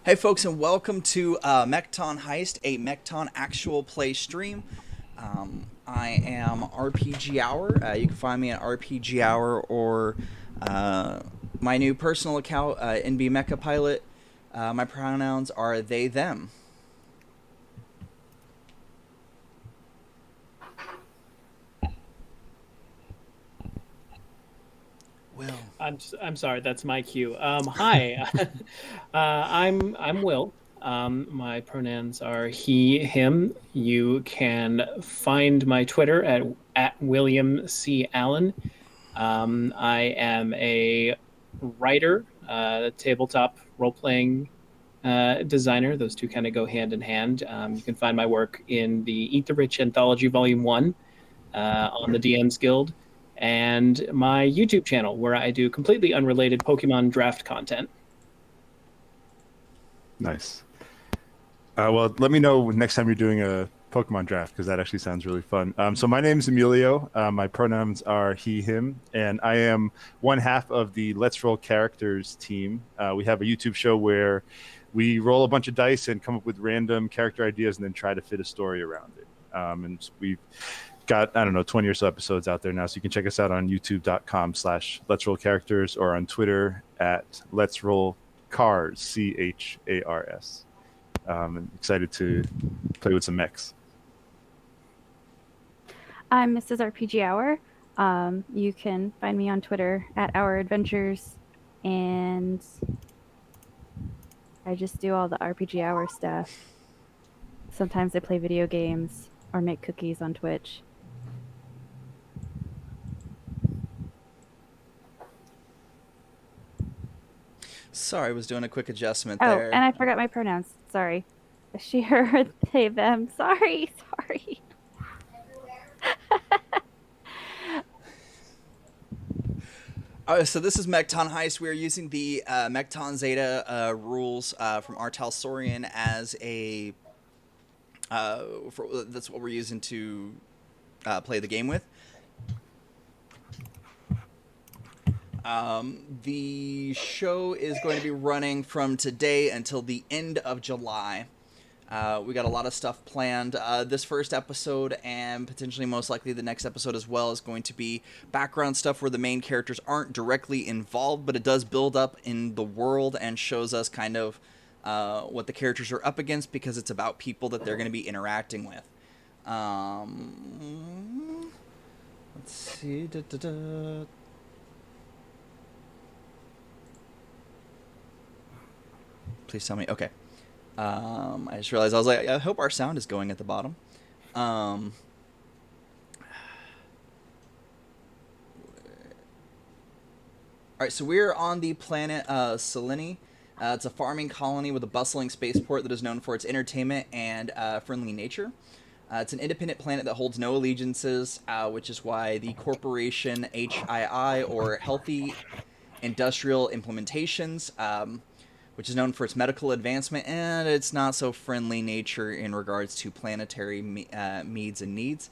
Hey folks, and welcome to Mekton Heist, a Mekton actual play stream. I am RPG Hour. You can find me at RPG Hour or uh, my new personal account, NB Mecha Pilot. My pronouns are they, them. Will. I'm sorry, that's my cue. Hi, I'm Will. My pronouns are he, him. You can find my Twitter at William C. Allen. I am a writer, tabletop role playing designer. Those two kind of go hand in hand. You can find my work in the Eat the Rich Anthology Volume 1 on the DM's Guild, and my YouTube channel where I do completely unrelated Pokemon draft content. Nice. Well, let me know next time you're doing a Pokemon draft because that actually sounds really fun. So my name is Emilio. My pronouns are he, him, and I am one half of the Let's Roll Characters team. We have a YouTube show where we roll a bunch of dice and come up with random character ideas and then try to fit a story around it. And we've got, I don't know, 20 or so episodes out there now. So you can check us out on youtube.com/Let's Roll Characters or on Twitter at Let's Roll Cars, Chars. I'm excited to play with some mechs. I'm Mrs. RPG Hour. You can find me on Twitter at Our Adventures, and I just do all the RPG Hour stuff. Sometimes I play video games or make cookies on Twitch. Sorry, I was doing a quick adjustment Oh, there. and I forgot my pronouns. Sorry. She, her, they, them. Sorry, sorry. So this is Mekton Heist. We are using the Mekton Zeta rules from Artel Saurian as a that's what we're using to play the game with. The show is going to be running from today until the end of July. We got a lot of stuff planned. This first episode, and potentially most likely the next episode as well, is going to be background stuff where the main characters aren't directly involved, but it does build up in the world and shows us kind of what the characters are up against because it's about people that they're going to be interacting with. Let's see. Please tell me. Okay. I just realized I was like, I hope our sound is going at the bottom. Um, all right, so we're on the planet Sileni. It's a farming colony with a bustling spaceport that is known for its entertainment and friendly nature. It's an independent planet that holds no allegiances, which is why the corporation HII, or Healthy Industrial Implementations, which is known for its medical advancement and its not so friendly nature in regards to planetary needs and needs,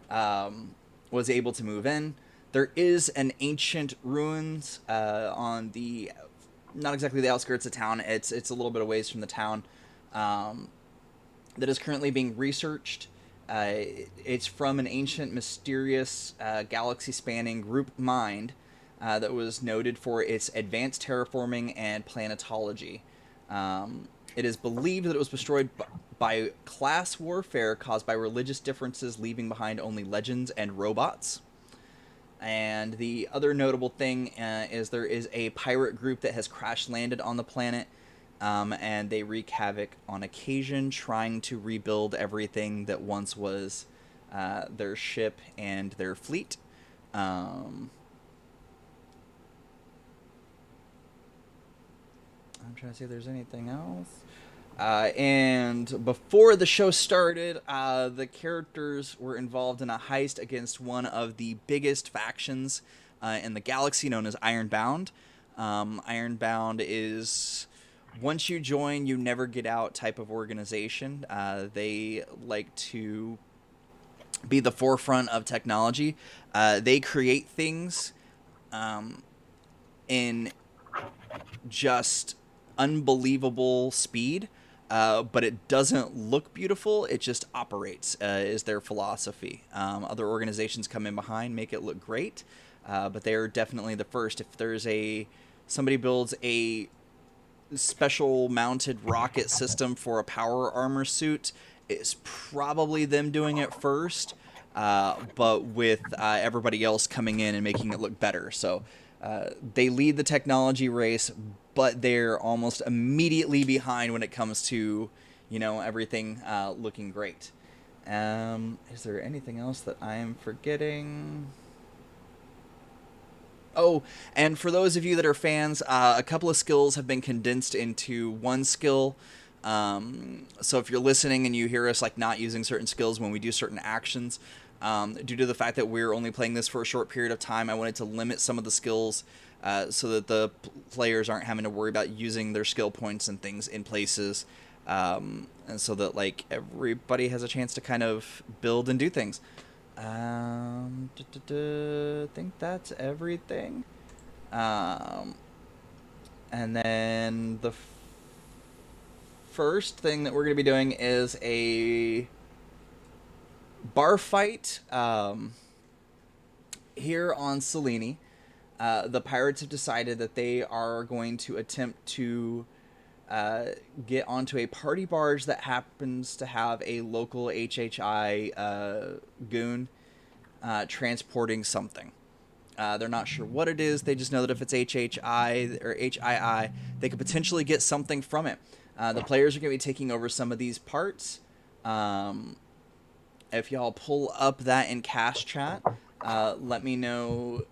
was able to move in. There is an ancient ruins on the, not exactly the outskirts of town. It's a little bit of ways from the town, that is currently being researched. It's from an ancient, mysterious, galaxy-spanning group mind that was noted for its advanced terraforming and planetology. It is believed that it was destroyed by class warfare caused by religious differences, leaving behind only legends and robots. And the other notable thing is there is a pirate group that has crash landed on the planet, and they wreak havoc on occasion, trying to rebuild everything that once was their ship and their fleet. I'm trying to see if there's anything else. And before the show started, the characters were involved in a heist against one of the biggest factions in the galaxy, known as Ironbound. Ironbound is, once you join, you never get out type of organization. They like to be the forefront of technology. They create things in just unbelievable speed, but it doesn't look beautiful. It just operates, is their philosophy. Other organizations come in behind, make it look great, but they are definitely the first. If there's somebody builds a special mounted rocket system for a power armor suit, it's probably them doing it first, but with everybody else coming in and making it look better. So they lead the technology race, but they're almost immediately behind when it comes to, everything looking great. Is there anything else that I am forgetting? Oh, and for those of you that are fans, a couple of skills have been condensed into one skill. So if you're listening and you hear us like not using certain skills when we do certain actions, due to the fact that we're only playing this for a short period of time, I wanted to limit some of the skills so that the players aren't having to worry about using their skill points and things in places, and so that like everybody has a chance to kind of build and do things. I think that's everything. And then the first thing that we're going to be doing is a bar fight here on Sileni. The pirates have decided that they are going to attempt to get onto a party barge that happens to have a local HHI goon transporting something. They're not sure what it is. They just know that if it's HHI or HII, they could potentially get something from it. The players are going to be taking over some of these parts. If y'all pull up that in Cash Chat, let me know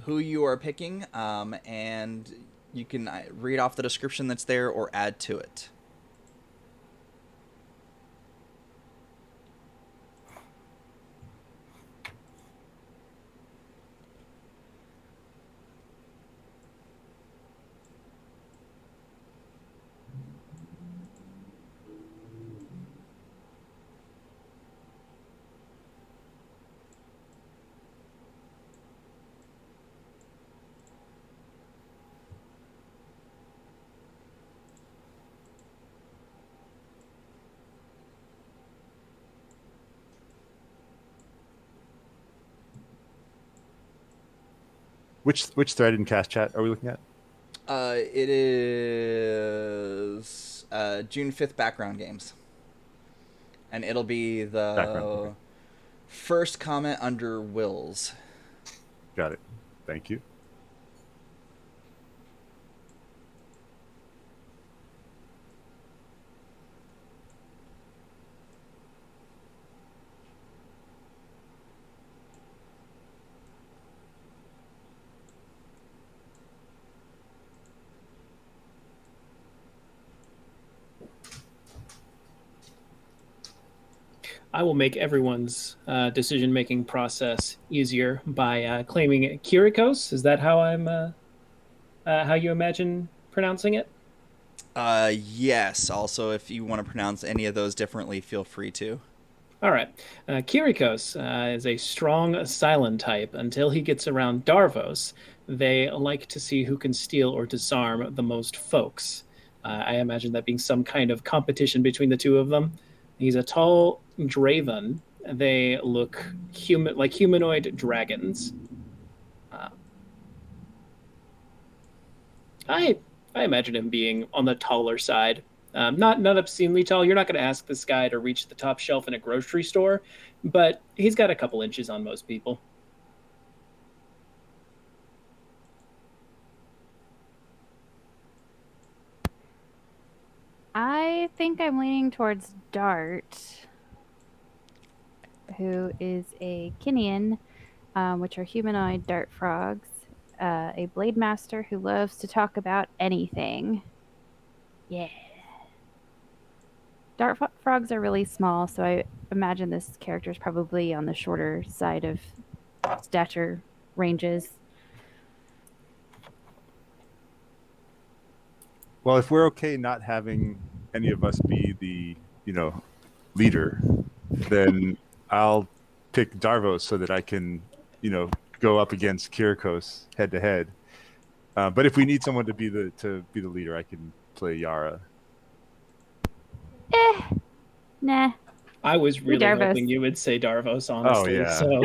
who you are picking, and you can read off the description that's there or add to it. Which thread in Cast Chat are we looking at? It is June 5th background games. And it'll be the Background. first comment under Wills. Got it. Thank you. I will make everyone's decision-making process easier by claiming Kirikos. Is that how how you imagine pronouncing it? Yes. Also, if you want to pronounce any of those differently, feel free to. All right. Kirikos is a strong silent type. Until he gets around Darvos, they like to see who can steal or disarm the most folks. I imagine that being some kind of competition between the two of them. He's a tall draven. They look like humanoid dragons. Uh, I I imagine him being on the taller side. Not obscenely tall. You're not going to ask this guy to reach the top shelf in a grocery store, but he's got a couple inches on most people. I think I'm leaning towards Dart, who is a Kinnian, which are humanoid dart frogs, a blade master who loves to talk about anything. Yeah. Dart frogs are really small, so I imagine this character is probably on the shorter side of stature ranges. Well, if we're okay not having any of us be the, leader, then I'll pick Darvos so that I can, go up against Kirikos head to head. But if we need someone to be the leader, I can play Yara. Nah. I was really Darvos. hoping you would say Darvos, Oh, honestly. yeah. So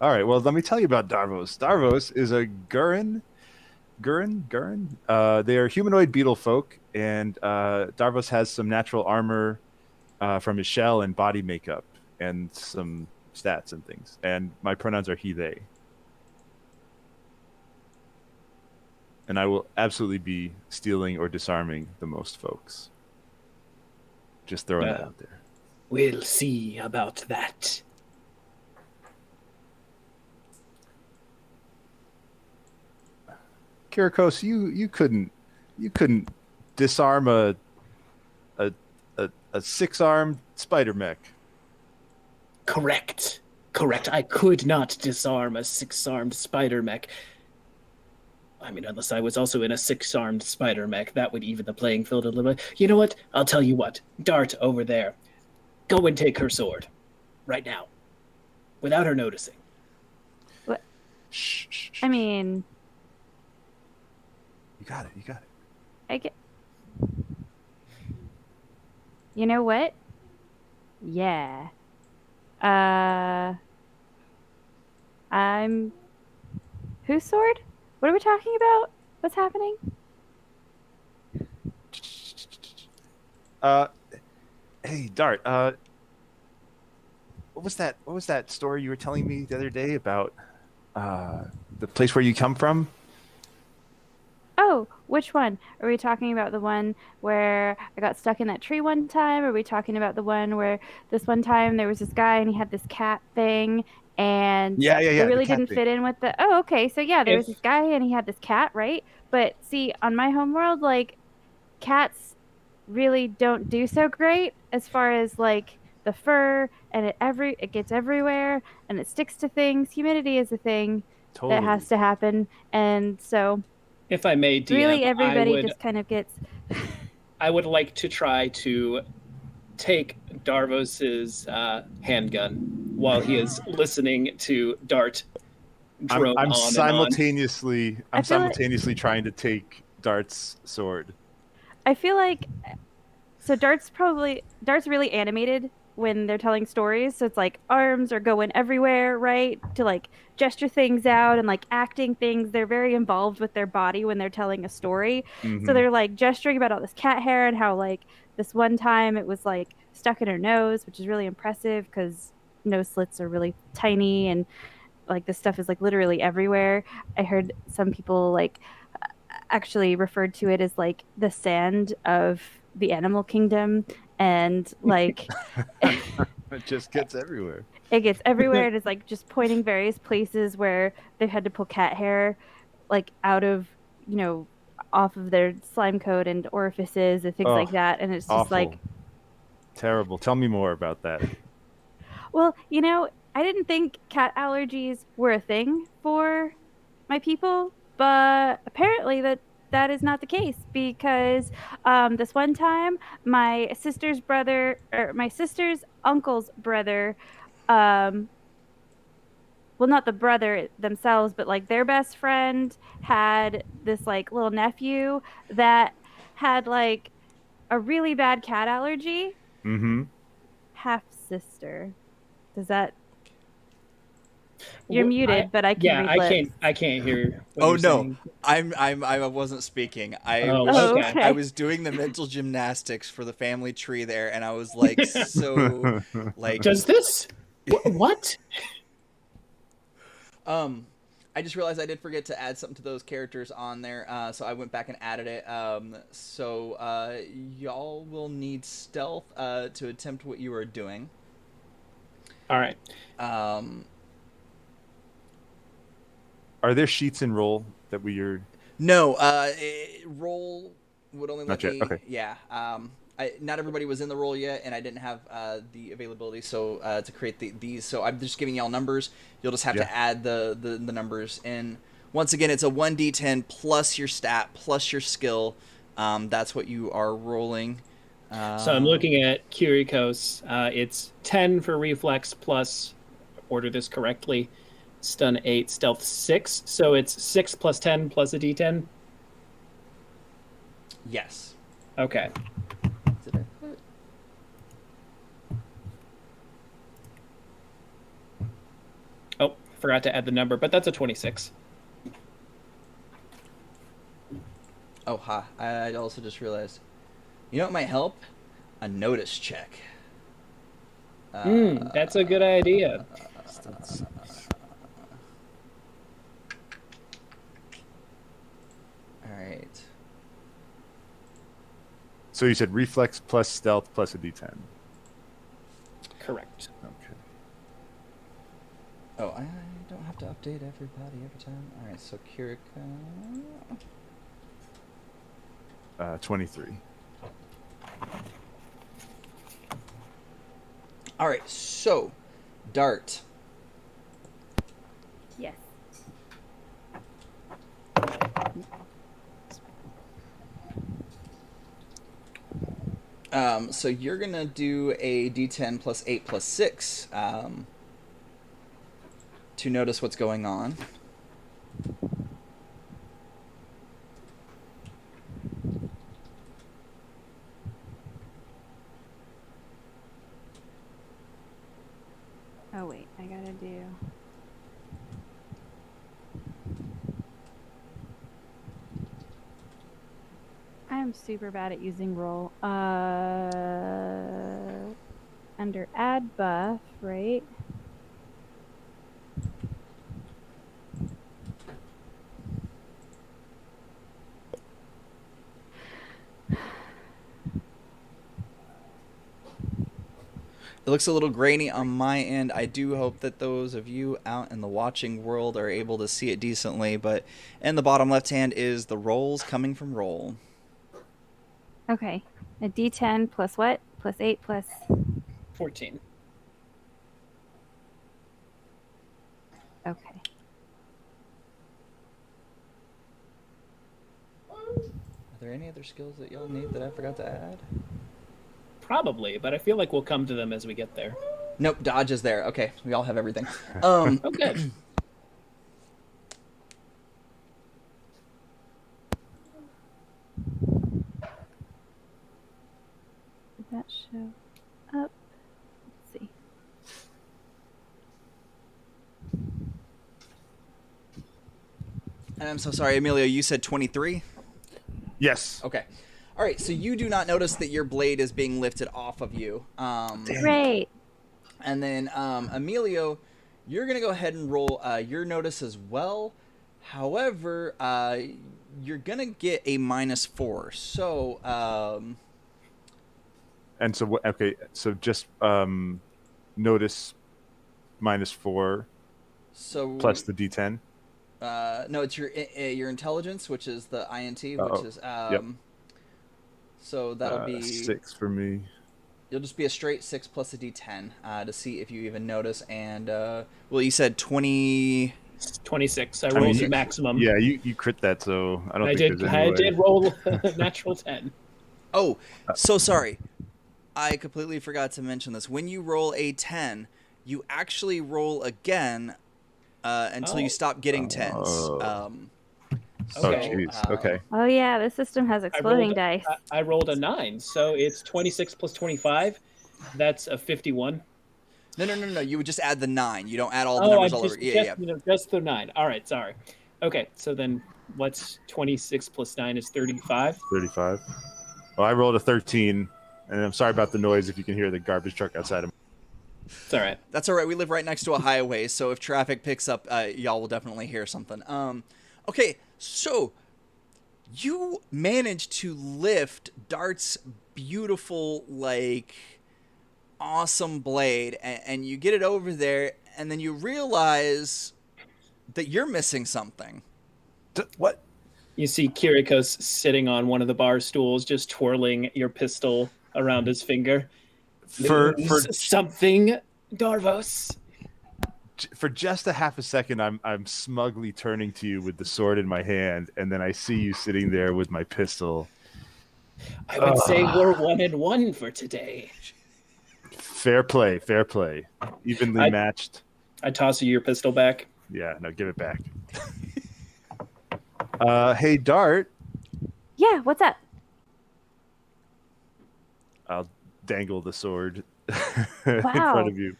All right, well, let me tell you about Darvos. Darvos is a Gurren. They are humanoid beetle folk, and Darvos has some natural armor from his shell and body makeup, and some stats and things. And my pronouns are he, they. And I will absolutely be stealing or disarming the most folks. Just throwing that out there. we'll see about that. Kirikos, you couldn't disarm a 6-armed spider mech. Correct. I could not disarm a 6-armed spider mech. I mean, unless I was also in a 6-armed spider mech, that would even the playing field a little bit. You know what? I'll tell you what. Dart over there. Go and take her sword. Right now. Without her noticing. Shh, shh, shh. I mean, You got it. I get. You know what? Yeah. I'm. Whose sword? What are we talking about? What's happening? Hey, Dart, what was that story you were telling me the other day about the place where you come from? Oh, which one? Are we talking about the one where I got stuck in that tree one time? Or are we talking about the one where this one time there was this guy and he had this cat thing and Yeah, it the really cat didn't thing. fit in with the. Oh, okay. So yeah, there was If this guy and he had this cat, right? But see, on my homeworld, like cats really don't do so great as far as like the fur and it gets everywhere and it sticks to things. Humidity is a thing that Totally. has to happen. And so I may, DM, really everybody just kind of gets. I would like to try to take Darvos's handgun while he is listening to Dart drone I'm on simultaneously I feel like- trying to take Dart's sword. I feel like so Dart's really animated when they're telling stories. So it's like arms are going everywhere, right? To like gesture things out and like acting things. They're very involved with their body when they're telling a story. So they're like gesturing about all this cat hair and how like this one time it was like stuck in her nose, which is really impressive because nose slits are really tiny and like this stuff is like literally everywhere. I heard some people like actually referred to it as like the sand of the animal kingdom and like It just gets everywhere. it gets everywhere. It is like just pointing various places where they've had to pull cat hair like out of off of their slime coat and orifices and things like that, and it's just Awful. like Terrible. Tell me more about that. well, I didn't think cat allergies were a thing for my people, but apparently that is not the case because this one time my sister's uncle's brother, well, not the brother themselves, but like their best friend had this like little nephew that had like a really bad cat allergy. Mm-hmm. Half sister. Does that You're muted, but I can read lips. I can't hear. What Oh you're no, saying. I wasn't speaking. I okay. was doing the mental gymnastics for the family tree there, and I was like, so like. Does this? What? I just realized I did forget to add something to those characters on there, so I went back and added it. So y'all will need stealth to attempt what you are doing. All right. Are there sheets in roll that we are? No, roll would only let Not yet, me. okay. Yeah. Not everybody was in the roll yet, and I didn't have the availability to create these. So I'm just giving y'all numbers. You'll just have to add the numbers in. Once again, it's a 1d10 plus your stat plus your skill. That's what you are rolling. So I'm looking at Kirikos. It's 10 for reflex plus, order this correctly, stun 8, stealth 6. So it's 6 plus 10 plus a d10. Yes. Okay. Did I put? Oh, forgot to add the number, but that's a 26. Oh, ha. I also just realized. You know what might help? A notice check. That's a good idea. All right. So you said reflex plus stealth plus a d10. Correct. Okay. Oh, I don't have to update everybody every time. All right, so Kirika. 23. All right, so Dart. Yes. So you're gonna do a D10 plus 8 plus 6 to notice what's going on. Oh wait, I gotta do. I am super bad at using roll. Under add buff, right? It looks a little grainy on my end. I do hope that those of you out in the watching world are able to see it decently, but in the bottom left hand is the rolls coming from roll. Okay. A D10 plus what? Plus 8 plus. 14. Okay. Are there any other skills that y'all need that I forgot to add? Probably, but I feel like we'll come to them as we get there. Nope, dodge is there. Okay, we all have everything. Oh, good. Did that show up? Let's see. And I'm so sorry, Emilio, you said 23? Yes. Okay. All right, so you do not notice that your blade is being lifted off of you. Great. And then, Emilio, you're going to go ahead and roll your notice as well. However, you're going to get a -4. So, And so okay, so just notice -4 so plus the d10. no, it's your intelligence, which is the INT, which is Yep. So that'll be 6 for me. You'll just be a straight 6 plus a D10 to see if you even notice. And well, you said 20. 26. I rolled the maximum. Yeah, you crit that, so I don't think there's any I way. did roll a natural 10. Oh, so sorry. I completely forgot to mention this. When you roll a 10, you actually roll again until you stop getting 10s. Oh, jeez. Okay. Oh yeah, this system has exploding dice. I rolled a 9, so it's 26 plus 25. That's a 51. No. You would just add the 9. You don't add all the numbers all over. Yeah. Just the 9. All right, sorry. Okay, so then what's 26 plus 9 is 35? 35. Well, I rolled a 13, and I'm sorry about the noise if you can hear the garbage truck outside of me. It's all right. That's all right. We live right next to a highway, so if traffic picks up, y'all will definitely hear something. Okay, so you managed to lift Dart's beautiful, awesome blade, and you get it over there, and then you realize that you're missing something. What? You see Kirikos sitting on one of the bar stools, just twirling your pistol around his finger. For something, Darvos. For just a half a second, I'm smugly turning to you with the sword in my hand, and then I see you sitting there with my pistol. I would say we're 1-1 for today. Fair play. Evenly matched. I toss you your pistol back. Yeah, no, give it back. Hey, Dart. Yeah, what's up? I'll dangle the sword in front Wow, of you.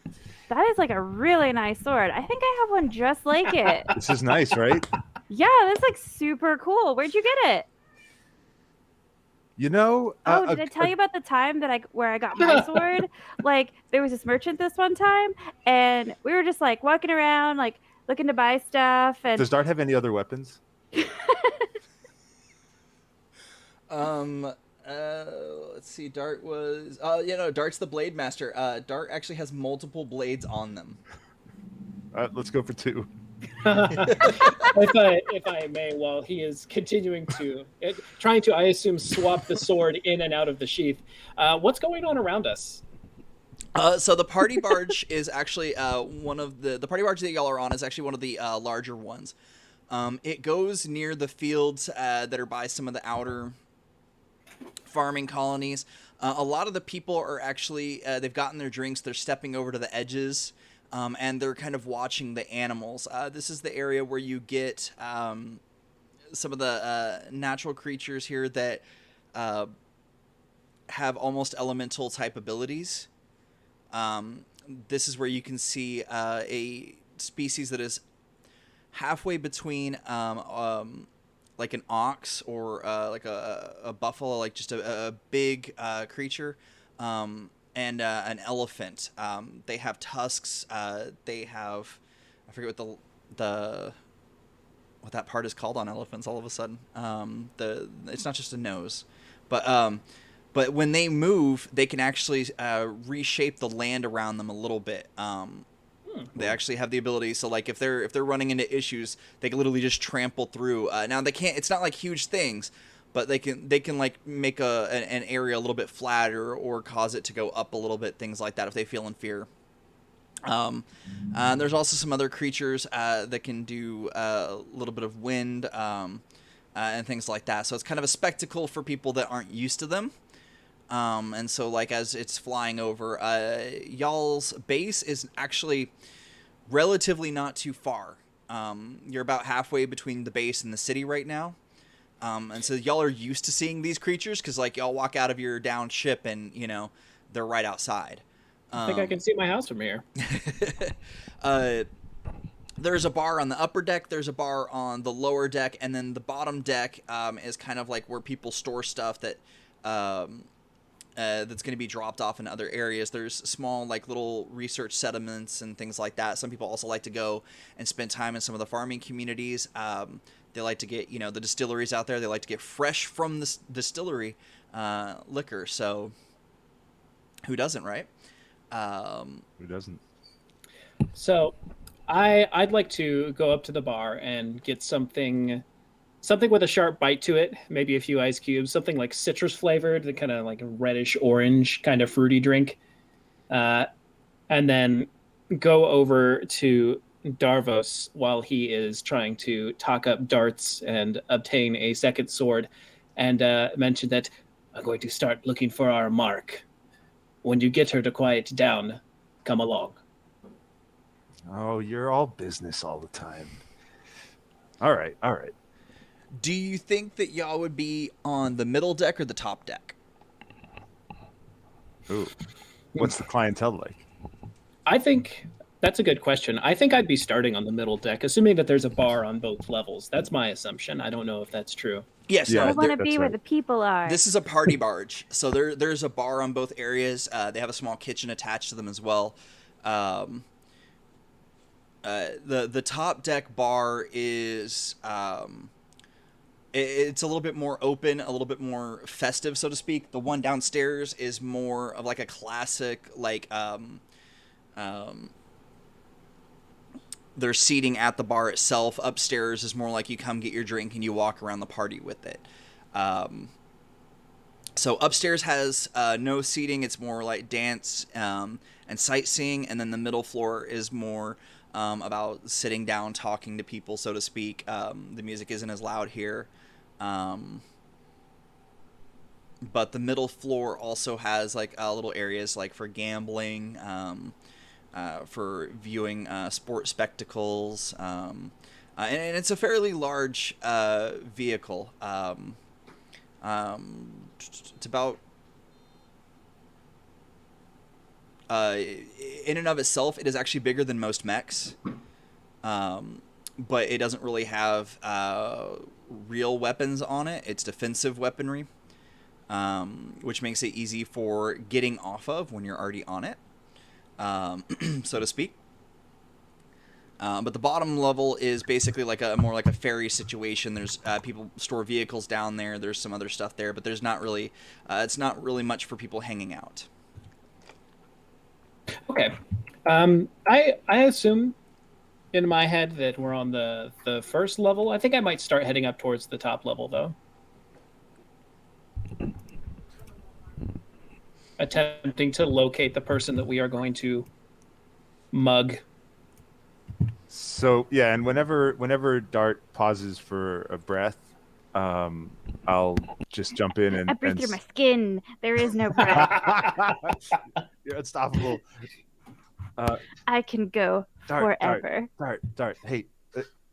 that is like a really nice sword. I think I have one just like it. This is nice, right? Yeah, that's like super cool. Where'd you get it? You know, Oh, did I tell you about the time that I where I got my sword? Like there was this merchant this one time and we were just like walking around like looking to buy stuff and does Dart have any other weapons? Um, let's see. Dart was. Dart's the blade master. Dart actually has multiple blades on them. Let's go for 2. If I may, while he is continuing trying to, I assume, swap the sword in and out of the sheath, what's going on around us? So the party barge is actually one of the party barge that y'all are on is actually one of the larger ones. It goes near the fields that are by some of the outer farming colonies. A lot of the people are actually they've gotten their drinks. They're stepping over to the edges, and they're kind of watching the animals. This is the area where you get some of the natural creatures here that have almost elemental type abilities. This is where you can see a species that is halfway between like an ox or like a buffalo, like just a big creature, and an elephant. They have tusks. They have, I forget what that part is called on elephants. All of a sudden, it's not just a nose, but when they move, they can actually reshape the land around them a little bit. They actually have the ability. So, like, if they're running into issues, they can literally just trample through. Now they can't. It's not like huge things, but they can like make an area a little bit flatter or cause it to go up a little bit. Things like that if they feel in fear. There's also some other creatures that can do a little bit of wind and things like that. So it's kind of a spectacle for people that aren't used to them. And so, like, as it's flying over, y'all's base is actually relatively not too far. You're about halfway between the base and the city right now. And so y'all are used to seeing these creatures because, like, y'all walk out of your down ship and, they're right outside. I think I can see my house from here. There's a bar on the upper deck, there's a bar on the lower deck, and then the bottom deck is kind of like where people store stuff that that's going to be dropped off in other areas. There's small, like, little research settlements and things like that. Some people also like to go and spend time in some of the farming communities. They like to get, the distilleries out there. They like to get fresh from the distillery liquor. So who doesn't, right? Who doesn't? So I'd like to go up to the bar and get something with a sharp bite to it, maybe a few ice cubes, something like citrus flavored, the kind of like reddish orange kind of fruity drink, and then go over to Darvos while he is trying to talk up darts and obtain a second sword, and mention that I'm going to start looking for our mark. When you get her to quiet down, come along. Oh, you're all business all the time. All right. Do you think that y'all would be on the middle deck or the top deck? Ooh. What's the clientele like? I think that's a good question. I think I'd be starting on the middle deck, assuming that there's a bar on both levels. That's my assumption. I don't know if that's true. Yes. Yeah, I No, want to that's be where right. the people are. this is a party barge, so there's a bar on both areas. They have a small kitchen attached to them as well. The top deck bar is it's a little bit more open, a little bit more festive, so to speak. The one downstairs is more of like a classic, like there's seating at the bar itself. Upstairs is more like you come get your drink and you walk around the party with it. So upstairs has no seating. It's more like dance and sightseeing, and then the middle floor is more about sitting down, talking to people, so to speak. The music isn't as loud here. But the middle floor also has like little areas like for gambling, for viewing sport spectacles, and it's a fairly large vehicle. It's about in and of itself, it is actually bigger than most mechs, but it doesn't really have real weapons on it. It's defensive weaponry, which makes it easy for getting off of when you're already on it, so to speak. But the bottom level is basically like a more like a ferry situation. There's people store vehicles down there. There's some other stuff there, but there's not really it's not really much for people hanging out. Okay. I assume in my head that we're on the first level. I think I might start heading up towards the top level though. Attempting to locate the person that we are going to mug. So yeah, and whenever Dart pauses for a breath, I'll just jump in and I breathe through my skin. There is no breath. You're unstoppable. I can go forever. Dart. Hey,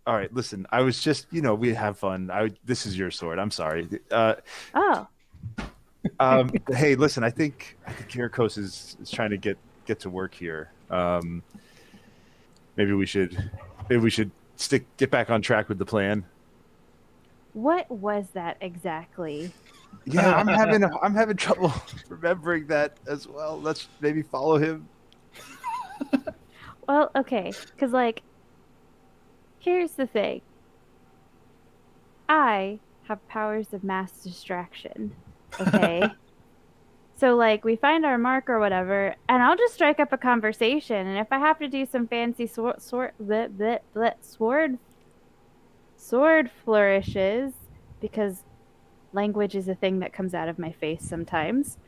all right. Listen, I was just, we have fun. This is your sword. I'm sorry. Oh. Hey, listen. I think Kirikos is trying to get to work here. Maybe we should get back on track with the plan. What was that exactly? Yeah, I'm having trouble remembering that as well. Let's maybe follow him. Well, okay, because here's the thing. I have powers of mass distraction. Okay. So we find our mark or whatever, and I'll just strike up a conversation. And if I have to do some fancy sword flourishes, because language is a thing that comes out of my face sometimes,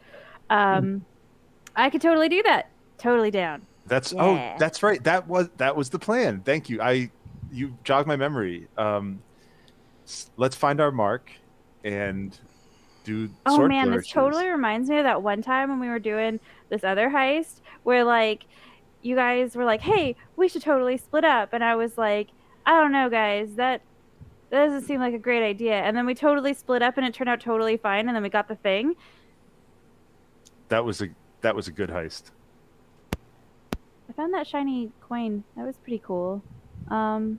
I could totally do that. Totally down. That's Yeah. that's right. That was the plan. Thank you. You jogged my memory. Let's find our mark and do sword Man, flourishes. this totally reminds me of that one time when we were doing this other heist where you guys were like, hey, we should totally split up, and I was like, I don't know, guys, that doesn't seem like a great idea. And then we totally split up and it turned out totally fine, and then we got the thing. That was a good heist. I found that shiny coin. That was pretty cool. It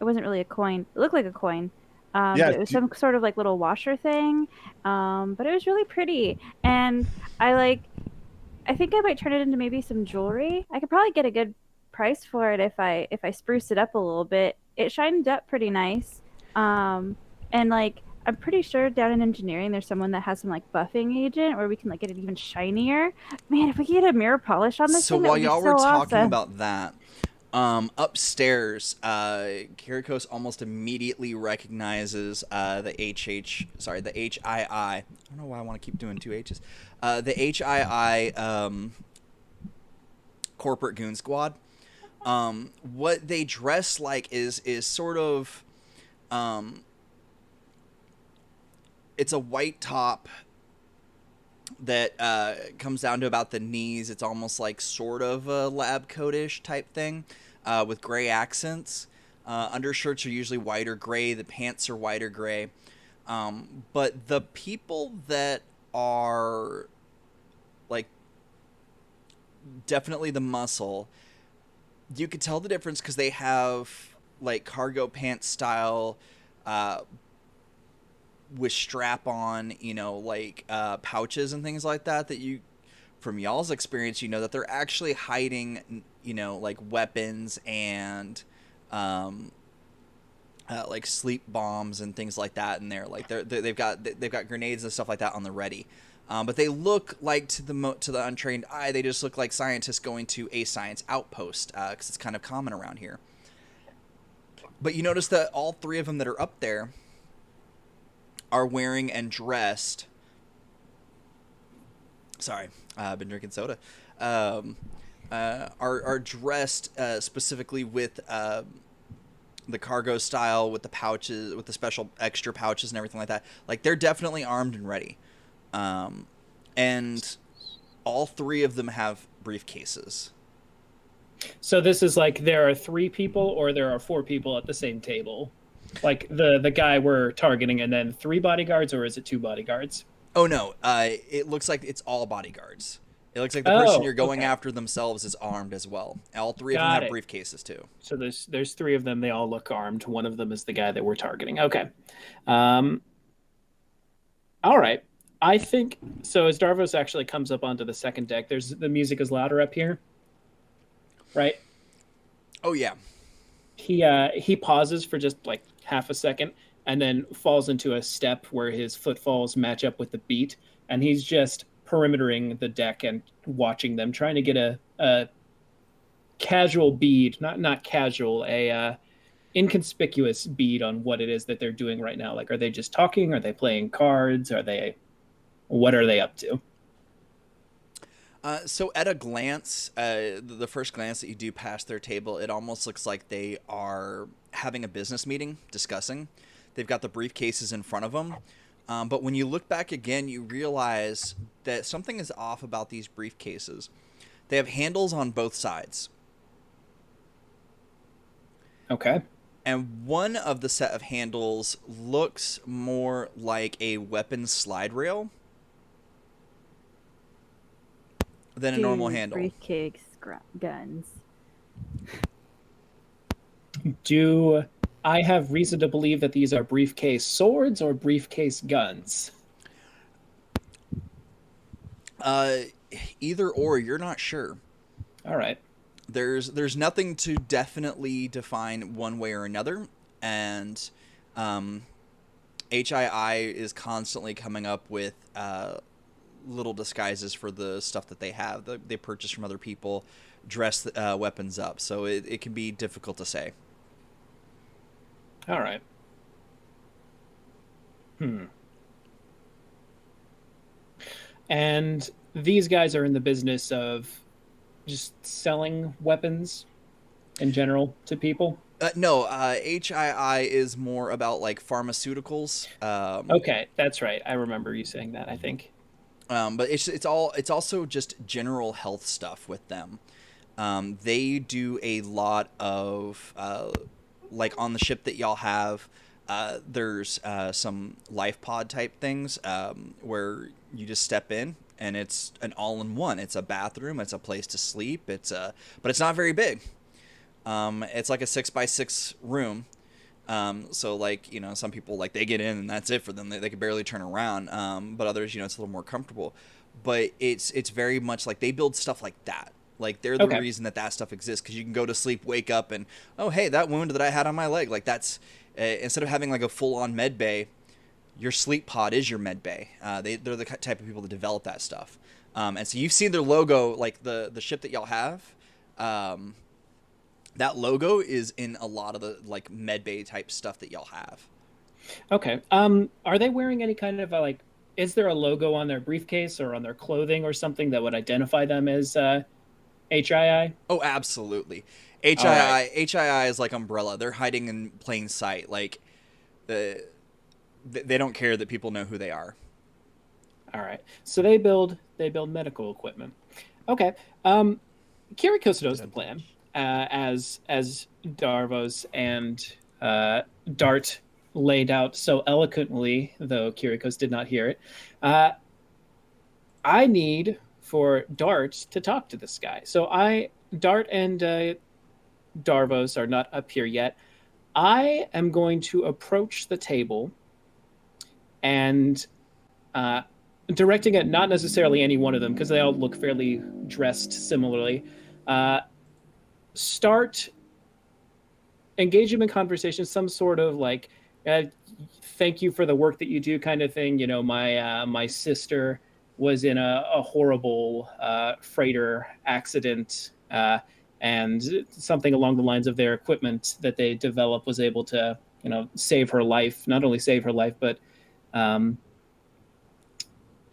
wasn't really a coin. It looked like a coin. Yeah, but it was some sort of little washer thing. But it was really pretty. And I think I might turn it into maybe some jewelry. I could probably get a good price for it if I spruce it up a little bit. It shined up pretty nice. And I'm pretty sure down in engineering there's someone that has some buffing agent where we can get it even shinier. Man, if we could get a mirror polish on this So thing, while that would y'all be so were talking awesome. about that, upstairs, Kirikos almost immediately recognizes the HII. I don't know why I want to keep doing two H's. The HII corporate goon squad. What they dress like is sort of, it's a white top that comes down to about the knees. It's almost like sort of a lab coat-ish type thing, with gray accents. Undershirts are usually white or gray. The pants are white or gray. But the people that are definitely the muscle, you could tell the difference because they have cargo pants style, with strap on, pouches and things like that you, from y'all's experience, that they're actually hiding, weapons and sleep bombs and things like that in there. They've got grenades and stuff like that on the ready. But they look like, to the untrained eye, they just look like scientists going to a science outpost, because it's kind of common around here. But you notice that all three of them that are up there are wearing and dressed. Sorry, I've been drinking soda. Are dressed specifically with the cargo style, with the pouches, with the special extra pouches and everything like that. They're definitely armed and ready. And all three of them have briefcases. So this is there are 3 people or there are 4 people at the same table? The guy we're targeting and then 3 bodyguards, or is it 2 bodyguards? Oh no, it looks like it's all bodyguards. It looks like the person Oh, you're going okay. after themselves is armed as well. All three of them Got have it. briefcases too. So there's three of them. They all look armed. One of them is the guy that we're targeting. Okay. Um, all right. I think so. As Darvos actually comes up onto the second deck, there's the music is louder up here, right? Oh yeah. He pauses for just like half a second and then falls into a step where his footfalls match up with the beat, and he's just perimetering the deck and watching them, trying to get a casual bead, not casual, a inconspicuous bead on what it is that they're doing right now. Like, are they just talking? Are they playing cards? What are they up to? So at a glance, the first glance that you do past their table, it almost looks like they are having a business meeting, discussing. They've got the briefcases in front of them. But when you look back again, you realize that something is off about these briefcases. They have handles on both sides. Okay. And one of the set of handles looks more like a weapons slide rail than a normal handle. Briefcase guns. Do I have reason to believe that these are briefcase swords or briefcase guns? Either or, you're not sure. All right. There's nothing to definitely define one way or another, and HII is constantly coming up with little disguises for the stuff that they have. They purchase from other people, dress weapons up, so it can be difficult to say. All right. And these guys are in the business of just selling weapons in general to people. No, HII is more about like pharmaceuticals. Okay, that's right. I remember you saying that, I think. But it's also just general health stuff with them. They do a lot of like on the ship that y'all have. There's some life pod type things where you just step in and it's an all-in-one. It's a bathroom. It's a place to sleep. But it's not very big. It's like a 6x6 room. So like, you know, some people like they get in and that's it for them. They can barely turn around. But others, you know, it's a little more comfortable. But it's very much like they build stuff like that. Like they're the Okay. reason that stuff exists, because you can go to sleep, wake up, and oh hey, that wound that I had on my leg, like that's instead of having like a full on med bay, your sleep pod is your med bay. They're the type of people that develop that stuff. And so you've seen their logo, like the ship that y'all have. That logo is in a lot of the like med bay type stuff that y'all have. Okay. Are they wearing any kind of like? Is there a logo on their briefcase or on their clothing or something that would identify them as HII? Oh, absolutely. All right. HII is like umbrella. They're hiding in plain sight. Like they don't care that people know who they are. All right. So they build medical equipment. Okay. Kirikos knows the plan. As Darvos and Dart laid out so eloquently, though Kirikos did not hear it. I need for Dart to talk to this guy. So Dart and Darvos are not up here yet. I am going to approach the table and directing at not necessarily any one of them because they all look fairly dressed similarly. Start engage him in conversation, some sort of like, thank you for the work that you do kind of thing. You know, my sister was in a horrible freighter accident, and something along the lines of their equipment that they developed was able to, you know, save her life. Not only save her life, but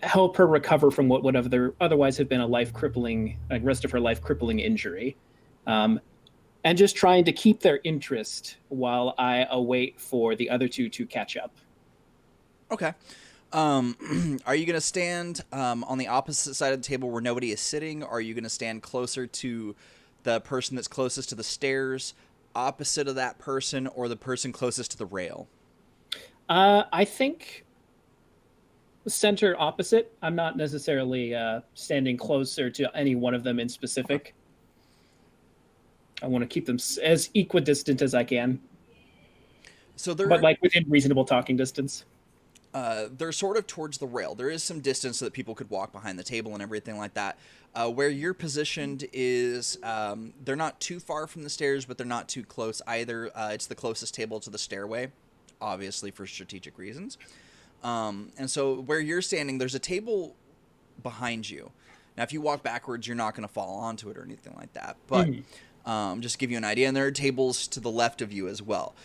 help her recover from what would have otherwise have been a life crippling, like rest of her life crippling injury. And just trying to keep their interest while I await for the other two to catch up. Okay. Are you going to stand on the opposite side of the table where nobody is sitting? Or are you going to stand closer to the person that's closest to the stairs, opposite of that person, or the person closest to the rail? I think center opposite. I'm not necessarily standing closer to any one of them in specific. I want to keep them as equidistant as I can, So but like within reasonable talking distance. they're sort of towards the rail. There is some distance so that people could walk behind the table and everything like that. Where you're positioned is they're not too far from the stairs, but they're not too close either. It's the closest table to the stairway, obviously for strategic reasons. And so where you're standing, there's a table behind you. Now, if you walk backwards, you're not going to fall onto it or anything like that. But just to give you an idea, and there are tables to the left of you as well.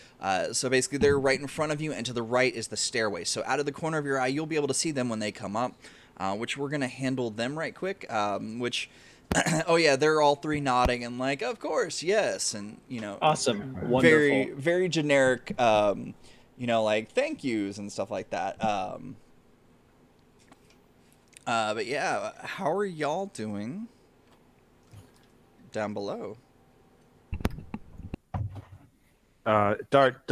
So basically, they're right in front of you, and to the right is the stairway. So out of the corner of your eye, you'll be able to see them when they come up, which we're going to handle them right quick. Which, oh yeah, they're all three nodding and like, of course, yes, and awesome, wonderful, very, very generic, like thank yous and stuff like that. But yeah, how are y'all doing down below? Dart.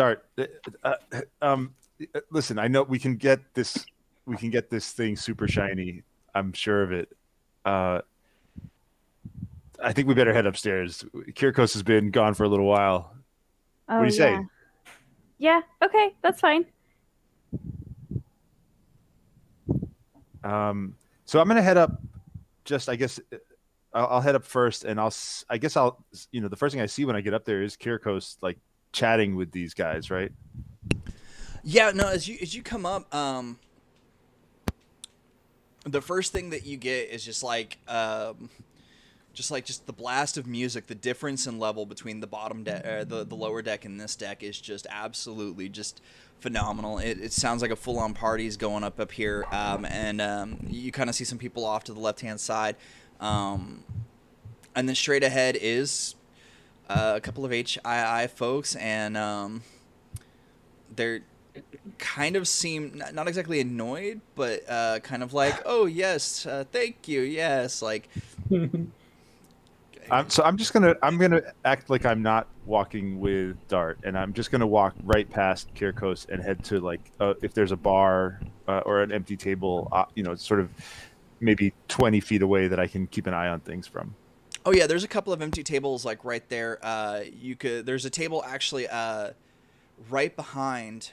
Listen, I know we can get this thing super shiny. I'm sure of it. I think we better head upstairs. Kirkos has been gone for a little while. Oh, What do you say? Yeah, okay, that's fine. So I'm gonna head up. I guess I'll head up first, and I'll the first thing I see when I get up there is Kirkos like chatting with these guys, right? Yeah, no. As you come up, the first thing that you get is just the blast of music. The difference in level between the bottom deck, the lower deck, and this deck is just absolutely just phenomenal. It sounds like a full-on party's going up here, and you kind of see some people off to the left-hand side, and then straight ahead is a couple of HII folks, and they're kind of seem not exactly annoyed, but kind of like, oh yes, thank you, yes, like. I'm gonna act like I'm not walking with Dart, and I'm just gonna walk right past Kirkos and head to like if there's a bar or an empty table, sort of maybe 20 feet away that I can keep an eye on things from. Oh yeah, there's a couple of empty tables like right there. There's a table actually right behind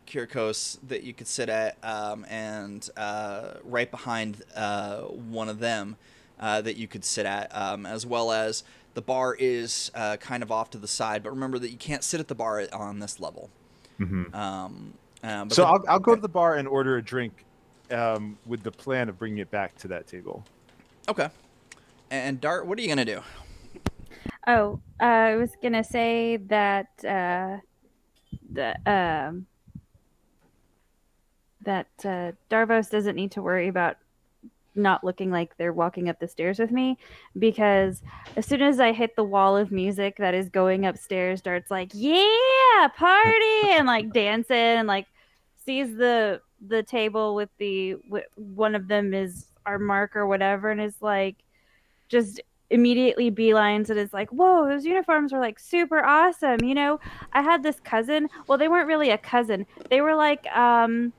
Kirkos that you could sit at, and right behind one of them that you could sit at, as well as the bar is kind of off to the side. But remember that you can't sit at the bar on this level. Mm-hmm. So I'll go to the bar and order a drink with the plan of bringing it back to that table. Okay. And Dart, what are you going to do? Oh, I was going to say that Darvos doesn't need to worry about not looking like they're walking up the stairs with me, because as soon as I hit the wall of music that is going upstairs, Dart's like, yeah, party, and like dancing, and like sees the table with one of them is our mark or whatever, and is like just immediately beelines and is like, whoa, those uniforms are like super awesome. I had this cousin. Well, they weren't really a cousin. They were like, oh,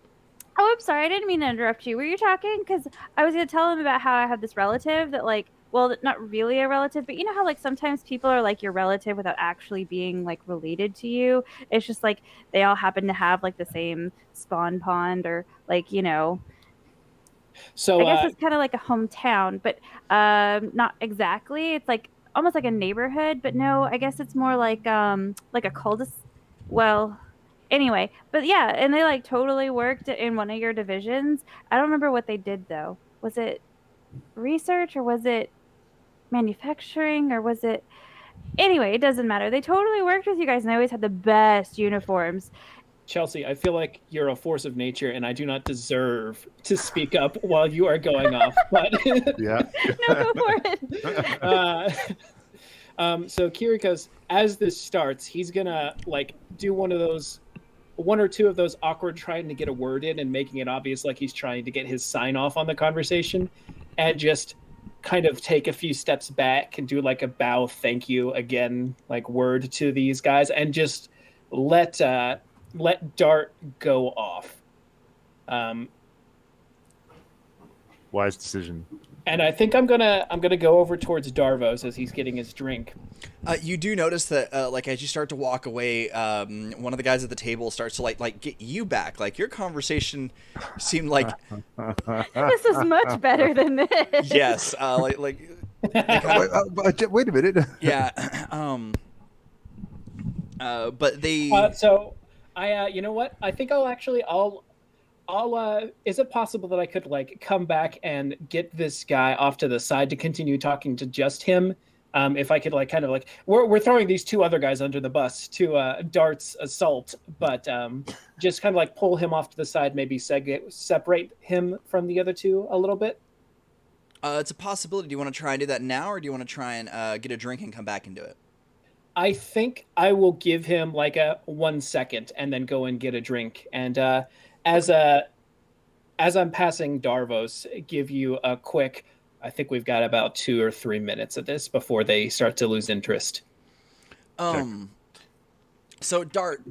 I'm sorry. I didn't mean to interrupt you. Were you talking? Because I was going to tell him about how I have this relative that, like, well, not really a relative, but you know how, like, sometimes people are, like, your relative without actually being, like, related to you? It's just, like, they all happen to have, like, the same spawn pond or, like, So I guess it's kind of like a hometown, but not exactly. It's, like, almost like a neighborhood, but no, I guess it's more like a cul-de-sac. Well... Anyway, but yeah, and they like totally worked in one of your divisions. I don't remember what they did though. Was it research or was it manufacturing or was it... Anyway, it doesn't matter. They totally worked with you guys and they always had the best uniforms. Chelsea, I feel like you're a force of nature and I do not deserve to speak up while you are going off. But yeah. No, go for it. So Kirikos, as this starts, he's gonna like do one or two of those awkward trying to get a word in and making it obvious like he's trying to get his sign off on the conversation, and just kind of take a few steps back and do like a bow thank you again like word to these guys, and just let Dart go off. Wise decision. And I think I'm gonna go over towards Darvos as he's getting his drink. You do notice that, like, as you start to walk away, one of the guys at the table starts to like get you back. Like, your conversation seemed like, This is much better than this. yes, like they kind of, Wait a minute. yeah, but they, So I, you know what? I think I'll is it possible that I could like come back and get this guy off to the side to continue talking to just him? If I could like kind of like we're throwing these two other guys under the bus to Dart's assault, but just kind of like pull him off to the side, maybe separate him from the other two a little bit. it's a possibility. Do you want to try and do that now, or do you want to try and get a drink and come back and do it? I think I will give him like a 1 second and then go and get a drink. And as I'm passing Darvos, give you a quick. I think we've got about 2 or 3 minutes of this before they start to lose interest. So Dart,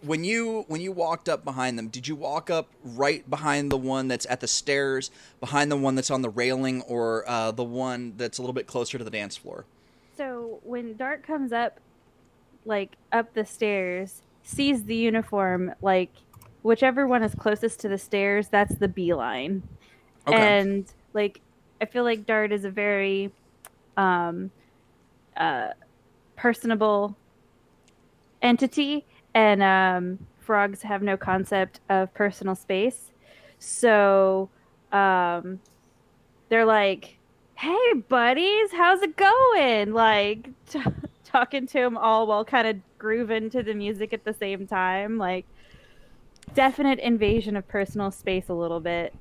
when you walked up behind them, did you walk up right behind the one that's at the stairs, behind the one that's on the railing, or the one that's a little bit closer to the dance floor? So when Dart comes up, like up the stairs, sees the uniform, like whichever one is closest to the stairs, that's the beeline. Okay. And like I feel like Dart is a very personable entity, and frogs have no concept of personal space. So they're like, "Hey, buddies, how's it going?" Like talking to him all while kind of grooving to the music at the same time. Like definite invasion of personal space a little bit.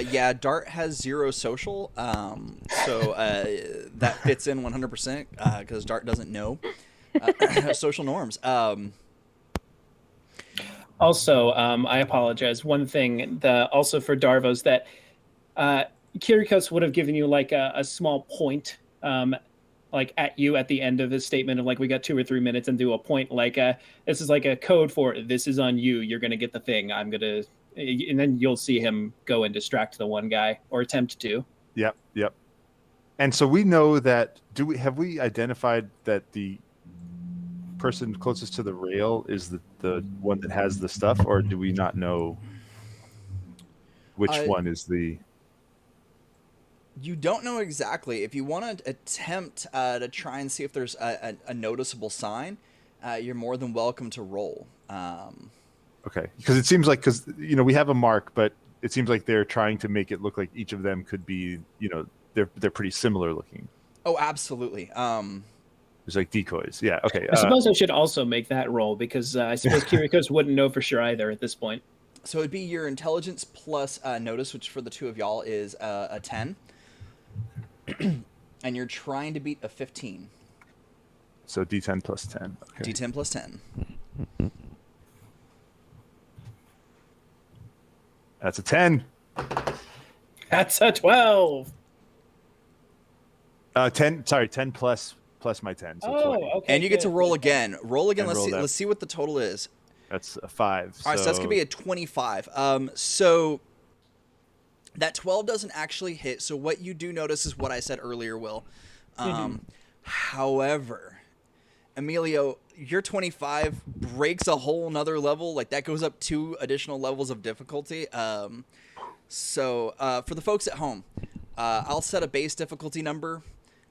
Yeah, Dart has 0 social, so that fits in 100% because Dart doesn't know social norms. Also, I apologize. One thing, also for Darvos, that Kirikos would have given you like a small point, like at you at the end of his statement of like, we got 2 or 3 minutes, and do a point like, this is like a code for this is on you. You're gonna get the thing. And then you'll see him go and distract the one guy, or attempt to. Yep. And so we know that. Have we identified that the person closest to the rail is the one that has the stuff, or do we not know which one is the? You don't know exactly. If you want to attempt to try and see if there's a noticeable sign, you're more than welcome to roll. Okay, because it seems like we have a mark, but it seems like they're trying to make it look like each of them could be, they're pretty similar looking. Oh, absolutely. There's like decoys. Yeah. Okay. I suppose I should also make that roll because I suppose Kirikos wouldn't know for sure either at this point. So it'd be your intelligence plus notice, which for the two of y'all is a 10. And you're trying to beat a 15. So D10 plus 10. Okay. D10 plus 10. That's a 10. That's a 12. 10 plus my 10. So 20. Okay. And you get to roll again. Roll again. And Let's see what the total is. That's a 5. All right, so that's gonna be a 25. So that 12 doesn't actually hit. So what you do notice is what I said earlier, Will. However, Emilio, your 25 breaks a whole nother level. Like that goes up 2 additional levels of difficulty. So for the folks at home, I'll set a base difficulty number.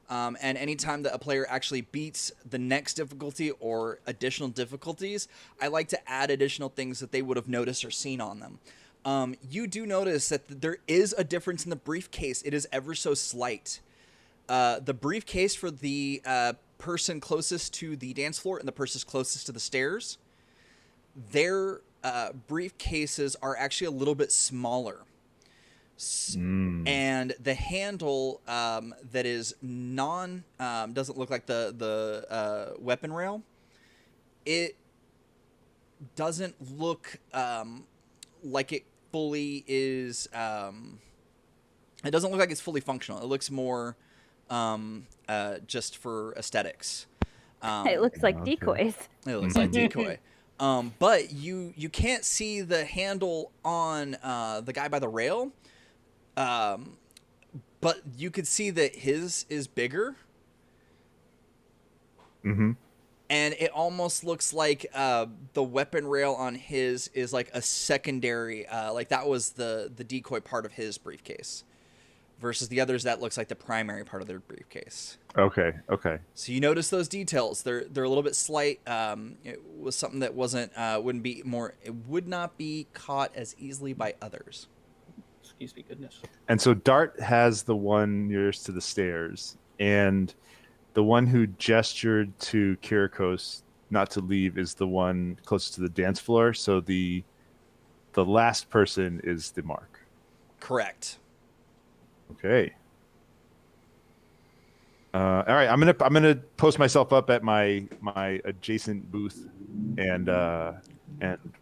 And anytime that a player actually beats the next difficulty or additional difficulties, I like to add additional things that they would have noticed or seen on them. You do notice that there is a difference in the briefcase. It is ever so slight. The briefcase for the person closest to the dance floor and the person closest to the stairs, their briefcases are actually a little bit smaller. And the handle that is doesn't look like the weapon rail. It doesn't look like it fully is. It doesn't look like it's fully functional. It looks more just for aesthetics. It looks like decoys. It looks like decoy. But you can't see the handle on the guy by the rail. Um, but you could see that his is bigger, Mm-hmm. and it almost looks like the weapon rail on his is like a secondary, like that was the decoy part of his briefcase, versus the others that looks like the primary part of their briefcase. Okay. Okay. So you notice those details. They're a little bit slight. It was something that wasn't wouldn't be more. It would not be caught as easily by others. Excuse me, goodness. And so Dart has the one nearest to the stairs, and the one who gestured to Kirikos not to leave is the one closest to the dance floor. So the last person is the mark. Correct. Okay. All right, I'm gonna post myself up at my adjacent booth and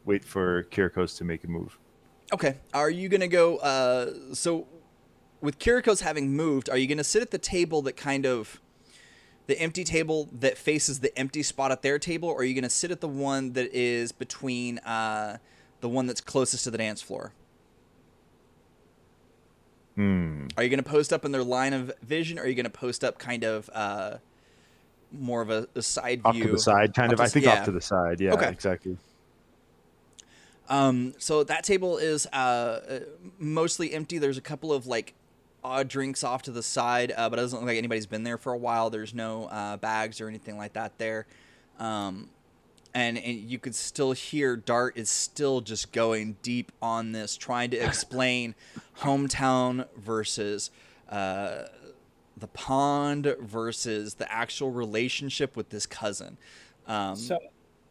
wait for Kirikos to make a move. Okay. Are you gonna go? So with Kiriko's having moved, are you gonna sit at the table that kind of the empty table that faces the empty spot at their table, or are you gonna sit at the one that is between the one that's closest to the dance floor? Hmm. Are you gonna post up in their line of vision, or are you gonna post up kind of more of a side Off to the view? side, kind of. I think off Yeah. to the side. Yeah, Okay. exactly. So that table is mostly empty. There's a couple of like odd drinks off to the side, but it doesn't look like anybody's been there for a while. There's no bags or anything like that there. And you could still hear Dart is still just going deep on this, trying to explain hometown versus the pond versus the actual relationship with this cousin. So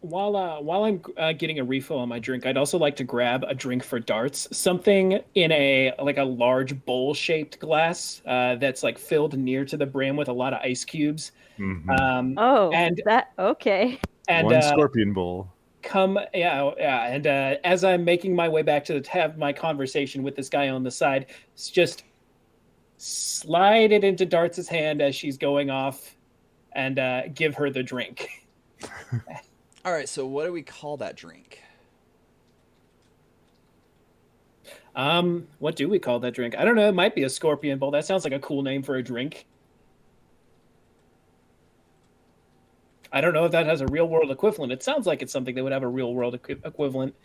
while I'm getting a refill on my drink, I'd also like to grab a drink for Darts, something in a like a large bowl shaped glass that's like filled near to the brim with a lot of ice cubes. Hmm. Oh, And that okay. and One scorpion bowl. and as I'm making my way back to have my conversation with this guy on the side, it's just slide it into Darts' hand as she's going off and give her the drink. All right, so what do we call that drink? What do we call that drink? I don't know. It might be a scorpion bowl. That sounds like a cool name for a drink. I don't know if that has a real world equivalent. It sounds like it's something that would have a real world equivalent.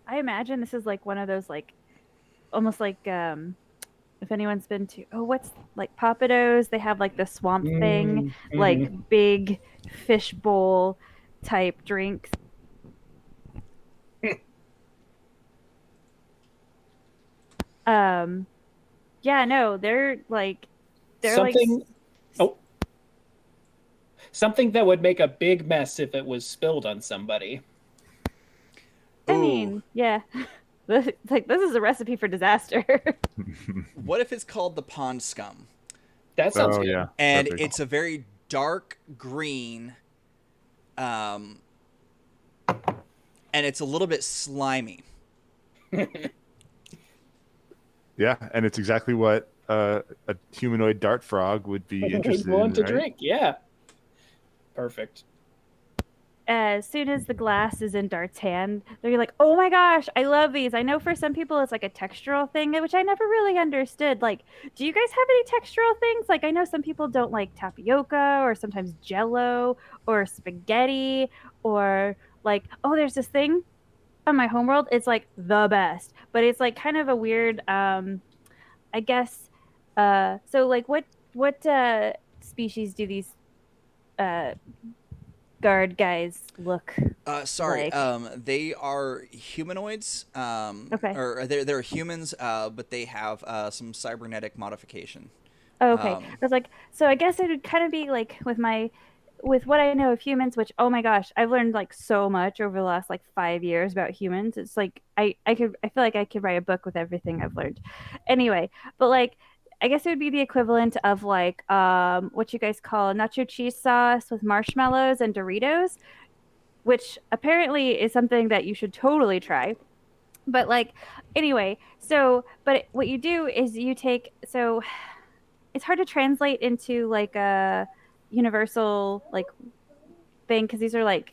I imagine this is like one of those like almost like if anyone's been to what's like Papados, they have like the swamp thing, like big fish bowl type drinks. Yeah, no, they're something. like Oh, something that would make a big mess if it was spilled on somebody. I Ooh. mean, yeah. Like this is a recipe for disaster. What if it's called the pond scum? That sounds Oh good. yeah, And perfect. it's a very dark green, and it's a little bit slimy. Yeah, and it's exactly what a humanoid dart frog would be interested in, Want to right? drink? Yeah. Perfect. As soon as the glass is in Dart's hand, they're like, "Oh my gosh, I love these." I know for some people it's like a textural thing, which I never really understood. Like, do you guys have any textural things? Like, I know some people don't like tapioca or sometimes jello or spaghetti or like, oh, there's this thing on my homeworld. It's like the best, but it's like kind of a weird I guess so like what species do these uh guard guys look Sorry, like? they are humanoids, Okay. or they're humans, but they have some cybernetic modification. Oh, okay. Um, I was like, so I guess it would kind of be like with what I know of humans, which oh my gosh, I've learned like so much over the last like 5 years about humans. It's like I feel like I could write a book with everything I've learned. Anyway, but like I guess it would be the equivalent of like what you guys call nacho cheese sauce with marshmallows and Doritos, which apparently is something that you should totally try. But like anyway, so but what you do is you take so it's hard to translate into like a universal like thing because these are like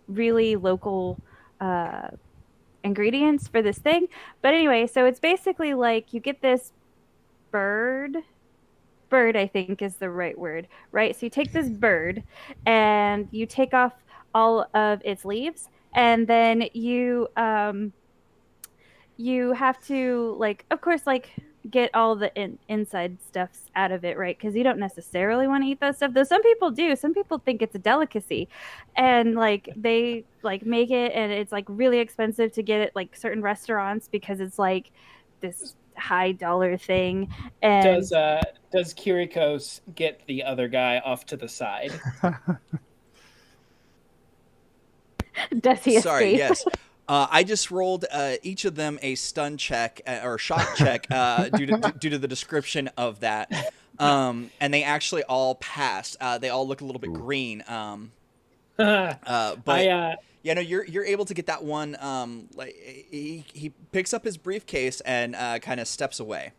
really local uh ingredients for this thing. But anyway, so it's basically like you get this bird. Bird, I think, is the right word, right? So you take this bird and you take off all of its leaves, and then you have to, like, of course, like, get all the inside stuffs out of it, right? Because you don't necessarily want to eat that stuff, though some people do. Some people think it's a delicacy, and like they like make it, and it's like really expensive to get it like certain restaurants because it's like this high dollar thing. And Does Kirikos get the other guy off to the side? does he Sorry, escape? yes. I just rolled each of them a stun check or shock check due to the description of that, and they actually all passed. They all look a little bit green, but yeah, no, you're able to get that one. Like he picks up his briefcase and kind of steps away.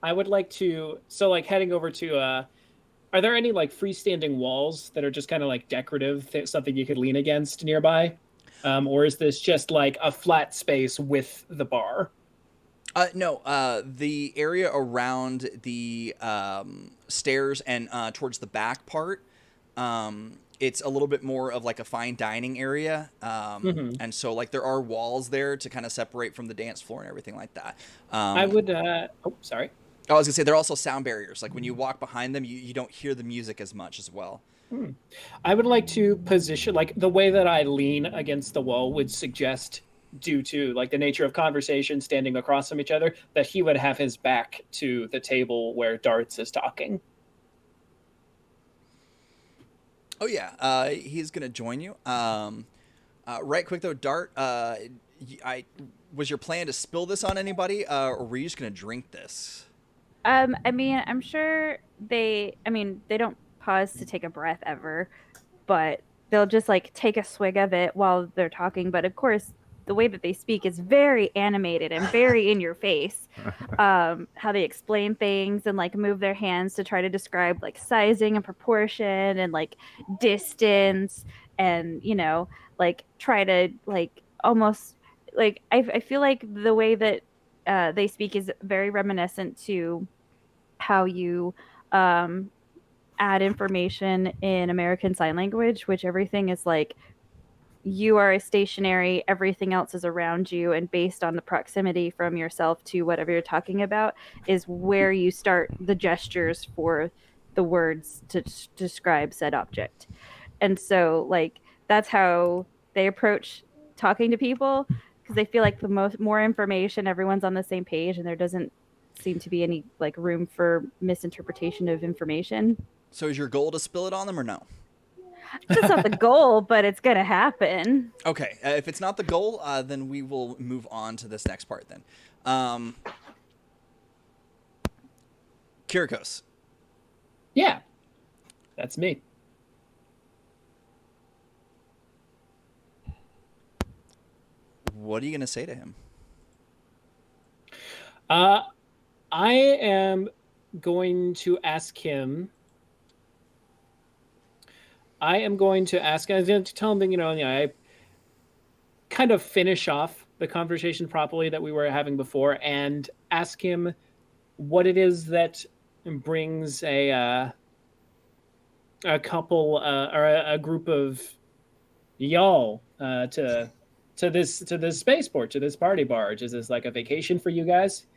I would like to, like heading over to are there any like freestanding walls that are just kind of like decorative, something you could lean against nearby? Or is this just like a flat space with the bar? No, the area around the stairs and towards the back part, it's a little bit more of like a fine dining area, and so like there are walls there to kind of separate from the dance floor and everything like that. I would. Oh, sorry. I was gonna say there are also sound barriers. Like when you walk behind them, you don't hear the music as much as well. I would like to position, like the way that I lean against the wall would suggest, due to like the nature of conversation standing across from each other, that he would have his back to the table where Darts is talking. Oh yeah, he's gonna join you. Right quick though, Dart. Was your plan to spill this on anybody, or were you just gonna drink this? I mean, I'm sure I mean, they don't pause to take a breath ever, but they'll just like take a swig of it while they're talking. But of course, the way that they speak is very animated and very in your face. How they explain things and like move their hands to try to describe like sizing and proportion and like distance, and like try to like almost like I feel like the way that they speak is very reminiscent to how you add information in American Sign Language, which everything is like you are a stationary, everything else is around you, and based on the proximity from yourself to whatever you're talking about is where you start the gestures for the words to describe said object. And so like that's how they approach talking to people, because they feel like the more information, everyone's on the same page, and there doesn't seem to be any like room for misinterpretation of information. So is your goal to spill it on them or no? That's not the goal, but it's gonna happen. Okay, if it's not the goal, then we will move on to this next part then. Kirikos. Yeah, that's me. What are you going to say to him? I am going to ask him. I'm going to tell him that, I kind of finish off the conversation properly that we were having before and ask him what it is that brings a couple or a group of y'all to this spaceport, to this party barge. Is this like a vacation for you guys?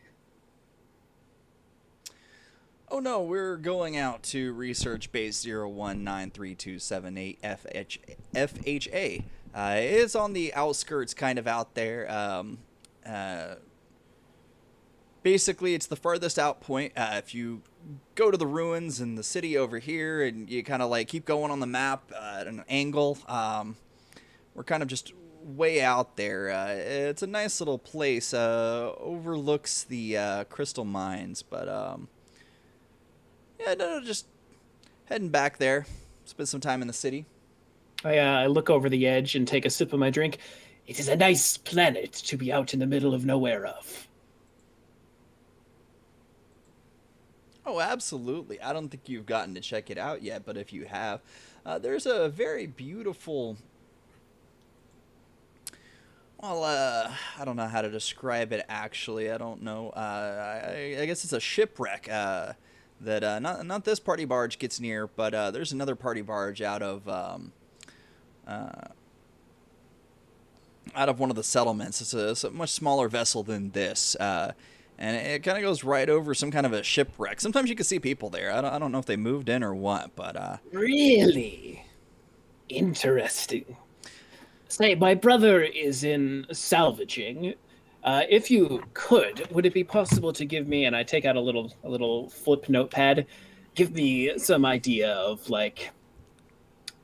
Oh no, we're going out to research base 019327 FHA. It's on the outskirts, kind of out there. Basically, it's the farthest out point. If you go to the ruins in the city over here, and you kind of like keep going on the map at an angle, we're kind of just way out there. It's a nice little place. Overlooks the crystal mines, but yeah, no, just heading back there. Spend some time in the city. I look over the edge and take a sip of my drink. It is a nice planet to be out in the middle of nowhere of. Oh, absolutely. I don't think you've gotten to check it out yet, but if you have, there's a very beautiful Well, I don't know how to describe it. Actually, I don't know. I guess it's a shipwreck. That not this party barge gets near, but there's another party barge uh, out of one of the settlements. It's a much smaller vessel than this, and it kind of goes right over some kind of a shipwreck. Sometimes you can see people there. I don't know if they moved in or what, but Really interesting. Say, my brother is in salvaging. If you could, would it be possible to give me, and I take out a little flip notepad, give me some idea of like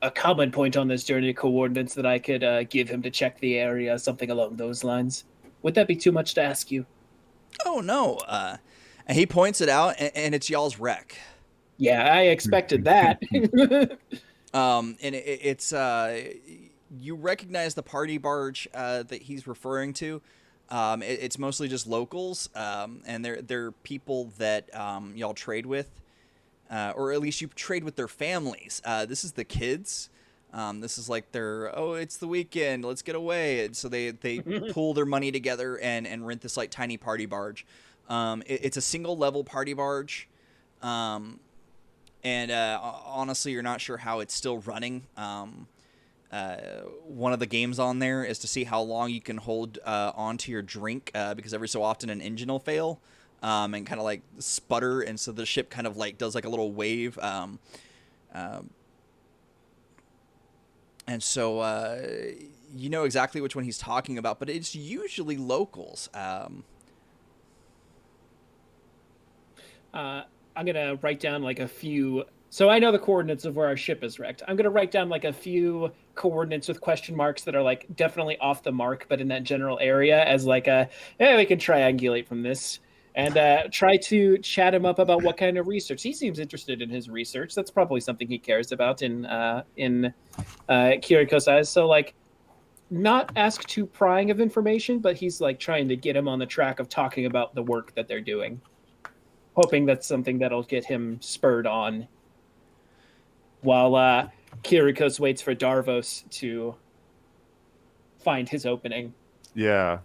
a common point on this journey coordinates that I could give him to check the area, something along those lines. Would that be too much to ask you? oh no. And he points it out, and it's y'all's wreck. Yeah, I expected that. And it's you recognize the party barge that he's referring to. It's mostly just locals, and they're people that y'all trade with, or at least you trade with their families. This is the kids. This is like their, oh, it's the weekend, let's get away. And so they pool their money together and rent this like tiny party barge. It's a single level party barge. And honestly, you're not sure how it's still running. One of the games on there is to see how long you can hold onto your drink, because every so often an engine will fail and kind of like sputter, and so the ship kind of like does like a little wave. And so you know exactly which one he's talking about, but it's usually locals. I'm gonna write down like a few. So I know the coordinates of where our ship is wrecked. I'm gonna write down like a few coordinates with question marks that are like definitely off the mark, but in that general area as like a, yeah, we can triangulate from this and try to chat him up about what kind of research he seems interested in. His research, that's probably something he cares about in Kiriko's eyes. So like, not ask too prying of information, but he's like trying to get him on the track of talking about the work that they're doing, hoping that's something that'll get him spurred on. While Kirikos waits for Darvos to find his opening. Yeah.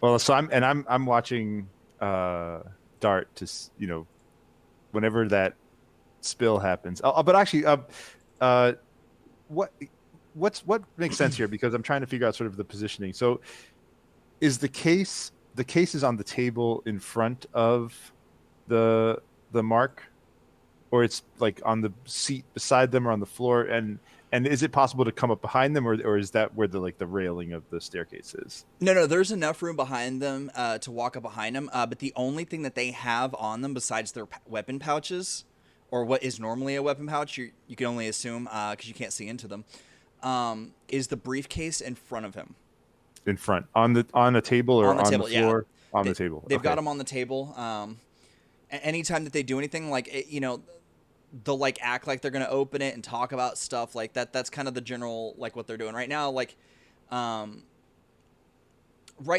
Well, so I'm watching Dart to whenever that spill happens. But actually, what makes sense here, because I'm trying to figure out sort of the positioning. So, is the case is on the table in front of the mark, or it's like on the seat beside them or on the floor, and is it possible to come up behind them, or is that where the railing of the staircase is? No, there's enough room behind them to walk up behind them. But the only thing that they have on them besides their weapon pouches, or what is normally a weapon pouch, you can only assume because you can't see into them, is the briefcase in front of him. In front, on a table, or on the table, the floor? Yeah. On the table. They've Okay. got them on the table. Anytime that they do anything, like they'll like act like they're gonna open it and talk about stuff like that. That's kind of the general like what they're doing right now. Like, right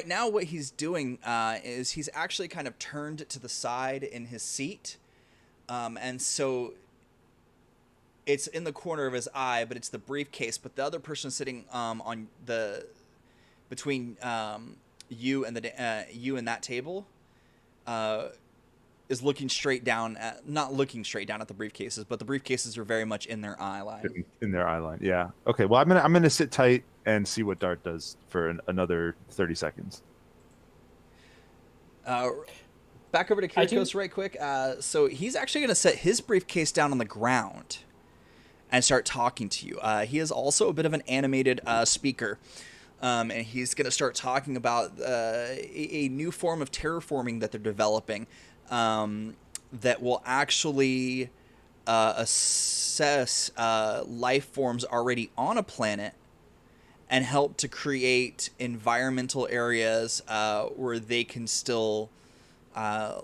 now what he's doing is he's actually kind of turned to the side in his seat, and so it's in the corner of his eye, but it's the briefcase. But the other person sitting on the between you and that table is looking straight down at, not looking straight down at the briefcases, but the briefcases are very much in their eye line. In their eye line, yeah. Okay, well, I'm gonna sit tight and see what Dart does for another 30 seconds. Back over to Kirikos right quick. So he's actually going to set his briefcase down on the ground and start talking to you. He is also a bit of an animated speaker. And he's going to start talking about a new form of terraforming that they're developing that will actually assess life forms already on a planet and help to create environmental areas where they can still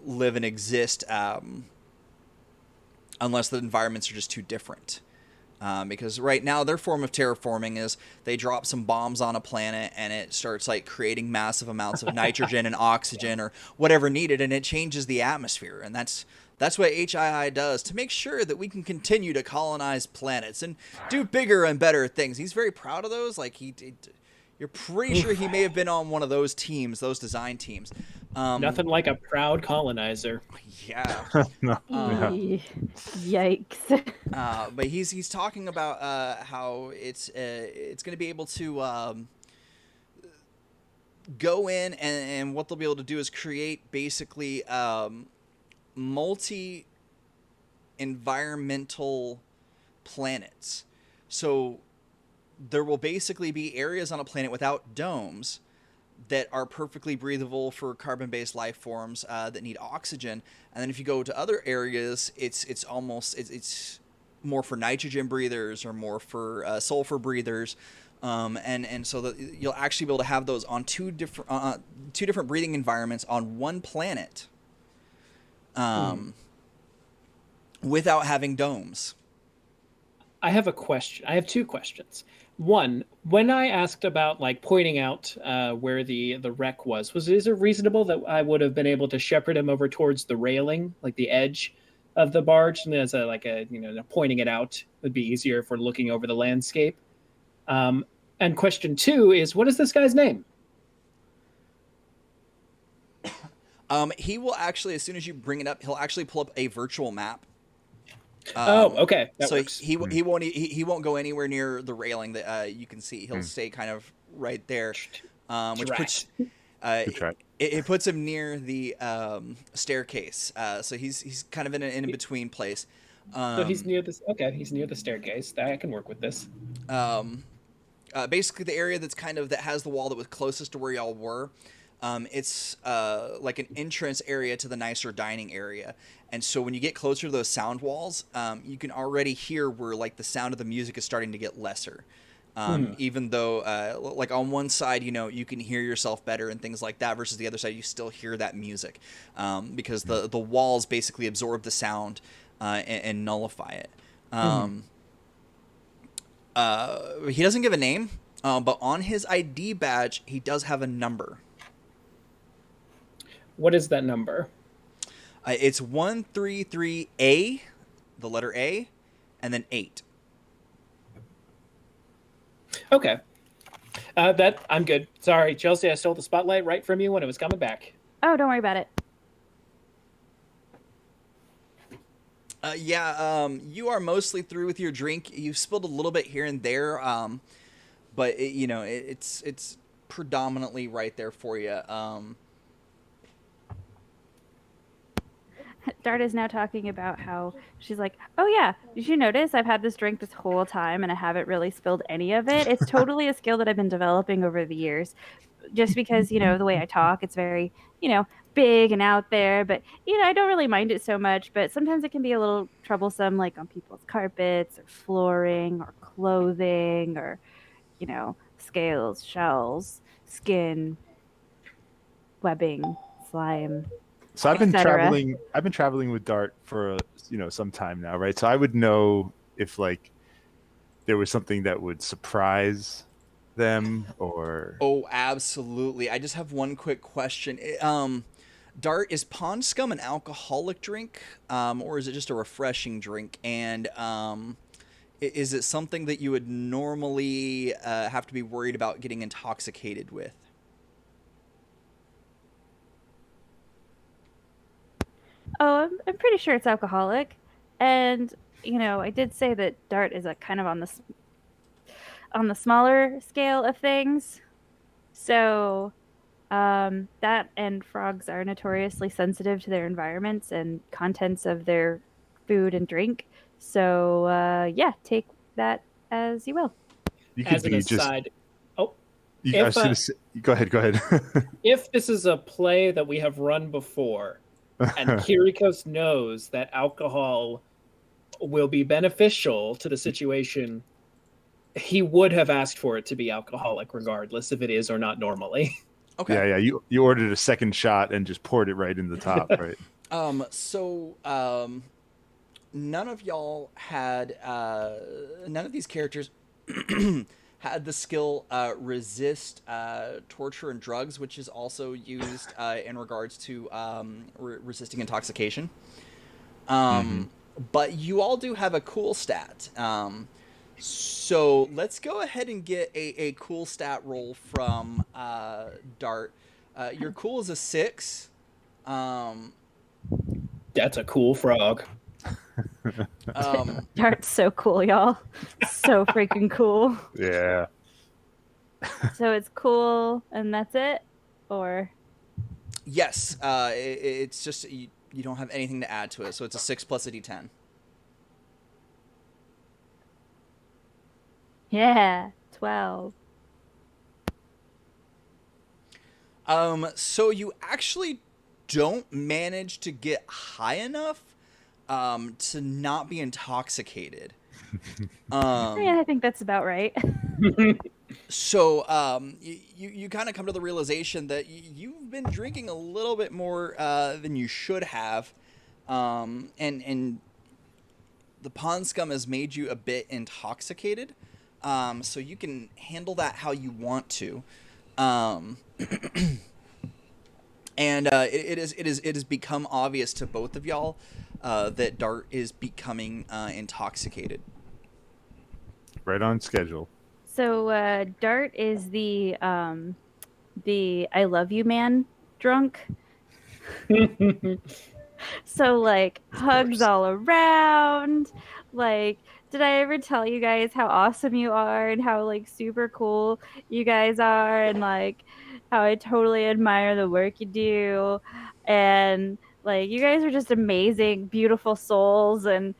live and exist, unless the environments are just too different. Because right now their form of terraforming is they drop some bombs on a planet and it starts like creating massive amounts of nitrogen and oxygen or whatever needed, and it changes the atmosphere. And that's what HII does to make sure that we can continue to colonize planets and do bigger and better things. He's very proud of those. Like he You're pretty sure he may have been on one of those teams, those design teams. Nothing like a proud colonizer. Yeah. No. Yeah. Yikes. But he's talking about how it's going to be able to go in, and what they'll be able to do is create basically multi environmental planets. So there will basically be areas on a planet without domes that are perfectly breathable for carbon-based life forms that need oxygen. And then if you go to other areas, it's more for nitrogen breathers or more for sulfur breathers. And so that you'll actually be able to have those on two different breathing environments on one planet, without having domes. I have a question. I have two questions. One, when I asked about like pointing out where the wreck is it reasonable that I would have been able to shepherd him over towards the railing, like the edge of the barge, and as pointing it out would be easier if we're looking over the landscape. And question two is, what is this guy's name? He will actually, as soon as you bring it up, he'll actually pull up a virtual map. Okay, that so works. he won't go anywhere near the railing that you can see. He'll stay kind of right there, which puts it puts him near the staircase. So he's kind of in an in between place. So he's near this. Okay, he's near the staircase. I can work with this. Basically, the area that has the wall that was closest to where y'all were. It's like an entrance area to the nicer dining area. And so when you get closer to those sound walls, you can already hear where like the sound of the music is starting to get lesser. Even though like on one side, you can hear yourself better and things like that, versus the other side, you still hear that music because the walls basically absorb the sound and nullify it. He doesn't give a name, but on his ID badge, he does have a number. What is that number? It's 133A, the letter A, and then 8. Okay. That I'm good. Sorry, Chelsea, I stole the spotlight right from you when it was coming back. Oh, don't worry about it. You are mostly through with your drink. You've spilled a little bit here and there, but it's predominantly right there for you. Dart is now talking about how she's like, oh yeah, did you notice I've had this drink this whole time and I haven't really spilled any of it? It's totally a skill that I've been developing over the years. Just because, the way I talk, it's very, big and out there. But, I don't really mind it so much. But sometimes it can be a little troublesome, like on people's carpets or flooring or clothing or, scales, shells, skin, webbing, slime. So I've been traveling with Dart for some time now, right? So I would know if like there was something that would surprise them or. Oh, absolutely. I just have one quick question. Dart, is pond scum an alcoholic drink, or is it just a refreshing drink? And is it something that you would normally have to be worried about getting intoxicated with? Oh, I'm pretty sure it's alcoholic. And, I did say that Dart is kind of on the smaller scale of things. So, that and frogs are notoriously sensitive to their environments and contents of their food and drink. So, take that as you will. You could As an aside, I was going to say, go ahead. If this is a play that we have run before, and Kirikos knows that alcohol will be beneficial to the situation, he would have asked for it to be alcoholic regardless if it is or not normally. Okay. Yeah. You ordered a second shot and just poured it right in the top, right? None of y'all had none of these characters had the skill resist torture and drugs, which is also used in regards to resisting intoxication. But you all do have a cool stat. So let's go ahead and get a cool stat roll from Dart. Your cool is a 6. Um, That's a cool frog. Dart's so cool, y'all. So freaking cool. Yeah. So it's cool, and that's it? Or yes, it's just you don't have anything to add to it, so it's a 6 plus a d10. yeah, 12. So you actually don't manage to get high enough to not be intoxicated. Yeah, I think that's about right. So you kind of come to the realization that you've been drinking a little bit more than you should have, and the pond scum has made you a bit intoxicated. So you can handle that how you want to. And it has become obvious to both of y'all that Dart is becoming intoxicated. Right on schedule. So Dart is the I love you man drunk. So like hugs all around. Like, did I ever tell you guys how awesome you are and how like super cool you guys are and like how I totally admire the work you do and like you guys are just amazing, beautiful souls and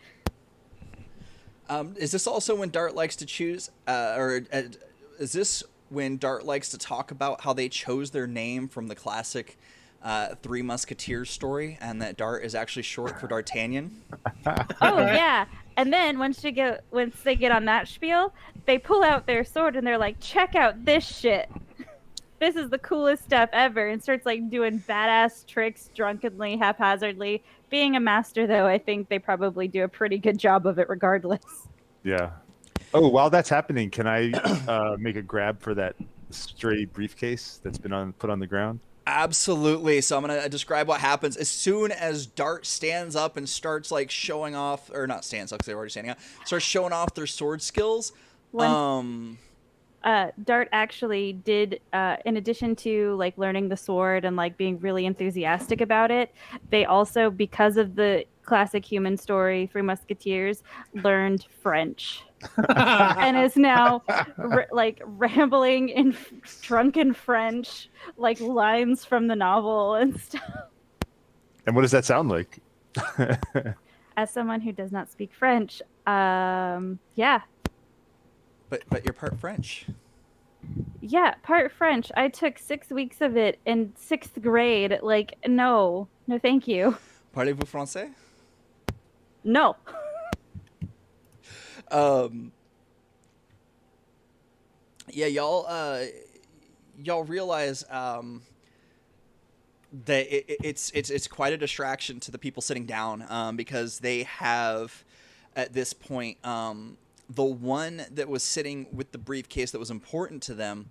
Is this also when Dart likes to choose, or is this when Dart likes to talk about how they chose their name from the classic Three Musketeers story, and that Dart is actually short for D'Artagnan? oh yeah. And then once they get on that spiel, they pull out their sword and they're like, check out this shit. This is the coolest stuff ever, and starts like doing badass tricks drunkenly, haphazardly. Being a master, though, I think they probably do a pretty good job of it regardless. Yeah. Oh, while that's happening, can I make a grab for that stray briefcase that's been put on the ground? Absolutely. So I'm going to describe what happens as soon as Dart stands up and starts like showing off, or not stands up because they're already standing up, starts showing off their sword skills. When Dart actually did, in addition to like learning the sword and like being really enthusiastic about it, they also, because of the classic human story, Three Musketeers, learned French. And is now like rambling in drunken French, like lines from the novel and stuff. And what does that sound like? As someone who does not speak French, yeah, But you're part French. yeah, part French. I took 6 weeks of it in 6th grade. Like, no, thank you. Parlez-vous français? No. Yeah, y'all realize that it's quite a distraction to the people sitting down because they have at this point the one that was sitting with the briefcase that was important to them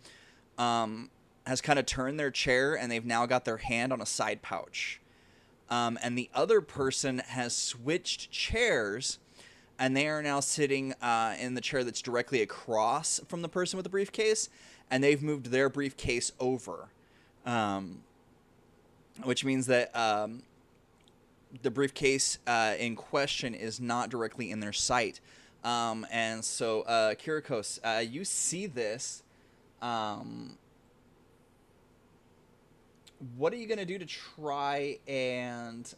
has kind of turned their chair and they've now got their hand on a side pouch, and the other person has switched chairs. And they are now sitting in the chair that's directly across from the person with the briefcase, and they've moved their briefcase over, which means that the briefcase in question is not directly in their sight. And so, Kirikos, you see this. What are you going to do to try and...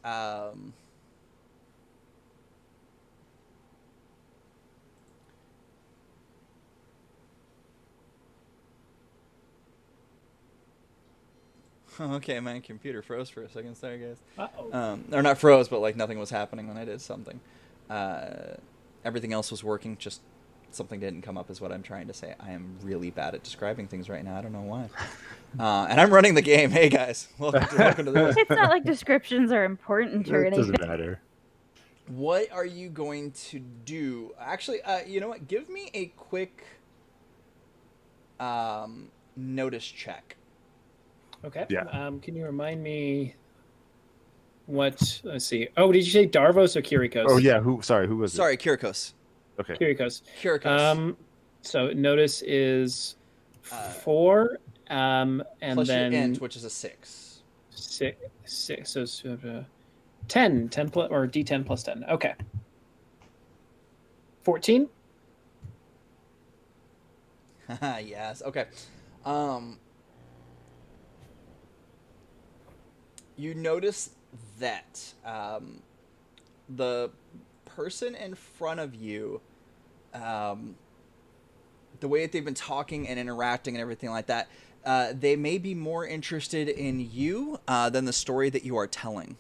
Okay, my computer froze for a second. Sorry, guys. Or not froze, but like nothing was happening when I did something. Everything else was working, just something didn't come up is what I'm trying to say. I am really bad at describing things right now. I don't know why. And I'm running the game. Hey, guys. Welcome to this. It's not like descriptions are important or It anything. doesn't matter. What are you going to do? Actually, you know what? Give me a quick notice check. Okay. Yeah. Can you remind me what? Let's see. Oh, did you say Darvos or Kirikos? Oh yeah. Who was it? Sorry, Kirikos. Okay. Kirikos. Kirikos. So notice is Uh, 4, and plus your then int, which is a 6. 6. So 10 plus, or D10 plus 10. Okay. 14. Yes. Okay. You notice that the person in front of you, the way that they've been talking and interacting and everything like that, they may be more interested in you than the story that you are telling.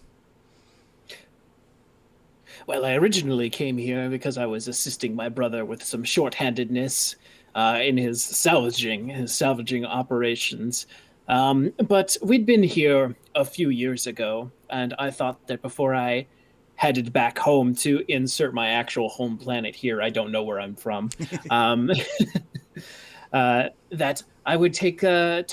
Well, I originally came here because I was assisting my brother with some shorthandedness in his salvaging operations. But we'd been here a few years ago, and I thought that before I headed back home to insert my actual home planet here, I don't know where I'm from, that I would take a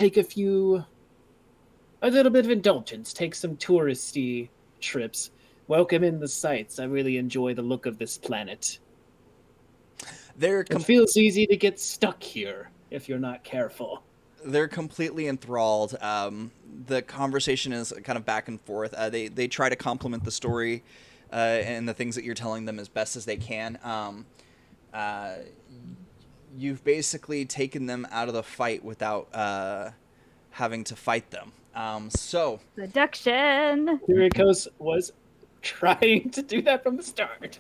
little bit of indulgence, take some touristy trips, welcome in the sights. I really enjoy the look of this planet. It feels easy to get stuck here if you're not careful. They're completely enthralled. The conversation is kind of back and forth. They try to complement the story and the things that you're telling them as best as they can. You've basically taken them out of the fight without having to fight them. So Seduction. Kirikos was trying to do that from the start.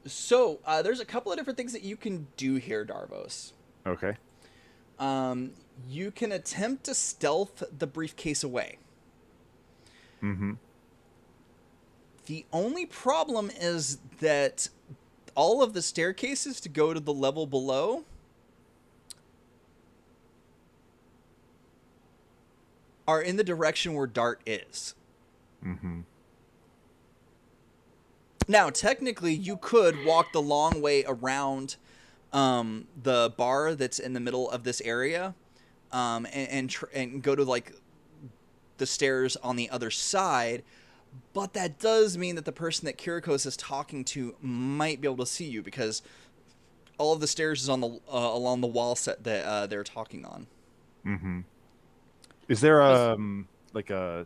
So there's a couple of different things that you can do here, Darvos. Okay. You can attempt to stealth the briefcase away. Mm-hmm. The only problem is that all of the staircases to go to the level below are in the direction where Dart is. Mm-hmm. Now, technically, you could walk the long way around the bar that's in the middle of this area, and go to like the stairs on the other side. But that does mean that the person that Kirikos is talking to might be able to see you because all of the stairs is on the along the wall set that they're talking on. Mm-hmm. Is there like a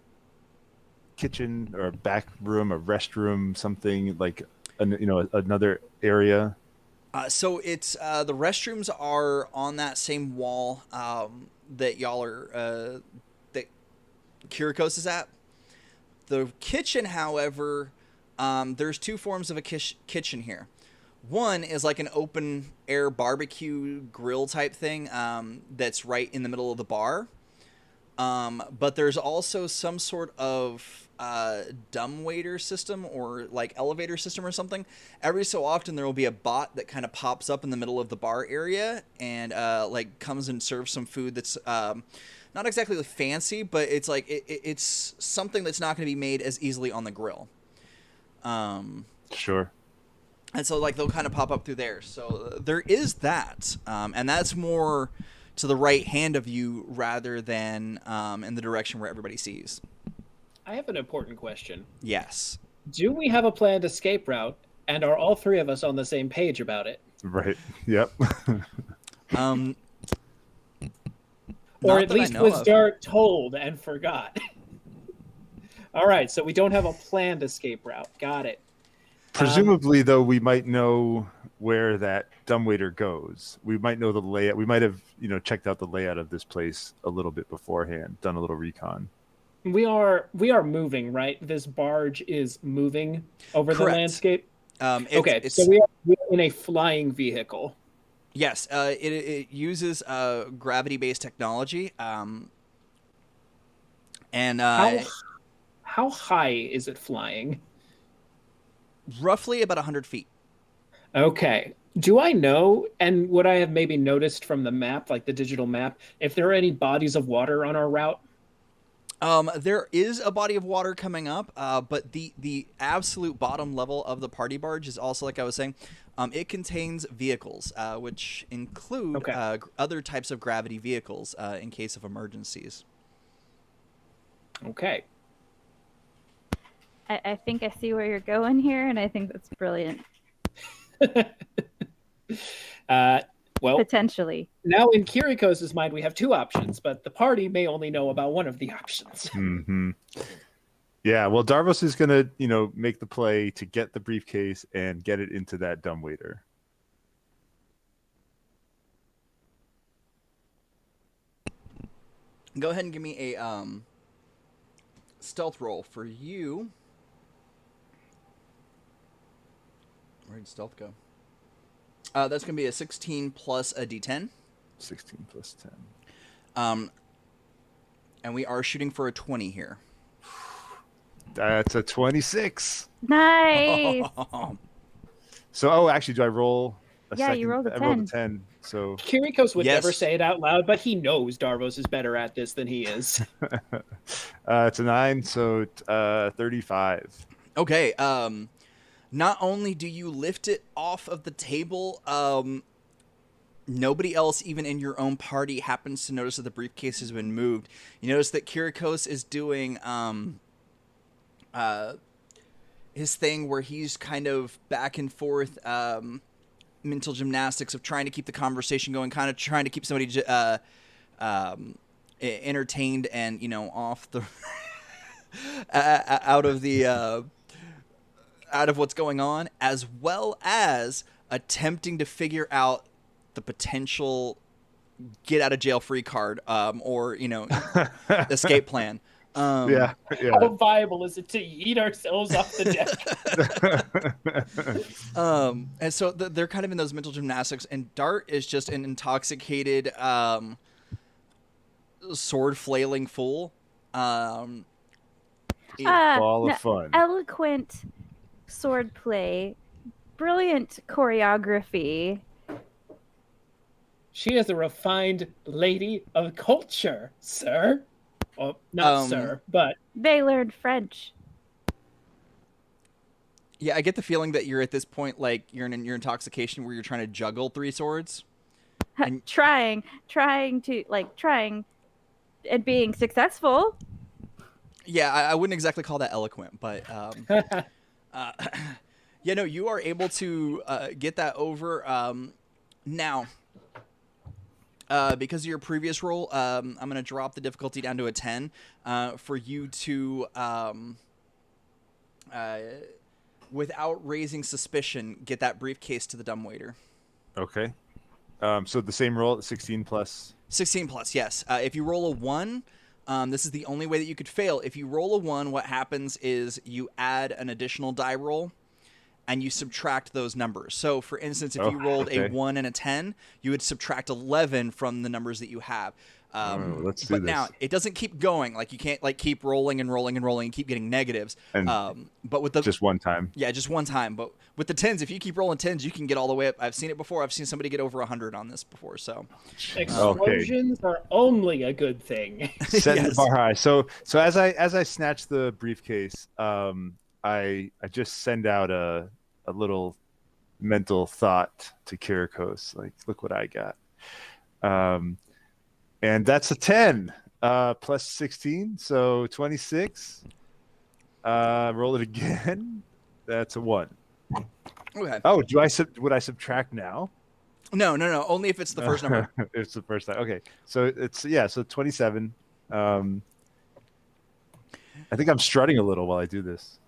kitchen or a back room, a restroom, something like another area? So it's the restrooms are on that same wall that y'all are that Kirikos is at. The kitchen, however, there's two forms of a kitchen here. One is like an open air barbecue grill type thing that's right in the middle of the bar. But there's also some sort of dumbwaiter system or like elevator system or something. Every so often there will be a bot that kind of pops up in the middle of the bar area and like comes and serves some food that's not exactly fancy, but it's like it's something that's not going to be made as easily on the grill. Sure. And so like they'll kind of pop up through there. So there is that, and that's more to the right hand of you rather than in the direction where everybody sees. I have an important question. Yes. Do we have a planned escape route, and are all three of us on the same page about it? Right. Yep. Or at least was Dart told and forgot? All right, so we don't have a planned escape route. Got it. Presumably, though, we might know where that dumbwaiter goes. We might know the layout. We might have, checked out the layout of this place a little bit beforehand, done a little recon. We are moving, right? This barge is moving over Correct. The landscape. Okay, so we are in a flying vehicle. Yes, it uses gravity-based technology, and how high is it flying? Roughly about 100 feet. Okay. Do I know, and would I have maybe noticed from the map, like the digital map, if there are any bodies of water on our route? There is a body of water coming up, but the absolute bottom level of the party barge is also, like I was saying, it contains vehicles, which include other types of gravity vehicles in case of emergencies. Okay. I think I see where you're going here, and I think that's brilliant. Well, Potentially. now in Kiriko's mind, we have two options, but the party may only know about one of the options. Mm-hmm. Yeah, well, Darvos is gonna, make the play to get the briefcase and get it into that dumbwaiter. Go ahead and give me a stealth roll for you. Where did stealth go? That's going to be a 16 plus a d10. 16 plus 10. And we are shooting for a 20 here. That's a 26. Nice. So, actually, do I roll a Yeah, second? you rolled a I rolled a 10. 10. So, Kirikos would Yes. never say it out loud, but he knows Darvos is better at this than he is. it's a 9, so 35. Okay. Not only do you lift it off of the table, nobody else, even in your own party, happens to notice that the briefcase has been moved. You notice that Kirikos is doing his thing where he's kind of back and forth, mental gymnastics of trying to keep the conversation going, kind of trying to keep somebody entertained and off the out of the out of what's going on, as well as attempting to figure out the potential get out of jail free card, or escape plan. Yeah. How viable is it to eat ourselves off the deck? And so they're kind of in those mental gymnastics, and Dart is just an intoxicated, sword flailing fool. Ball of fun. Eloquent swordplay, brilliant choreography. She is a refined lady of culture, sir. Oh, not sir, but They learned French. Yeah, I get the feeling that you're at this point, like you're in your intoxication, where you're trying to juggle 3 swords. And trying and being successful. yeah, I wouldn't exactly call that eloquent, but yeah, no, you are able to get that over. Now, because of your previous roll, I'm going to drop the difficulty down to a 10 for you to, without raising suspicion, get that briefcase to the dumbwaiter. Okay. So the same roll, 16 plus. 16 plus, yes. If you roll a 1, this is the only way that you could fail. If you roll a 1, what happens is you add an additional die roll, and you subtract those numbers. So, for instance, if you rolled a 1 and a 10, you would subtract 11 from the numbers that you have. Let's do but this. now, it doesn't keep going. Like, you can't keep rolling and rolling and rolling and keep getting negatives. And but with the just one time. Yeah, just one time. But with the 10s, if you keep rolling 10s, you can get all the way up. I've seen it before. I've seen somebody get over 100 on this before. So explosions are only a good thing. Setting the bar high. So as I snatch the briefcase, I just send out a little mental thought to Kirikos, like, look what I got. And that's a 10 plus 16, so 26. Roll it again. That's a 1. Okay. Oh, would I subtract now? No. Only if it's the first number. It's the first time. Okay. So so 27. I think I'm strutting a little while I do this.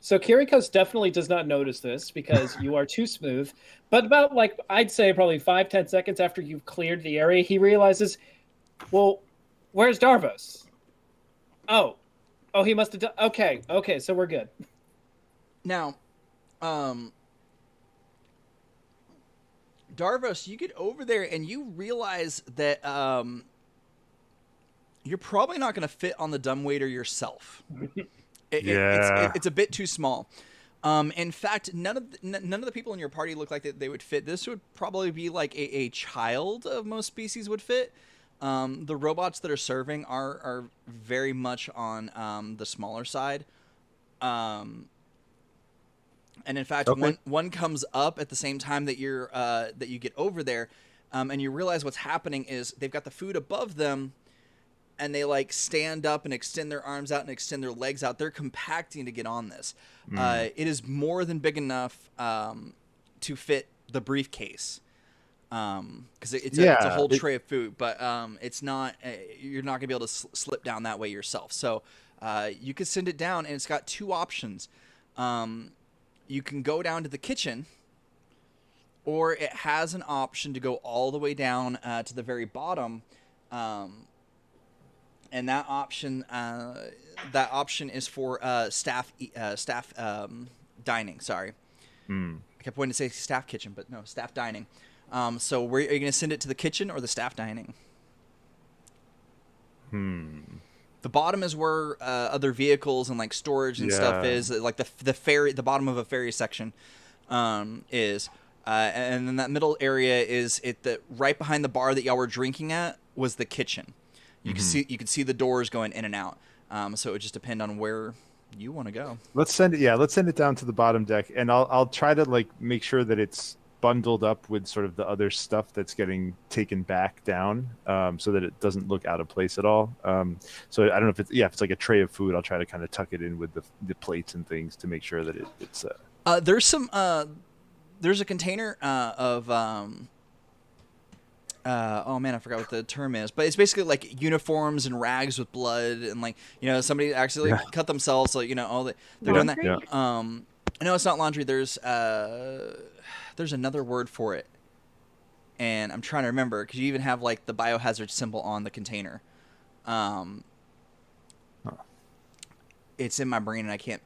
So Kirikos definitely does not notice this because you are too smooth. But about, I'd say probably 5-10 seconds after you've cleared the area, he realizes, well, where's Darvos? Oh, he must have done. Okay, so we're good. Now, Darvos, you get over there and you realize that you're probably not going to fit on the dumbwaiter yourself. It's a bit too small. In fact, none of the people in your party look like they would fit. This would probably be like a child of most species would fit. The robots that are serving are very much on the smaller side. And in fact, okay. one comes up at the same time that you get over there, and you realize what's happening is they've got the food above them, and they like stand up and extend their arms out and extend their legs out. They're compacting to get on this. It is more than big enough to fit the briefcase. Because it's a whole tray of food, but it's not. You're not gonna be able to slip down that way yourself. So you could send it down, and it's got two options. You can go down to the kitchen, or it has an option to go all the way down to the very bottom, and that option is for staff dining. Sorry, I kept wanting to say staff kitchen, but no, staff dining. So where are you going to send it, to the kitchen or the staff dining? The bottom is where other vehicles and like storage and stuff is, like the ferry, the bottom of a ferry section is, and then that middle area is right behind the bar that y'all were drinking at was the kitchen. You can see the doors going in and out. So it would just depend on where you want to go. Let's send it down to the bottom deck, and I'll try to like make sure that it's bundled up with sort of the other stuff that's getting taken back down, so that it doesn't look out of place at all. So I don't know if it's like a tray of food, I'll try to kind of tuck it in with the plates and things to make sure that it's there's a container of oh man, I forgot what the term is, but it's basically like uniforms and rags with blood, and like, you know, somebody actually cut themselves, so you know, all that they're doing that. No, it's not laundry. There's another word for it, and I'm trying to remember, because you even have like the biohazard symbol on the container. It's in my brain and I can't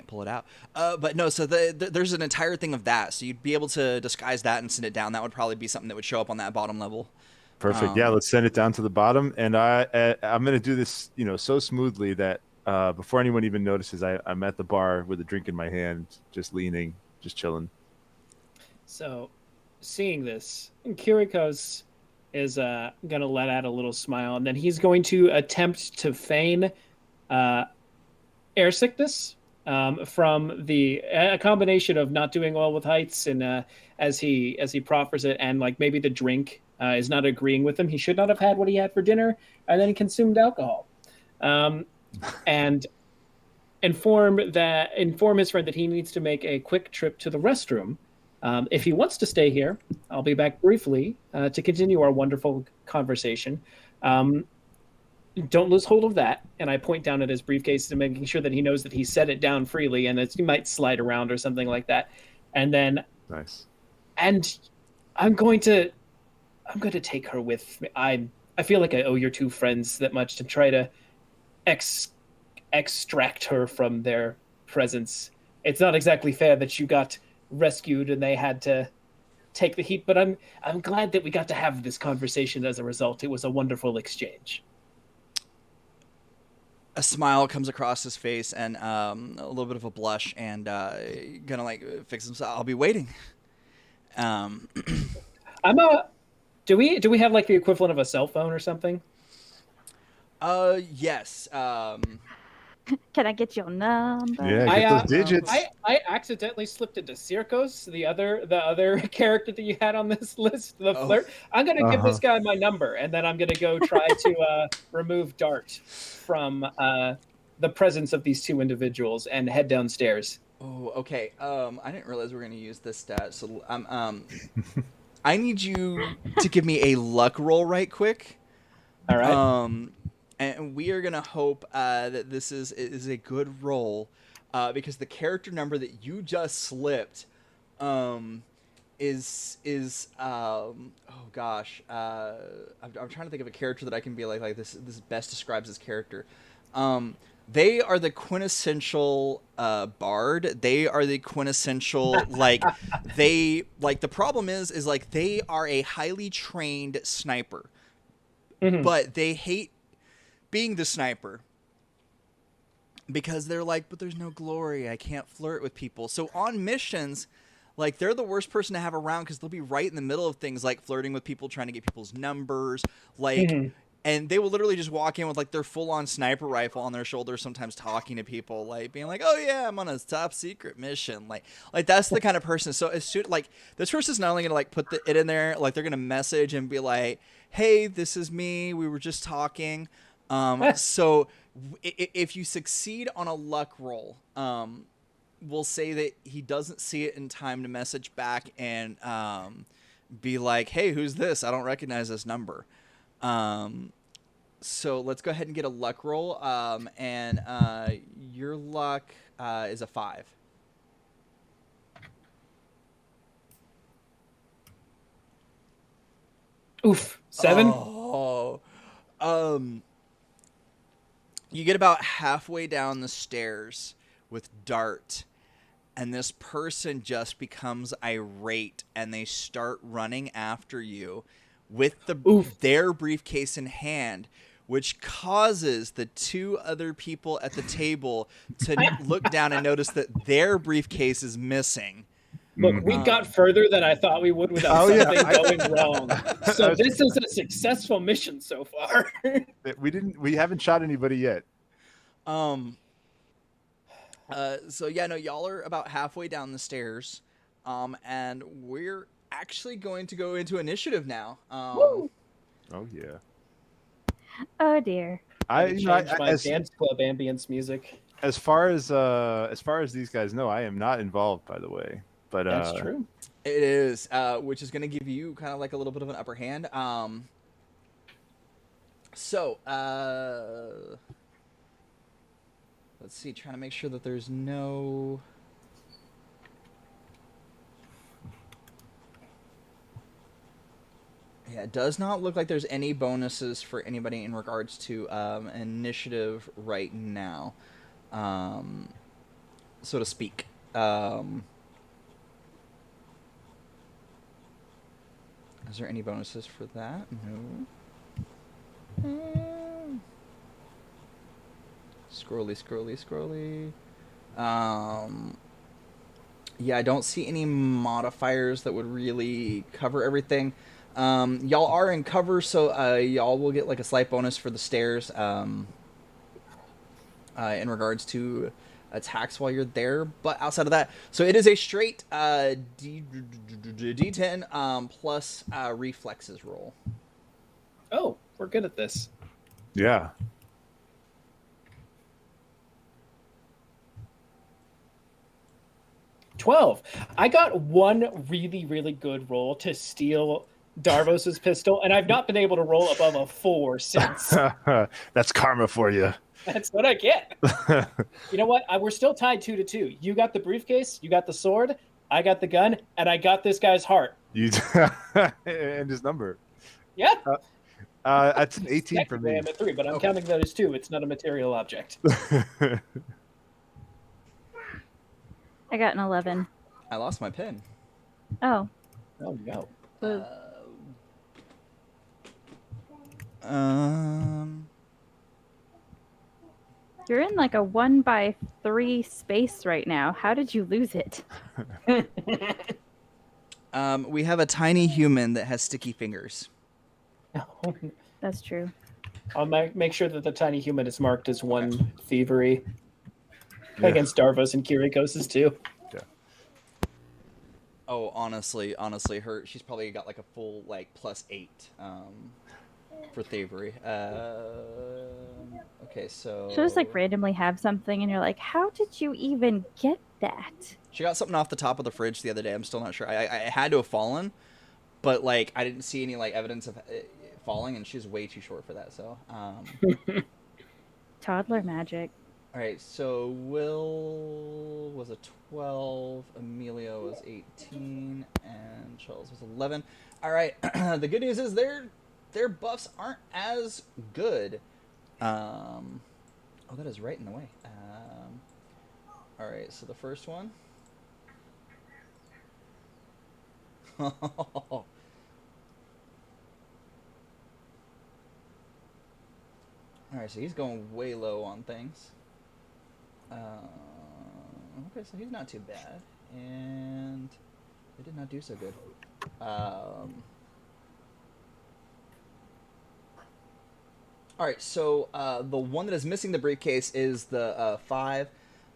pull it out. But no, so there's an entire thing of that, so you'd be able to disguise that and send it down. That would probably be something that would show up on that bottom level. Perfect. Let's send it down to the bottom, and I'm gonna do this, you know, so smoothly that before anyone even notices, I'm at the bar with a drink in my hand, just leaning, just chilling. So, seeing this, Kirikos is going to let out a little smile, and then he's going to attempt to feign air sickness from a combination of not doing well with heights, and as he proffers it, and like maybe the drink is not agreeing with him. He should not have had what he had for dinner, and then he consumed alcohol. And inform his friend that he needs to make a quick trip to the restroom. If he wants to stay here, I'll be back briefly to continue our wonderful conversation. Don't lose hold of that. And I point down at his briefcase to making sure that he knows that he set it down freely, and that he might slide around or something like that. And then, nice. And I'm going to take her with me. I feel like I owe your two friends that much to try to extract her from their presence. It's not exactly fair that you got rescued and they had to take the heat, but I'm glad that we got to have this conversation as a result. It was a wonderful exchange. A smile comes across his face, and a little bit of a blush, and gonna like fix himself. I'll be waiting. Do we have like the equivalent of a cell phone or something? Yes. Can I get your number? Yeah, get those digits. I accidentally slipped into Circos, the other character that you had on this list, the flirt. I'm gonna give this guy my number, and then I'm gonna go try to remove Dart from the presence of these two individuals and head downstairs. Oh, okay. I didn't realize we were gonna use this stat, so I need you to give me a luck roll right quick. All right. And we are gonna hope that this is a good roll, because the character number that you just slipped is oh gosh, I'm trying to think of a character that I can be like this best describes this character. They are the quintessential bard. They are the quintessential the problem is like they are a highly trained sniper, but they hate being the sniper because they're like, but there's no glory. I can't flirt with people. So on missions, like, they're the worst person to have around because they'll be right in the middle of things like flirting with people, trying to get people's numbers, like, and they will literally just walk in with like their full-on sniper rifle on their shoulder, sometimes talking to people, like being like, oh yeah, I'm on a top secret mission. Like that's the kind of person. So as soon, like, this person's not only gonna like put it in there, like they're gonna message and be like, hey, this is me. We were just talking. So if you succeed on a luck roll, we'll say that he doesn't see it in time to message back and be like, "Hey, who's this? I don't recognize this number." So let's go ahead and get a luck roll. And your luck is a 5. Oof. 7. Oh. You get about halfway down the stairs with Dart, and this person just becomes irate, and they start running after you with Oof. their briefcase in hand, which causes the 2 other people at the table to look down and notice that their briefcase is missing. Look, we got further than I thought we would without something going wrong. So this is a successful mission so far. We haven't shot anybody yet. So yeah, no, y'all are about halfway down the stairs. And we're actually going to go into initiative now. Oh yeah. Oh dear. I changed my dance club ambience music. As far as these guys know, I am not involved, by the way. But that's true. It is, which is going to give you kind of like a little bit of an upper hand. So let's see, trying to make sure that there's no. Yeah, it does not look like there's any bonuses for anybody in regards to initiative right now, so to speak. Is there any bonuses for that? No. Scrolly. Yeah, I don't see any modifiers that would really cover everything. Y'all are in cover, so y'all will get like a slight bonus for the stairs in regards to attacks while you're there. But outside of that, so it is a straight D10 plus reflexes roll. Oh, we're good at this. Yeah. $12. I got one really, really good roll to steal Darvos's pistol, and I've not been able to roll above a 4 since. That's karma for you. That's what I get. You know what? We're still tied 2-2. You got the briefcase, you got the sword, I got the gun, and I got this guy's heart. And his number. Yeah. That's an 18 for me. I'm at 3, but I'm counting that as 2. It's not a material object. I got an 11. I lost my pen. Oh. Oh no. You're in like a 1x3 space right now. How did you lose it? We have a tiny human that has sticky fingers. That's true. I'll make sure that the tiny human is marked as 1 thievery against Darvos and Kirikos too. Yeah. Oh, honestly, she's probably got like a full like +8 for thievery. Okay, so She'll just like randomly have something, and you're like, "How did you even get that?" She got something off the top of the fridge the other day. I'm still not sure. I had to have fallen, but like I didn't see any like evidence of it falling, and she's way too short for that. So, Toddler magic. All right, so Will was a 12, Emilio was 18, and Charles was 11. All right, the good news is their buffs aren't as good. Oh, that is right in the way. All right, so the first one. All right, so he's going way low on things. Okay, so he's not too bad, and they did not do so good. All right, so the one that is missing the briefcase is the 5.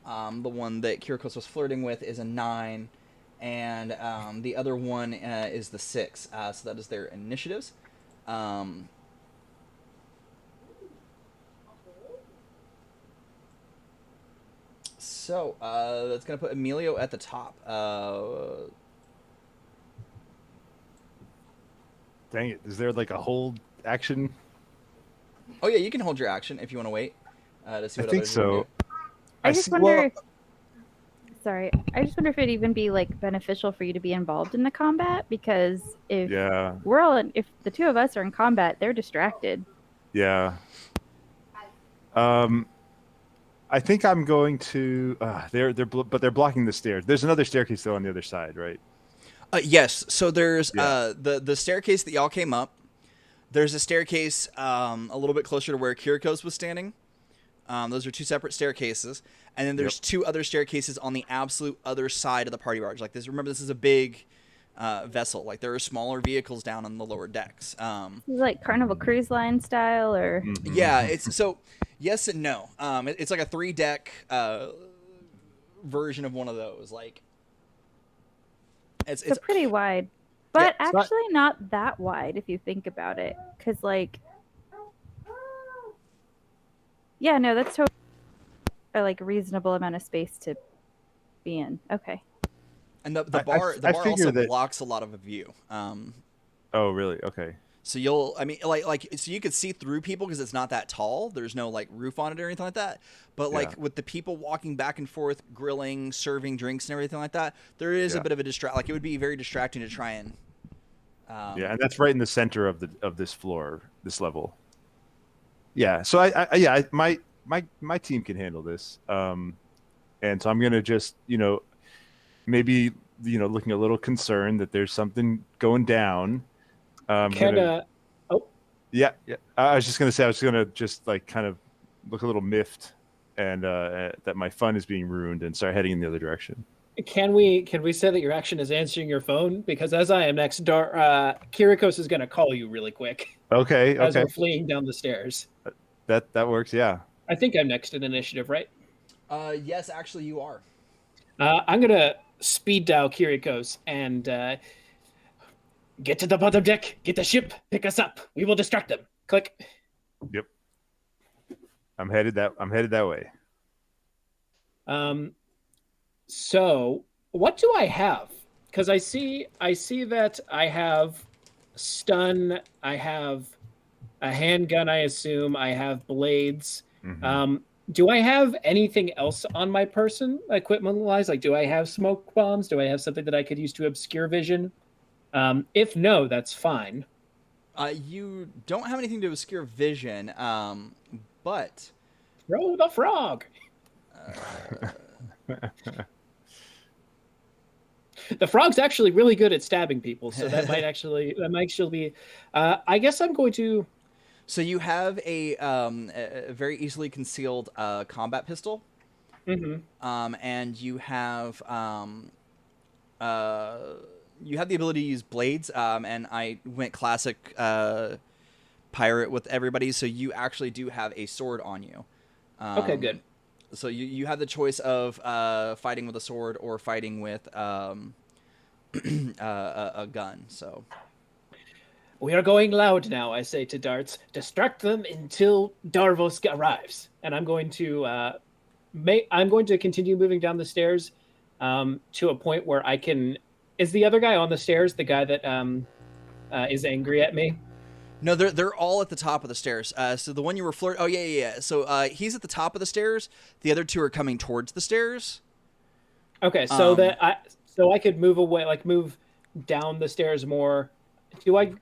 The one that Kirikos was flirting with is a 9, and the other one is the 6. So that is their initiatives. So that's gonna put Emilio at the top. Dang it! Is there like a hold action? Oh yeah, you can hold your action if you want to wait to see I what think others are gonna so. do. I I just see. wonder Well, if sorry, I just wonder if it'd even be like beneficial for you to be involved in the combat because yeah, if the two of us are in combat, they're distracted. yeah. Um, I think I'm going to. But they're blocking the stairs. There's another staircase though on the other side, right? Yes. So there's Yeah. the staircase that y'all came up. There's a staircase a little bit closer to where Kirikos was standing. Those are two separate staircases, and then Yep. there's two other staircases on the absolute other side of the party barge. Like this, remember this is a big vessel. Like there are smaller vehicles down on the lower decks. This is like Carnival Cruise Line style, or Yeah, Hmm. it's so yes and no. It's like a 3 deck version of one of those. Like so it's pretty wide, yeah. but actually not that wide if you think about it. Because like, yeah, no, that's totally a like reasonable amount of space to be in. Okay. And I the I bar also figure that. blocks a lot of a view. Oh, really? Okay. So I mean, so you could see through people because it's not that tall. There's no like roof on it or anything like that. But Yeah. like with the people walking back and forth, grilling, serving drinks and everything like that, there is a Yeah. bit of a distract. Like it would be very distracting to try and. Yeah, and that's right in the center of this floor, this level. Yeah. So my team can handle this. And so I'm gonna just maybe looking a little concerned that there's something going down. I'm Can gonna oh, yeah. I was just gonna say I was gonna just like kind of look a little miffed and that my fun is being ruined and start heading in the other direction. can we say that your action is answering your phone? Because as I am next, Kirikos is going to call you really quick Okay. as Okay. we're fleeing down the stairs. That works. Yeah. I think I'm next in initiative, right? Yes, actually, you are. I'm going to speed dial Kirikos and get to the bottom deck, get the ship, pick us up. We will distract them. Click. Yep. I'm headed that way. Um, so what do I have? Because I see that I have stun, I have a handgun, I assume, I have blades. Hmm. Do I have anything else on my person, equipment wise? Like, do I have smoke bombs? Do I have something that I could use to obscure vision? If no, that's fine. You don't have anything to obscure vision, but Throw the frog. The frog's actually really good at stabbing people, so that might actually be. I guess I'm going to. so you have a very easily concealed combat pistol, Mhm. and uh, you have the ability to use blades. And I went classic pirate with everybody, so you actually do have a sword on you. Okay, good. So you have the choice of fighting with a sword or fighting with a gun. So We are going loud now, I say to Darts. Distract them until Darvos arrives. And I'm going to continue moving down the stairs to a point where I can. Is the other guy on the stairs the guy that is angry at me? no, they're all at the top of the stairs. So the one you were flirting. Oh yeah. So he's at the top of the stairs. The other two are coming towards the stairs. Okay, so Um, I could move away, like move down the stairs more.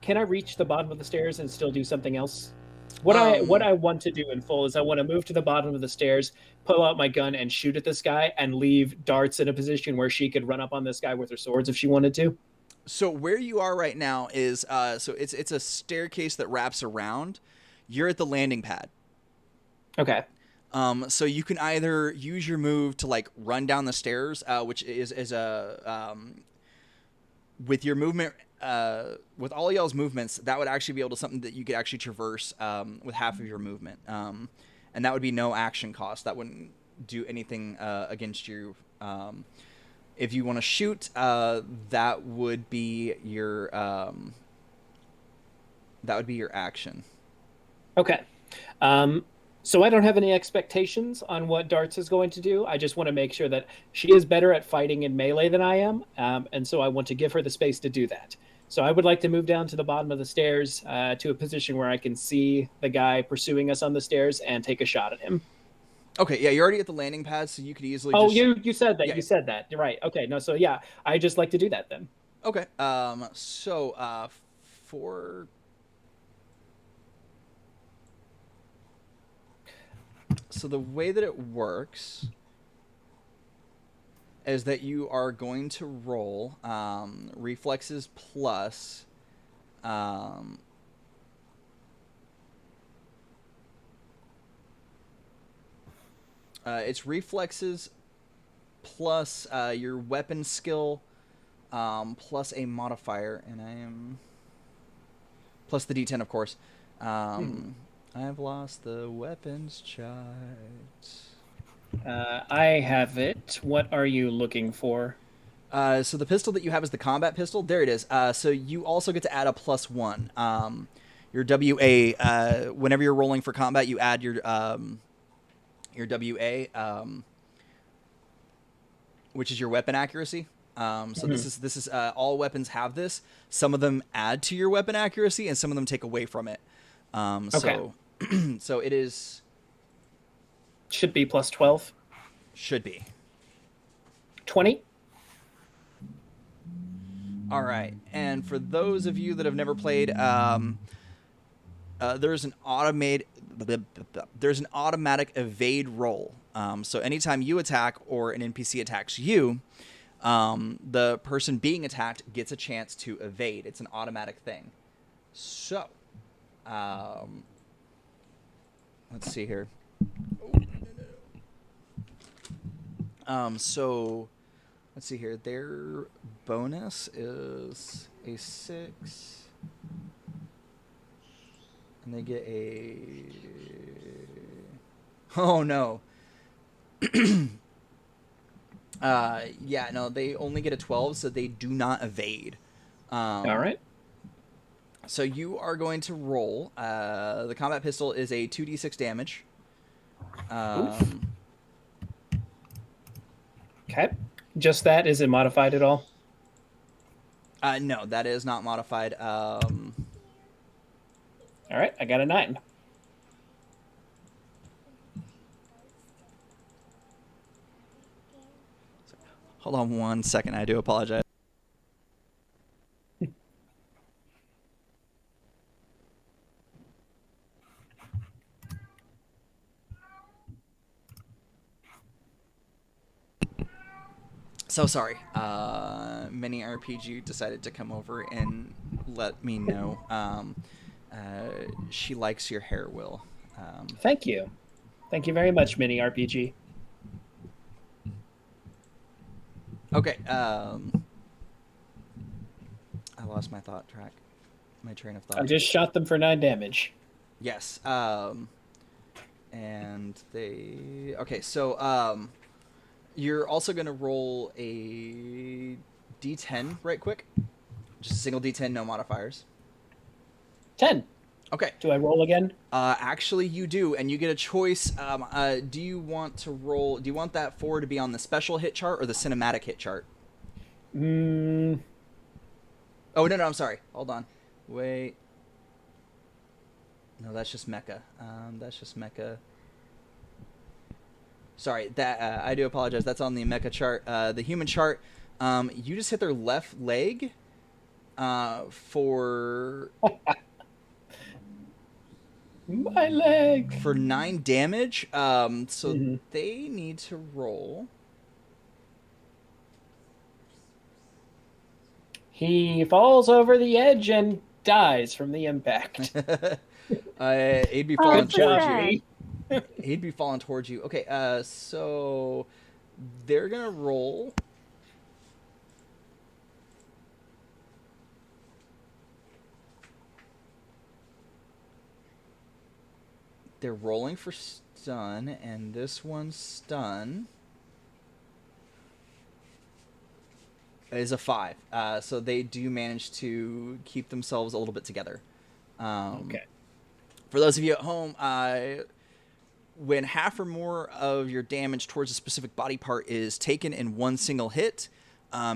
Can I reach the bottom of the stairs and still do something else? What I want to do in full is I want to move to the bottom of the stairs, pull out my gun and shoot at this guy and leave Darts in a position where she could run up on this guy with her swords if she wanted to. so where you are right now is so it's a staircase that wraps around. You're at the landing pad. Okay. So you can either use your move to like run down the stairs, which is a with your movement, with all y'all's movements, that would actually be able to something that you could actually traverse with half of your movement, and that would be no action cost. That wouldn't do anything against you. If you want to shoot, that would be your action. Okay. Um, So I don't have any expectations on what Darts is going to do. I just want to make sure that she is better at fighting in melee than I am, and so I want to give her the space to do that. So I would like to move down to the bottom of the stairs to a position where I can see the guy pursuing us on the stairs and take a shot at him. Okay, yeah, you're already at the landing pad, so you could easily Oh, just. you said that. Yeah. You said that. You're right. Okay, no, so yeah, I just like to do that then. Okay. For. So the way that it works is that you are going to roll reflexes plus. It's reflexes plus your weapon skill plus a modifier, and I am plus the D10, of course. I've lost the weapons chart. I have it. What are you looking for? So the pistol that you have is the combat pistol. There it is. So you also get to add a +1. Your WA. Whenever you're rolling for combat, you add your WA, which is your weapon accuracy. So this is all weapons have this. Some of them add to your weapon accuracy, and some of them take away from it. So so it is Should be plus 12. should be 20. all right. And for those of you that have never played, there's an automatic evade roll. So anytime you attack or an NPC attacks you, the person being attacked gets a chance to evade. It's an automatic thing. So, let's see here. So let's see here. Their bonus is a 6. And they get a... Oh, no. Yeah, no, they only get a 12, so they do not evade. All right. So you are going to roll. The combat pistol is a 2d6 damage. Okay. Just that. Is it modified at all? No, that is not modified. All right. I got a 9. Hold on 1 second. I do apologize. So sorry. Mini RPG decided to come over and let me know. She likes your hair, Will. Thank you. Thank you very much, Mini RPG. Okay. I lost my thought track. My train of thought. I just shot them for 9 damage. Yes. And they... Okay, so... You're also going to roll a D10 right quick. Just a single D10, no modifiers. 10. Okay. Do I roll again? Actually, you do, and you get a choice. Do you want to roll... Do you want that 4 to be on the special hit chart or the cinematic hit chart? Oh, no, I'm sorry. Hold on. Wait. No, that's just mecha. That's just mecha... Sorry, that I do apologize. That's on the mecha chart. The human chart, you just hit their left leg for My leg. for 9 damage. So they need to roll. He falls over the edge and dies from the impact. He'd be falling so towards sad. you. He'd be falling towards you. Okay, so they're gonna roll. They're rolling for stun, and this one's stun is a 5. So they do manage to keep themselves a little bit together. Okay. For those of you at home, when half or more of your damage towards a specific body part is taken in one single hit,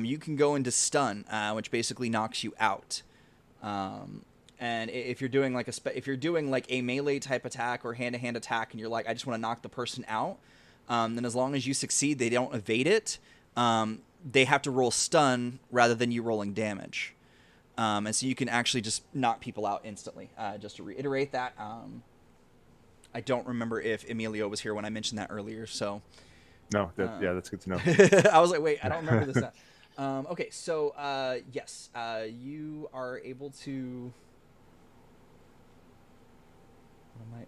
you can go into stun, which basically knocks you out. And if you're doing like if you're doing like a melee type attack or hand-to-hand attack, and you're like, I just want to knock the person out, then as long as you succeed, they don't evade it. They have to roll stun rather than you rolling damage. And so you can actually just knock people out instantly. Just to reiterate that, I don't remember if Emilio was here when I mentioned that earlier. So No, that's good to know. I was like, wait, I don't remember this now. Okay, so yes, you are able to.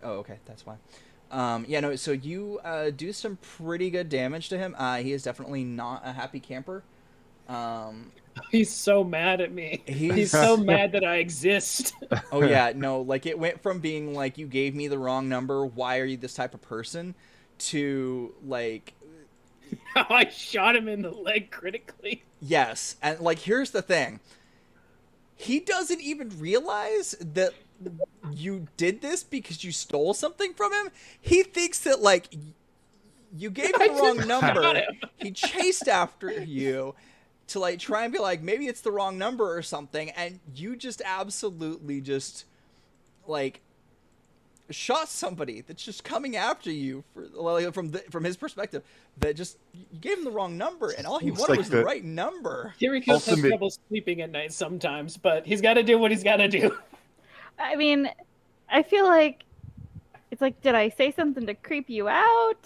Oh, okay, that's why. Yeah, no. So you do some pretty good damage to him. He is definitely not a happy camper. He's so mad at me. He's so mad that I exist. Oh yeah, no. Like it went from being like, you gave me the wrong number, why are you this type of person, to like, How I shot him in the leg critically. yes. And like, here's the thing. He doesn't even realize that you did this because you stole something from him. He thinks that like you gave him the wrong number. He chased after you to like try and be like, maybe it's the wrong number or something, and you just absolutely just like shot somebody that's just coming after you for like, from his perspective, that just you gave him the wrong number, and all he wanted like was the right number. Kiriko has trouble sleeping at night sometimes, but he's got to do what he's got to do. I mean, I feel like it's like, did I say something to creep you out?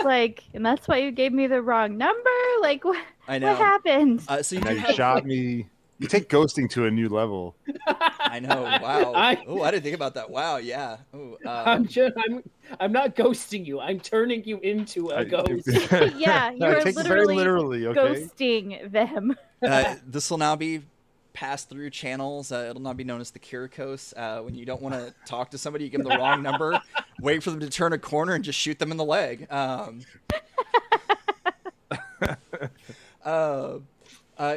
Like, and that's why you gave me the wrong number? Like, what? I know. What happened? So you Now you have, shot me. You take ghosting to a new level. I know. Wow. I didn't think about that. Wow. Yeah. Ooh, I'm not ghosting you. I'm turning you into a ghost. Yeah, you're take it literally, very literally, okay? ghosting them. This will now be passed through channels. It'll now be known as the Kirikos. When you don't want to talk to somebody, you give them the wrong number, wait for them to turn a corner, and just shoot them in the leg.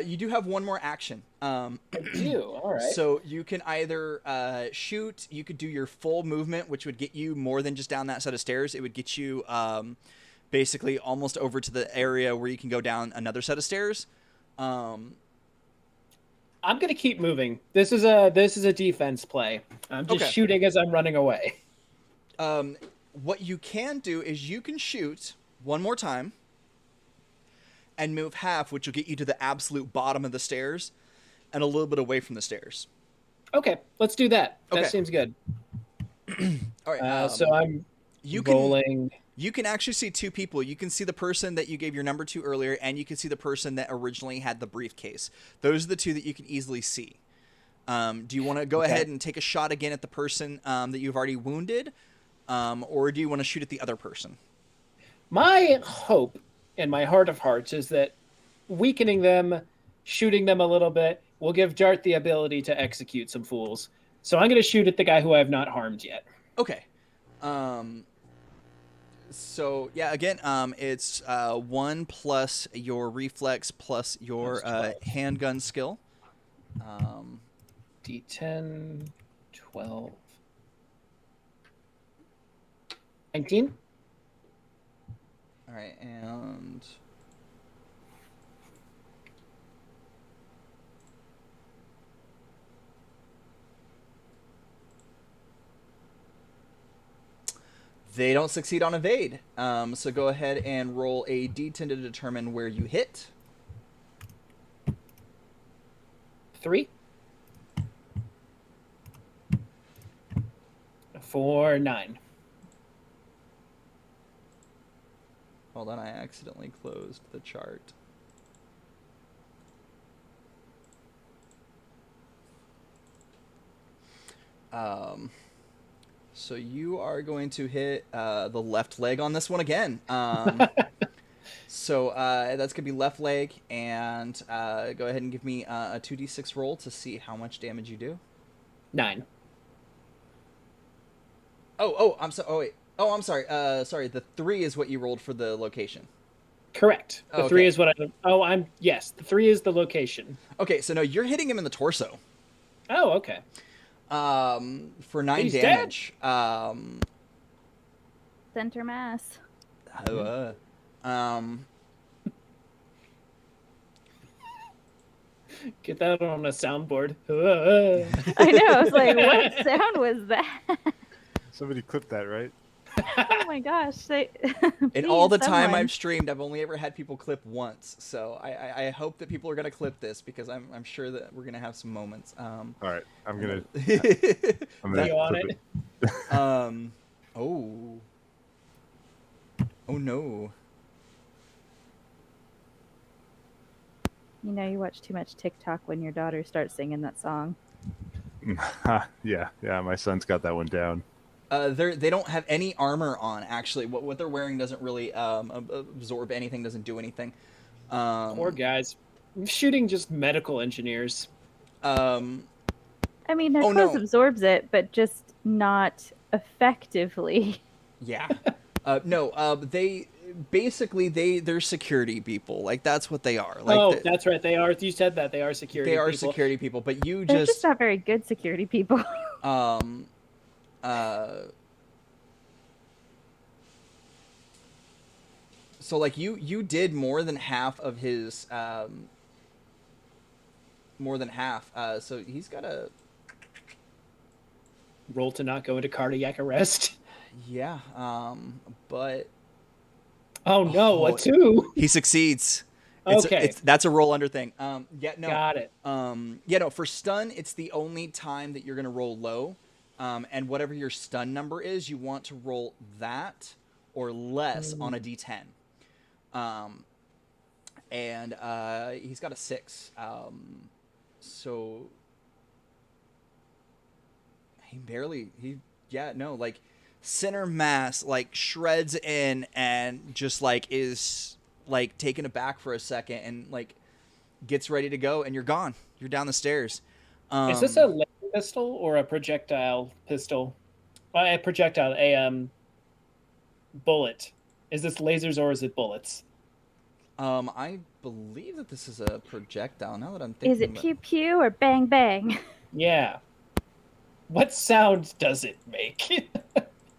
You do have one more action. I do. All right. So you can either shoot. You could do your full movement, which would get you more than just down that set of stairs. It would get you basically almost over to the area where you can go down another set of stairs. I'm gonna keep moving. This is a defense play. I'm just shooting as I'm running away. What you can do is you can shoot one more time and move half, which will get you to the absolute bottom of the stairs and a little bit away from the stairs. Okay, let's do that. Okay. That seems good. All right. So I'm rolling. You can actually see two people. You can see the person that you gave your number to earlier, and you can see the person that originally had the briefcase. Those are the two that you can easily see. Do you want to go ahead and take a shot again at the person that you've already wounded, or do you want to shoot at the other person? My hope in my heart of hearts is that weakening them, shooting them a little bit, will give Jart the ability to execute some fools. So I'm going to shoot at the guy who I have not harmed yet. Okay. So yeah, again, it's 1 plus your reflex plus your handgun skill. D10, 12, 19. All right, and they don't succeed on evade. So go ahead and roll a d10 to determine where you hit. 3. 4, 9. Hold on, I accidentally closed the chart. So you are going to hit the left leg on this one again. So that's going to be left leg, and go ahead and give me a 2d6 roll to see how much damage you do. 9. I'm sorry. Oh, wait. Oh, I'm sorry. Sorry, the 3 is what you rolled for the location. Correct. The 3 okay. is what I... Yes, the 3 is the location. Okay, so no, you're hitting him in the torso. Oh, okay. For 9 He's damage. Center mass. Get that on a soundboard. I know. I was like, what sound was that? Somebody clipped that, right? Oh my gosh. In all the Please, time someone. I've streamed, I've only ever had people clip once. So I hope that people are going to clip this because I'm sure that we're going to have some moments. All right, I'm gonna You on clip it? Oh no. You know, you watch too much TikTok when your daughter starts singing that song. yeah, my son's got that one down. They don't have any armor on. Actually, what they're wearing doesn't really absorb anything. Doesn't do anything. Poor guys. I'm shooting just medical engineers. I mean, their Oh, clothes no. absorbs it, but just not effectively. Yeah. They basically they're security people. Like that's what they are. Like That's right. They are. You said that they are security. They are people. security people, but They're just not very good security people. So like you did more than half of his more than half. So he's got a roll to not go into cardiac arrest. Yeah. But oh no, a 2. He succeeds. Okay. That's a roll under thing. Yeah, no. Got it. Yeah, no, for stun, it's the only time that you're going to roll low. And whatever your stun number is, you want to roll that or less on a d10. And he's got a 6. So like center mass, like shreds in and just like is like taken aback for a second and like gets ready to go and you're gone. You're down the stairs. Is this a laser pistol or a projectile pistol? A projectile, a bullet. Is this lasers or is it bullets? I believe that this is a projectile. Now that I'm thinking, Is it pew pew or bang bang? Yeah. What sound does it make?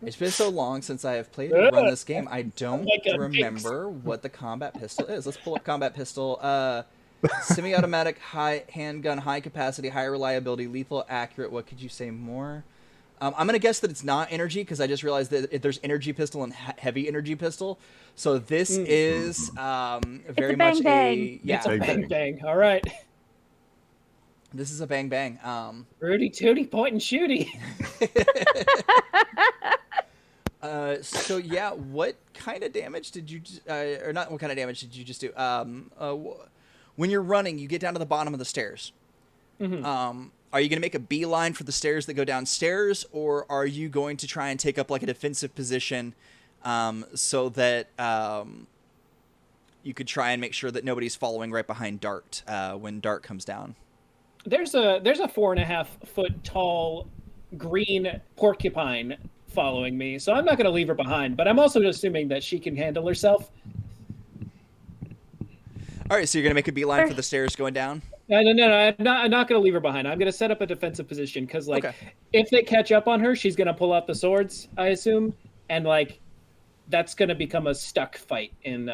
It's been so long since I have played and run this game. I don't remember what the combat pistol is. Let's pull up combat pistol. Semi-automatic, high handgun, high capacity, high reliability, lethal, accurate. What could you say more? I'm gonna guess that it's not energy because I just realized that there's energy pistol and heavy energy pistol. So this is very much bang. It's a bang bang. All right. This is a bang bang. Rudy Tooty point and shooty. So yeah, what kind of damage did you, or not? What kind of damage did you just do? When you're running, you get down to the bottom of the stairs. Mm-hmm. Are you going to make a beeline for the stairs that go downstairs, or are you going to try and take up like a defensive position, so that you could try and make sure that nobody's following right behind Dart when Dart comes down? There's a 4.5 foot tall green porcupine following me, so I'm not going to leave her behind. But I'm also assuming that she can handle herself. All right, so you're going to make a beeline for the stairs going down? No, I'm not going to leave her behind. I'm going to set up a defensive position because, like, if they catch up on her, she's going to pull out the swords, I assume, and like, that's going to become a stuck fight in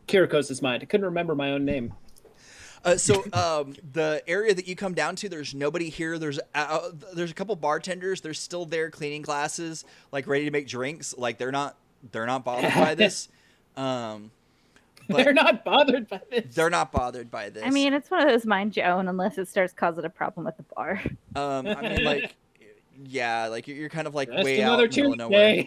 Kirikos' mind. I couldn't remember my own name. The area that you come down to, there's nobody here. There's a couple bartenders. They're still there cleaning glasses, like ready to make drinks. Like they're not bothered by this. They're not bothered by this. They're not bothered by this. I mean, it's one of those mind your own unless it starts causing a problem at the bar. I mean, like, yeah, like you're kind of like Just way out in the middle of nowhere.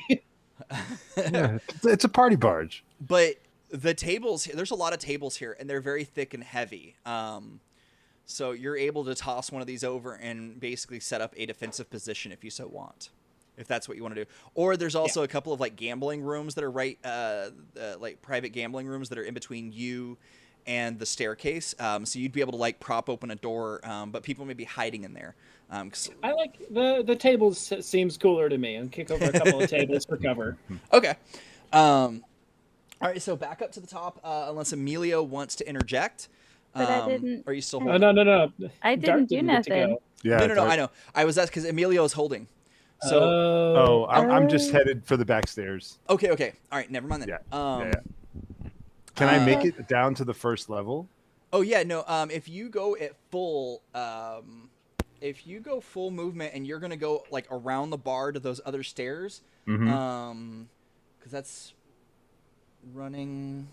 Yeah, it's a party barge. But the tables, there's a lot of tables here, and they're very thick and heavy. So you're able to toss one of these over and basically set up a defensive position if you so want, if that's what you want to do. Or there's also a couple of like gambling rooms that are right, like private gambling rooms that are in between you and the staircase. So you'd be able to like prop open a door, but people may be hiding in there. I like the tables seems cooler to me, and kick over a couple of tables for cover. Okay. All right, so back up to the top, unless Emilio wants to interject. But I didn't. Are you still Oh, holding? no. I didn't do nothing. Yeah, No, I know. I was asked because Emilio is holding. So Oh, Oh, I'm just Oh. headed for the back stairs. okay, all right, never mind then. Yeah, yeah, yeah. Can I make Uh, Okay. it down to the first level? oh yeah, no. If you go at full, if you go full movement and you're gonna go like around the bar to those other stairs, Mm-hmm. because that's running.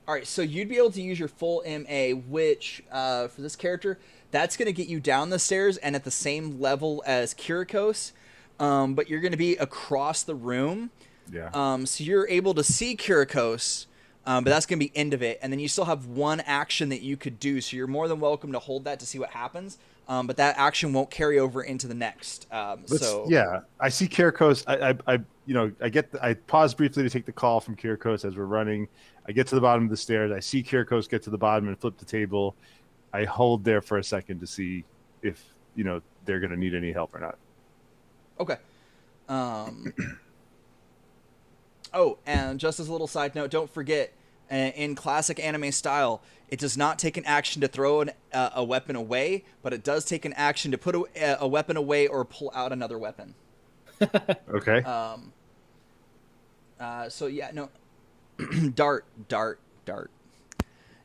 All right, so you'd be able to use your full MA, which for this character, that's going to get you down the stairs and at the same level as Kirikos, but you're going to be across the room. Yeah. So you're able to see Kirikos, but that's going to be end of it. And then you still have one action that you could do, so you're more than welcome to hold that to see what happens. But that action won't carry over into the next. Yeah, I see Kirikos. I pause briefly to take the call from Kirikos as we're running. I get to the bottom of the stairs. I see Kirikos get to the bottom and flip the table. I hold there for a second to see if they're going to need any help or not. Okay. Oh, and just as a little side note, don't forget, in classic anime style, it does not take an action to throw a weapon away, but it does take an action to put a weapon away or pull out another weapon. Okay. So yeah, no, dart.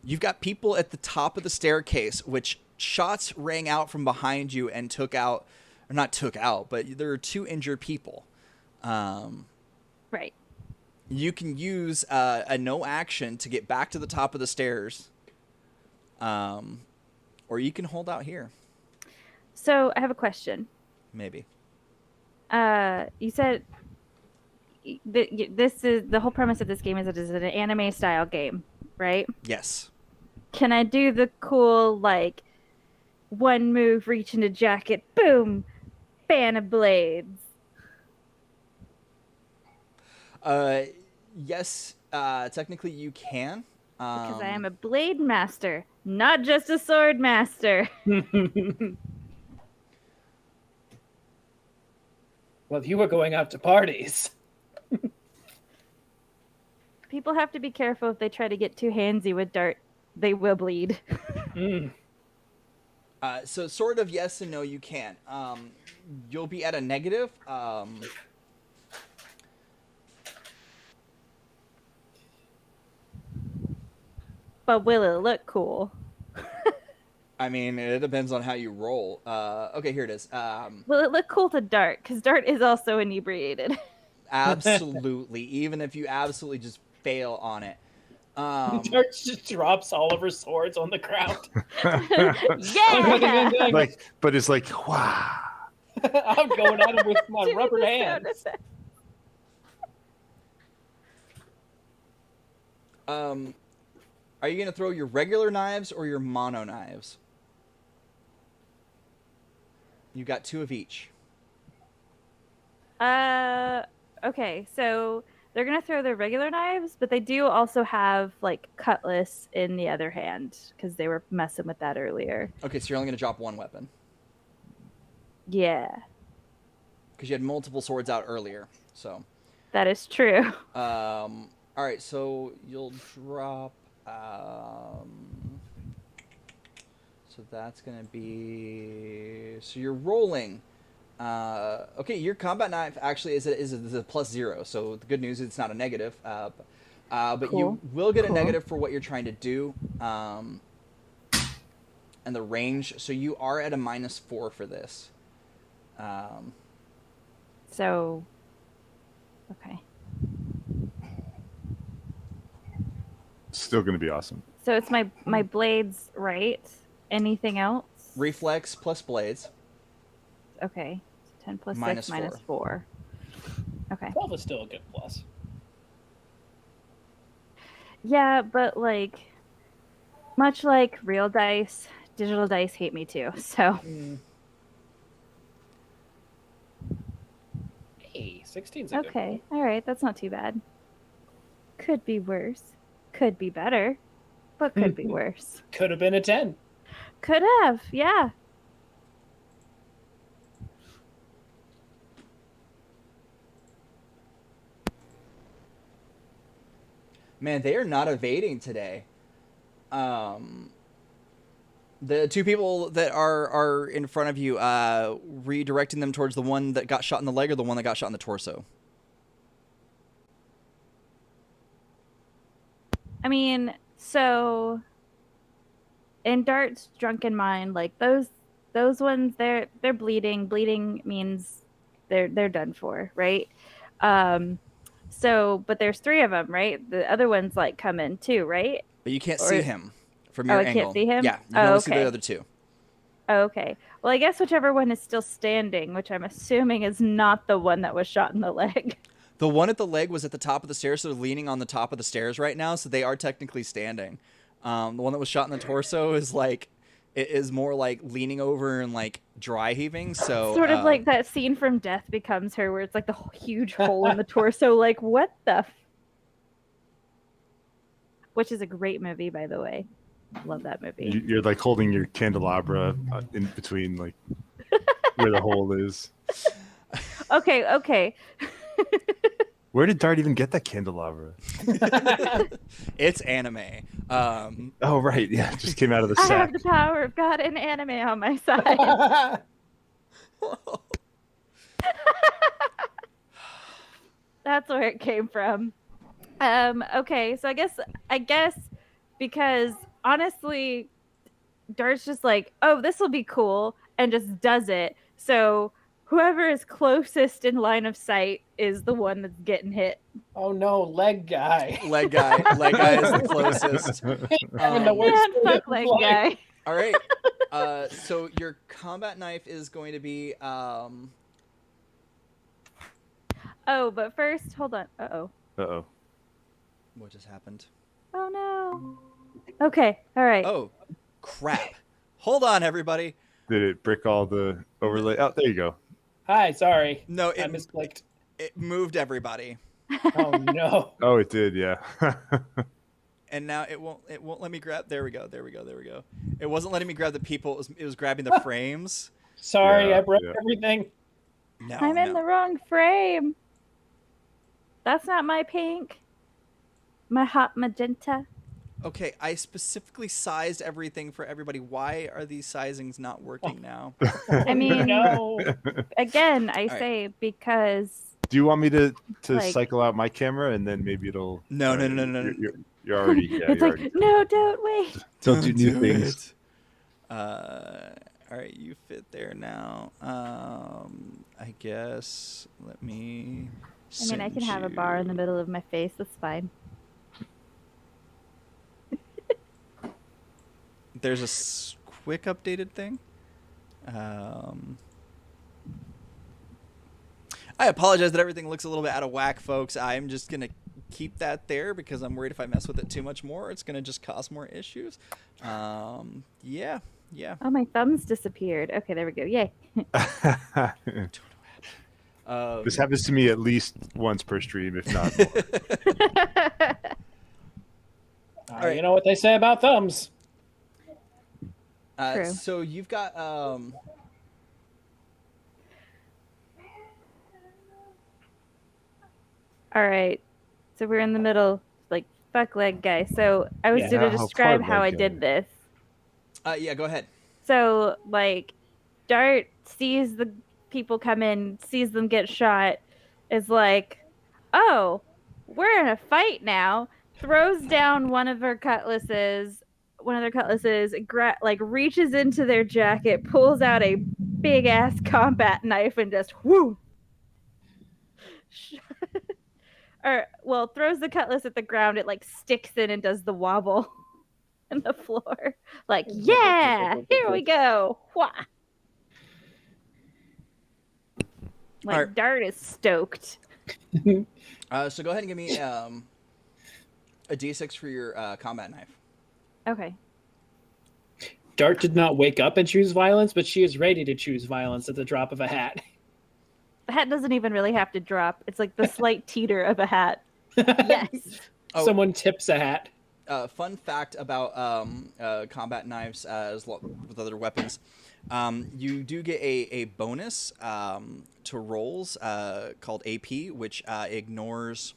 You've got people at the top of the staircase, which shots rang out from behind you and took out, or not took out, but there are two injured people. Right. You can use a no action to get back to the top of the stairs, or you can hold out here. So I have a question. Maybe. You said this is the whole premise of this game is it is an anime style game, right? Yes. Can I do the cool like one move, reach into jacket, boom, fan of blades? Yes. Technically, you can. Because I am a blade master, not just a sword master. well, you were going out to parties. People have to be careful if they try to get too handsy with dart. They will bleed. Mm. So sort of yes and no. You can. You'll be at a negative. But will it look cool? I mean, it depends on how you roll. Okay, here it is. Will it look cool to Dart? Because Dart is also inebriated. Absolutely. Even if you absolutely just fail on it. Dart just drops all of her swords on the ground. Yeah! But it's like, wow. I'm going at it with my Doing rubber the hands. sound effect. Are you gonna throw your regular knives or your mono knives? You got two of each. Okay, so they're gonna throw their regular knives, but they do also have like cutlass in the other hand because they were messing with that earlier. Okay, so you're only gonna drop one weapon Yeah, because you had multiple swords out earlier. So, that is true. all right, so you'll drop. So that's gonna be. So you're rolling. Okay, your combat knife actually is a +0. So the good news is it's not a negative. But Cool. you will get a Cool. negative for what you're trying to do. And the range. So you are at a -4 for this. So, okay. Still going to be awesome. So it's my blades, right? Anything else? Reflex plus blades. Okay. 10 plus Minus 6 minus 4. Okay. 12 is still a good plus. Yeah, but like, much like real dice, digital dice hate me too. So, Hey, 16's a good okay. All right. That's not too bad. Could be worse. Could be better. But could be worse. Could have been a 10. Could have. Yeah. Man, they are not evading today. The two people that are in front of you, redirecting them towards the one that got shot in the leg or the one that got shot in the torso. I mean, so in Dart's drunken mind, like those ones, they're bleeding. Bleeding means they're done for, right? So, but there's three of them, right? The other ones like come in too, right? But you can't Or see him from oh, your I can't angle. see him. Yeah, you can Oh, only see the okay. other two. Oh, okay. Well, I guess whichever one is still standing, which I'm assuming is not the one that was shot in the leg. The one at the leg was at the top of the stairs, so they're leaning on the top of the stairs right now, so they are technically standing. The one that was shot in the torso is like, it is more like leaning over and like dry heaving. So Sort of like that scene from Death Becomes Her, where it's like the huge hole in the torso. Like, what the? Which is a great movie, by the way. Love that movie. You're like holding your candelabra in between, like where the hole is. Okay. Where did Dart even get that candelabra? It's anime. Oh, right. Yeah, it just came out of the I sack. have the power of God and anime on my side. That's where it came from. Okay, so I guess because honestly, Dart's just like, oh, this will be cool, and just does it. So whoever is closest in line of sight is the one that's getting hit. Oh no, leg guy. Leg guy is the closest. Having the worst Man, day fuck of leg life. guy. All right. So your combat knife is going to be Oh, but first, hold on. Uh-oh. Uh-oh. what just happened? Oh no. Okay, all right. Oh, crap. Hold on, everybody. Did it brick all the overlay? Oh, there you go. Hi, sorry. No, I it misclicked. moved everybody. Oh no. Oh, it did, yeah. And now it won't let me grab. There we go. It wasn't letting me grab the people. It was grabbing the frames. Sorry, Yeah, I broke yeah. everything. No, I'm in no. the wrong frame. That's not my pink. My hot magenta. Okay, I specifically sized everything for everybody. Why are these sizings not working now? I mean, No. again, I right. say because Do you want me to Like- cycle out my camera and then maybe it'll... No. You're already... Yeah, it's you're like, already... no, don't wait. Don't do new things. All right, you fit there now. I guess. Let me. I mean, I can have a bar in the middle of my face. That's fine. There's a quick updated thing. I apologize that everything looks a little bit out of whack, folks. I'm just gonna keep that there because I'm worried if I mess with it too much more, it's gonna just cause more issues. Yeah. Oh, my thumbs disappeared. Okay, there we go. Yay. This happens to me at least once per stream, if not more. right. You know what they say about thumbs. True. So you've got All right. So we're in the middle, like, fuck leg guy. So I was Yeah, going to how describe far how I leg did guy? this. yeah, go ahead. So, like, Dart sees the people come in, sees them get shot, is like, oh, we're in a fight now. Throws down one of their cutlasses, reaches into their jacket, pulls out a big ass combat knife, and just whoo. Throws the cutlass at the ground. It like sticks in and does the wobble in the floor. Like, yeah, here we go. Wah. Like, Alright. Dart is stoked. So go ahead and give me a d6 for your combat knife. Okay. Dart did not wake up and choose violence, but she is ready to choose violence at the drop of a hat. The hat doesn't even really have to drop. It's like the slight teeter of a hat. Yes. Oh. Someone tips a hat. Fun fact about combat knives with other weapons. You do get a bonus to rolls called AP, which ignores...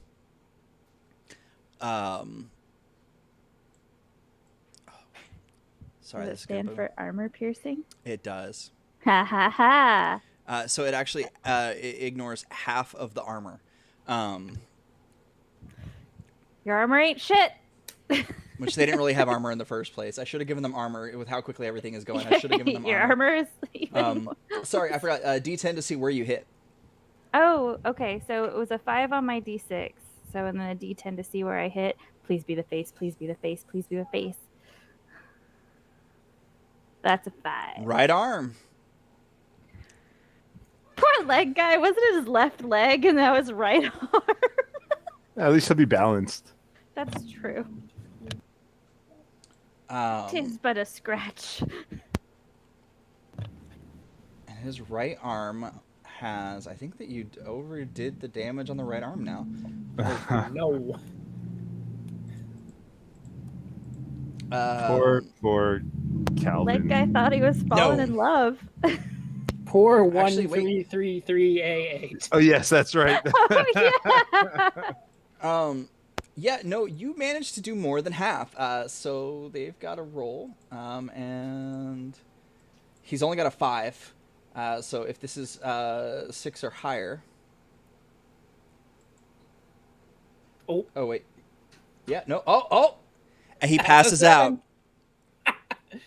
Sorry, Does this it is gonna stand be... for armor piercing? It does. Ha ha ha! So it actually it ignores half of the armor. Your armor ain't shit. Which they didn't really have armor in the first place. I should have given them armor with how quickly everything is going. I should have given them Your armor. armor is even more. Sorry, I forgot. D10 to see where you hit. Oh, okay. So it was a 5 on my d6. So and then a d10 to see where I hit. Please be the face. Please be the face. Please be the face. That's a 5. Right arm. Poor leg guy. Wasn't it his left leg and that was right arm? At least he'll be balanced. That's true. Tis but a scratch. And his right arm has... I think that you overdid the damage on the right arm now. No. Poor Calvin. Leg guy thought he was falling in love. Poor Actually, wait. 1333A8. Oh yes, that's right. Oh, yeah. Yeah, no, you managed to do more than half. So they've got a roll, and he's only got a 5. So if this is 6 or higher. Oh. Oh wait. Yeah. No. Oh. And he passes out.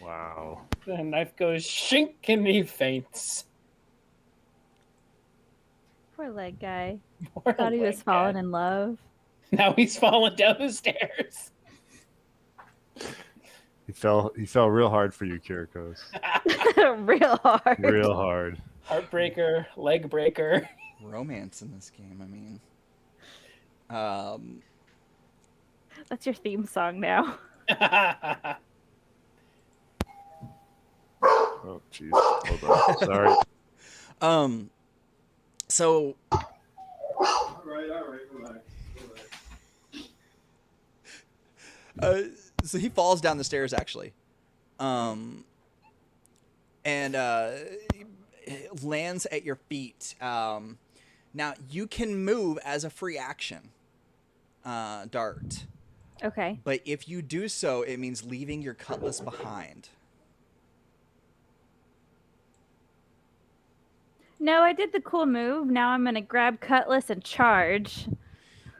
Wow. The knife goes shink and he faints. Poor leg guy. Poor Thought he was leg falling guy. in love. Now he's falling down the stairs. He fell real hard for you, Kirikos. Real hard. Real hard. Heartbreaker, leg breaker. Romance in this game. I mean, That's your theme song now. Oh jeez. Hold on. Sorry. So All right. Relax. so he falls down the stairs actually, and lands at your feet. Now you can move as a free action, Dart. Okay. But if you do so, it means leaving your cutlass behind. No, I did the cool move. Now I'm gonna grab cutlass and charge.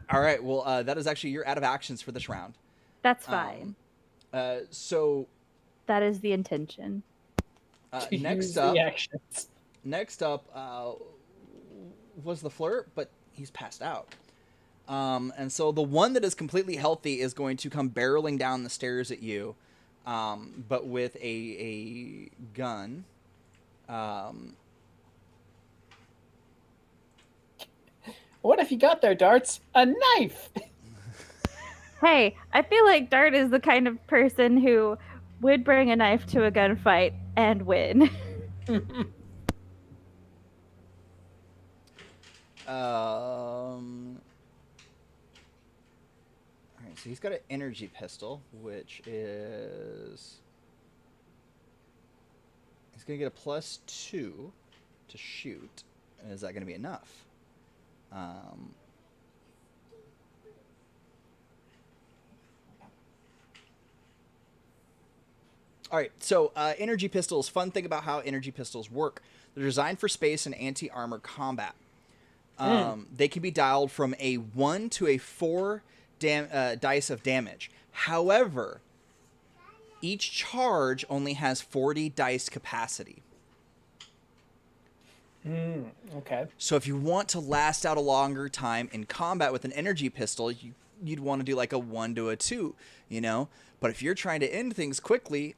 All right. Well, that is actually you're out of actions for this round. That's fine. So That is the intention. next up was the flirt, but he's passed out. And so the one that is completely healthy is going to come barreling down the stairs at you, but with a gun. What have you got there, Darts? A knife! Hey, I feel like Dart is the kind of person who would bring a knife to a gunfight and win. All right, so he's got an energy pistol, which is he's gonna get a +2 to shoot. Is that gonna be enough? All right, so energy pistols. Fun thing about how energy pistols work: they're designed for space and anti-armor combat. They can be dialed from a 1 to a 4 dice of damage. However, each charge only has 40 dice capacity. Okay. So if you want to last out a longer time in combat with an energy pistol, you'd want to do like a 1 to a 2, you know? But if you're trying to end things quickly,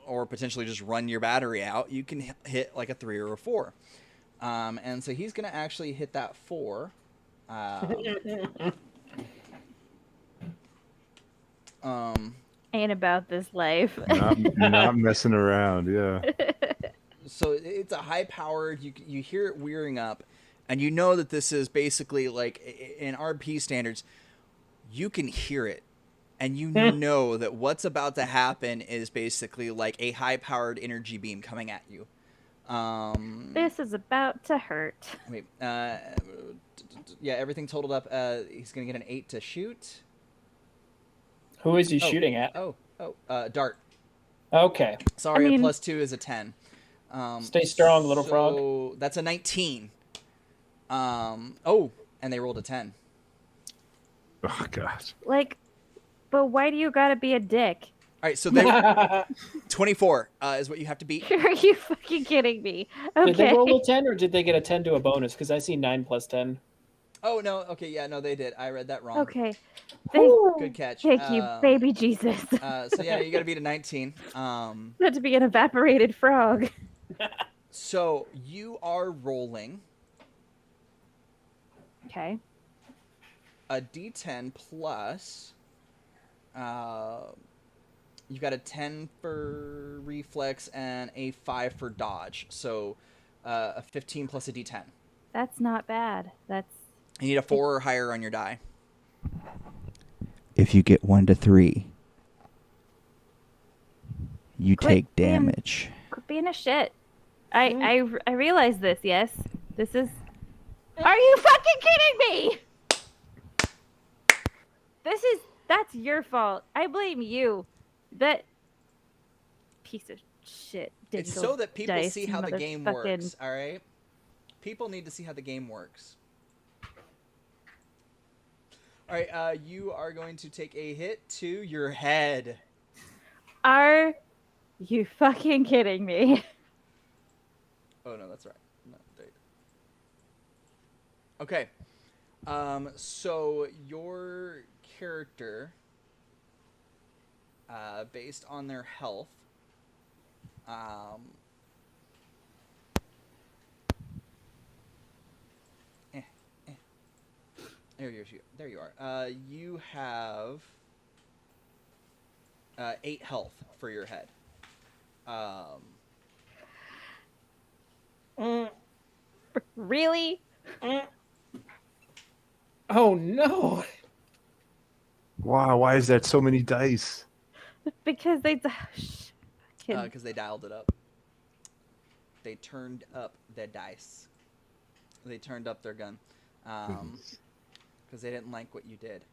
or potentially just run your battery out, you can hit like a 3 or a 4. And so he's going to actually hit that 4. Ain't about this life. Not messing around, yeah. So it's a high-powered, you hear it wearing up, and you know that this is basically like, in RP standards, you can hear it. And you know that what's about to happen is basically like a high-powered energy beam coming at you. This is about to hurt. Wait, yeah, everything totaled up. He's going to get an 8 to shoot. Who is he shooting at? Dart. Okay. Sorry, I a mean- +2 is a 10. Stay strong, little frog. So that's a 19. And they rolled a 10. Oh gosh. Like, but why do you gotta be a dick? All right, so they 24 is what you have to beat. Are you fucking kidding me? Okay. Did they roll a 10 or did they get a 10 to a bonus? Because I see 9 plus 10. Oh no, okay, yeah, no, they did. I read that wrong. Okay. Thank, Good catch. thank you, baby Jesus. So yeah, you got to beat a 19. Not to be an evaporated frog. So you are rolling Okay. a D10 plus. You've got a 10 for reflex and a 5 for dodge. So a 15 plus a D10. That's not bad. That's You need a 4 or higher on your die. If you get 1 to 3, you Quit take being- damage. quit being a shit. I realize this. Yes, this is. Are you fucking kidding me? That's your fault. I blame you. That piece of shit. It's digital so that people dice see how the game motherfucking- works, all right? People need to see how the game works. All right, you are going to take a hit to your head. Are you fucking kidding me? Oh no, that's right. No, there you go. Okay. So your character, based on their health, there you are. You have 8 health for your head. Really? Oh no! Wow, why is that so many dice? Because they. Because they dialed it up. They turned up their dice. They turned up their gun. Because they didn't like what you did.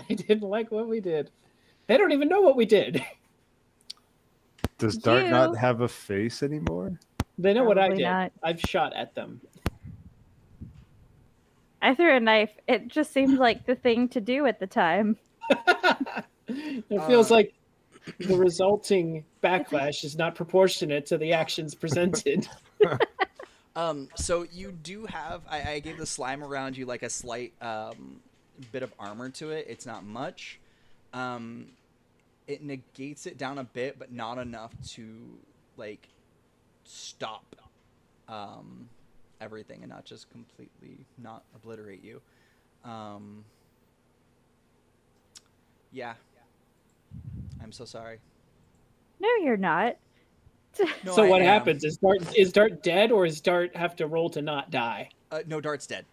They didn't like what we did. They don't even know what we did. Does Dart You- not have a face anymore? They know what I Probably did. not. I've shot at them. I threw a knife. It just seemed like the thing to do at the time. It feels like the resulting backlash is not proportionate to the actions presented. So you do have. I gave the slime around you like a slight bit of armor to it. It's not much. It negates it down a bit, but not enough to like stop everything and not just completely not obliterate you. Yeah. I'm so sorry. No, you're not. No, So I what am. happens? Is Dart dead, or does Dart have to roll to not die? No, Dart's dead.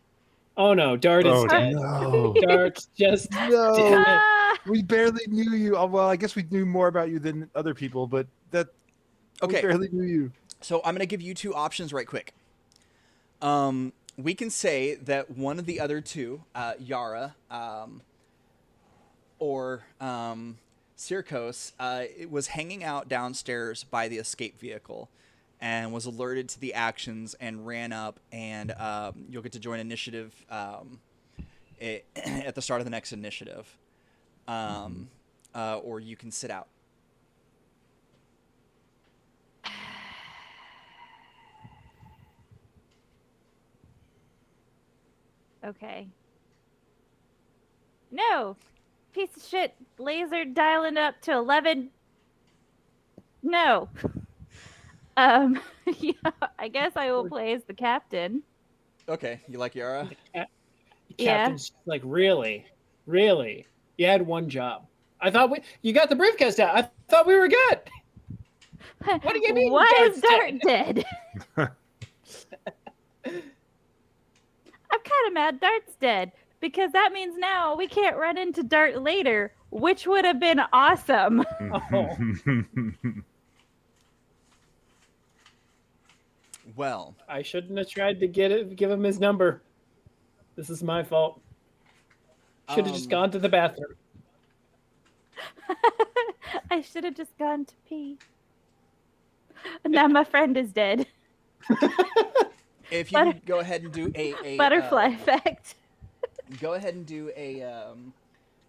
Oh no, Dart is Oh dead. no! Dart's just No, dead. Ah! we barely knew you. Oh, well, I guess we knew more about you than other people, but we Okay. barely knew you. So I'm going to give you 2 options right quick. We can say that one of the other 2, Yara or Sirkos, it was hanging out downstairs by the escape vehicle and was alerted to the actions and ran up, and you'll get to join initiative at the start of the next initiative. Or you can sit out. Okay. No! Piece of shit. Laser dialing up to 11. No. Yeah, I guess I will play as the captain. Okay, you like Yara? Captain's like, really? You had one job. I thought you got the briefcase out. I thought we were good. What do you mean Why is Dart's Dart dead? I'm kind of mad Dart's dead because that means now we can't run into Dart later, which would have been awesome. Oh. Well, I shouldn't have tried to give him his number. This is my fault. Should have just gone to the bathroom. I should have just gone to pee. Now my friend is dead. If you could go ahead and do Butterfly effect. go ahead and do a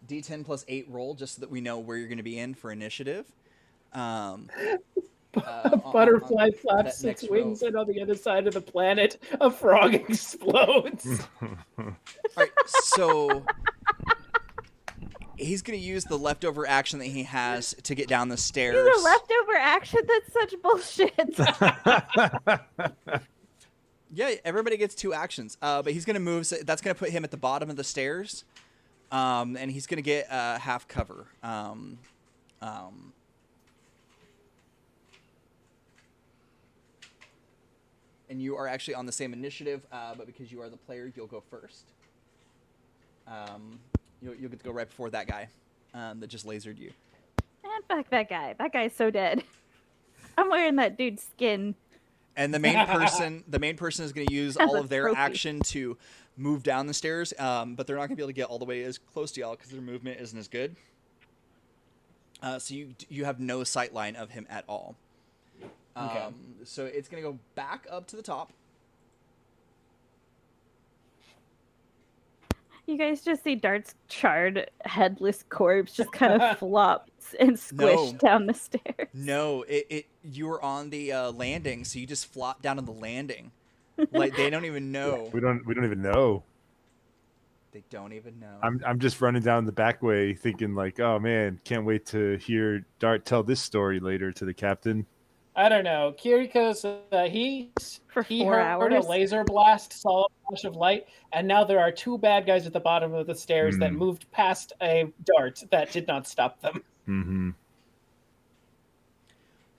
D10 plus 8 roll, just so that we know where you're going to be in for initiative. A butterfly flaps that its next wings, row. and on the other side of the planet, a frog explodes. All right, so he's going to use the leftover action that he has to get down the stairs. These are leftover action. That's such bullshit. Yeah, everybody gets 2 actions, but he's going to move. So that's going to put him at the bottom of the stairs, and he's going to get half cover. And you are actually on the same initiative, but because you are the player, you'll go first. You'll get to go right before that guy that just lasered you. Man, fuck that guy. That guy's so dead. I'm wearing that dude's skin. And the main person is going to use all of their trophy. action to move down the stairs, but they're not going to be able to get all the way as close to y'all because their movement isn't as good. So you have no sight line of him at all. Okay. So it's going to go back up to the top. You guys just see Dart's charred, headless corpse just kind of flops and squished down the stairs. No, you were on the landing, so you just flop down on the landing. Like they don't even know. We don't even know. They don't even know. I'm just running down the back way thinking like, oh man, can't wait to hear Dart tell this story later to the captain. I don't know. Kiriko's he 4 heard hours. a laser blast, saw a flash of light, and now there are 2 bad guys at the bottom of the stairs that moved past a dart that did not stop them.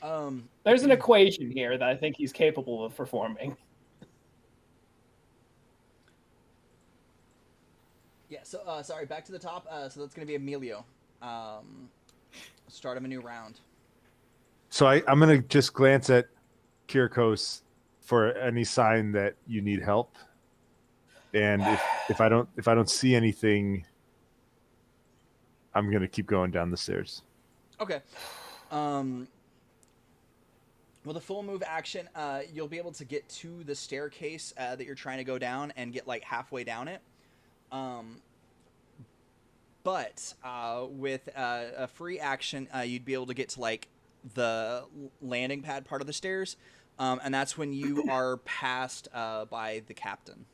Mm-hmm. There's an equation here that I think he's capable of performing. Yeah. So sorry. Back to the top. So that's going to be Emilio. Start him a new round. So I'm gonna just glance at Kirikos for any sign that you need help, and if I don't see anything, I'm gonna keep going down the stairs. Okay. Well, the full move action, you'll be able to get to the staircase that you're trying to go down and get like halfway down it. But with a free action, you'd be able to get to like the landing pad part of the stairs, and that's when you are passed by the captain.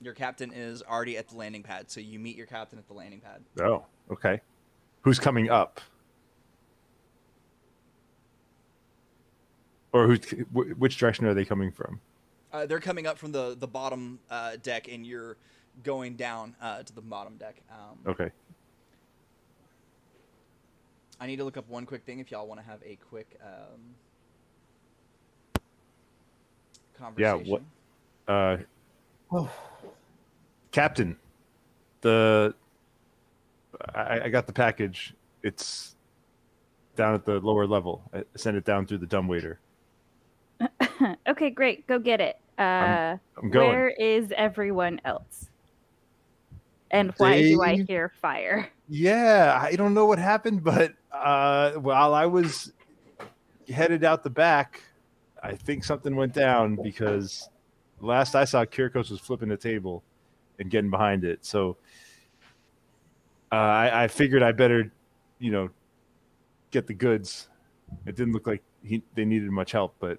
Your captain is already at the landing pad, so you meet your captain at the landing pad. Oh, okay. Who's coming up? Or which direction are they coming from? They're coming up from the bottom deck, and you're going down to the bottom deck. Okay. I need to look up one quick thing if y'all want to have a quick conversation. Yeah. Captain, I got the package. It's down at the lower level. I sent it down through the dumbwaiter. Okay, great. Go get it. I'm going. Where is everyone else? And why do I hear fire? Yeah, I don't know what happened, but while I was headed out the back, I think something went down because last I saw, Kirikos was flipping the table and getting behind it. So I figured I better, get the goods. It didn't look like they needed much help, but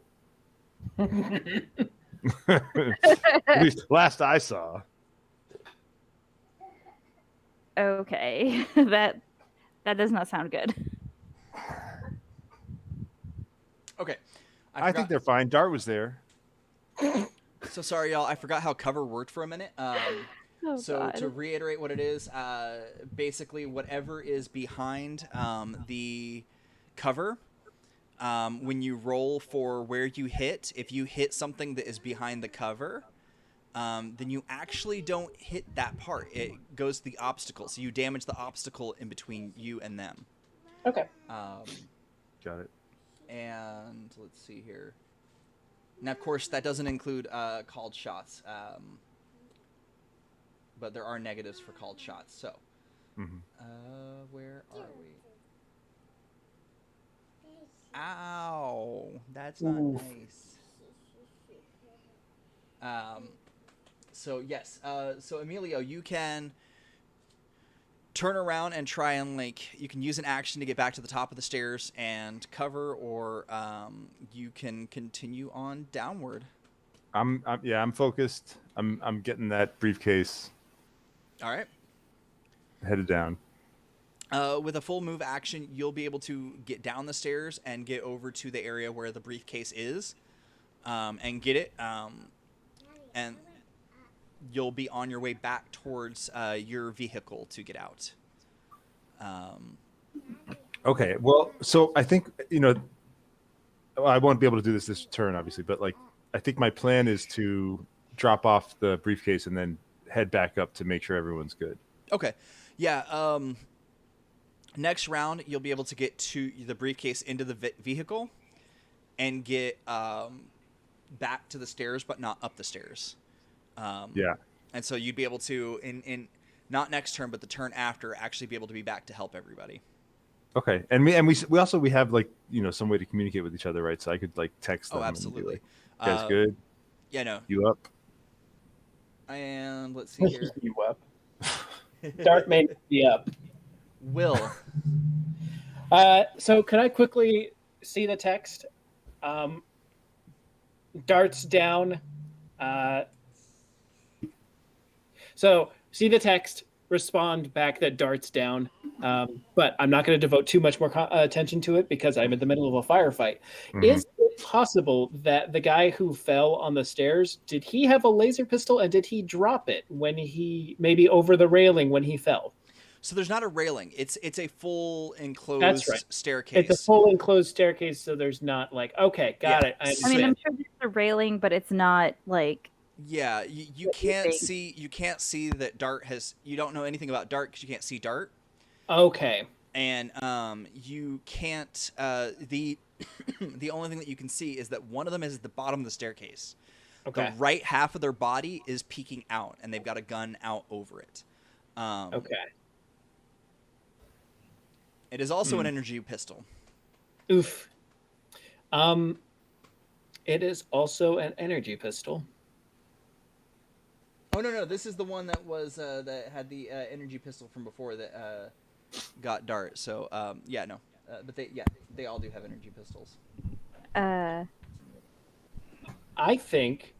at least last I saw. Okay, that does not sound good. Okay. I think they're fine. Dart was there. So sorry, y'all. I forgot how cover worked for a minute. God. To reiterate what it is, basically whatever is behind the cover, when you roll for where you hit, if you hit something that is behind the cover, then you actually don't hit that part. It goes to the obstacle. So you damage the obstacle in between you and them. Okay. Got it. And let's see here. Now, of course, that doesn't include called shots. But there are negatives for called shots. So Mhm. Where are we? Ow, that's not Oof. nice. So yes, so Emilio, you can turn around and try and you can use an action to get back to the top of the stairs and cover, or you can continue on downward. I'm focused. I'm getting that briefcase All right. headed down. With a full move action, you'll be able to get down the stairs and get over to the area where the briefcase is, and get it. And you'll be on your way back towards your vehicle to get out. Okay. Well, so I think I won't be able to do this turn, obviously, but I think my plan is to drop off the briefcase and then head back up to make sure everyone's good. Okay. Yeah. Next round, you'll be able to get to the briefcase into the vehicle and get back to the stairs, but not up the stairs. Yeah. And so you'd be able to, in not next turn, but the turn after, actually be able to be back to help everybody. Okay. And we also have some way to communicate with each other, right? So I could text them. Oh, absolutely. And be like, guys, good. Yeah, no. You up? And let's see here. You up? Dart made me up. Will. So can I quickly see the text? Darts down. So see the text, respond back that darts down. But I'm not going to devote too much more attention to it because I'm in the middle of a firefight. Mhm. Is it possible that the guy who fell on the stairs, did he have a laser pistol and did he drop it when he maybe over the railing when he fell? So there's not a railing. It's a full enclosed That's right. staircase. It's a full enclosed staircase, so there's not okay, got it. I mean, I'm sure there's a railing, but it's not Yeah, you can't see that Dart has. You don't know anything about Dart because you can't see Dart. Okay. And you can't. The the only thing that you can see is that one of them is at the bottom of the staircase. Okay. The right half of their body is peeking out, and they've got a gun out over it. Okay. It is also an energy pistol. Oof. It is also an energy pistol. Oh no, this is the one that was that had the energy pistol from before that got Dart. So yeah, no, but they all do have energy pistols. I think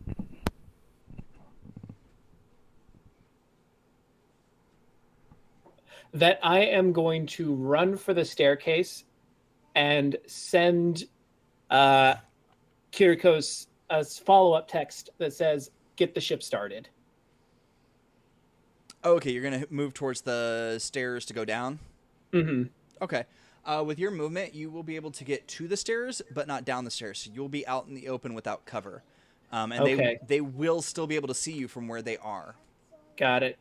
that I am going to run for the staircase and send Kiriko's a follow-up text that says, "Get the ship started." Okay, you're gonna move towards the stairs to go down. Mm-hmm. Okay. With your movement, you will be able to get to the stairs, but not down the stairs. So you'll be out in the open without cover, and Okay. they will still be able to see you from where they are. Got it.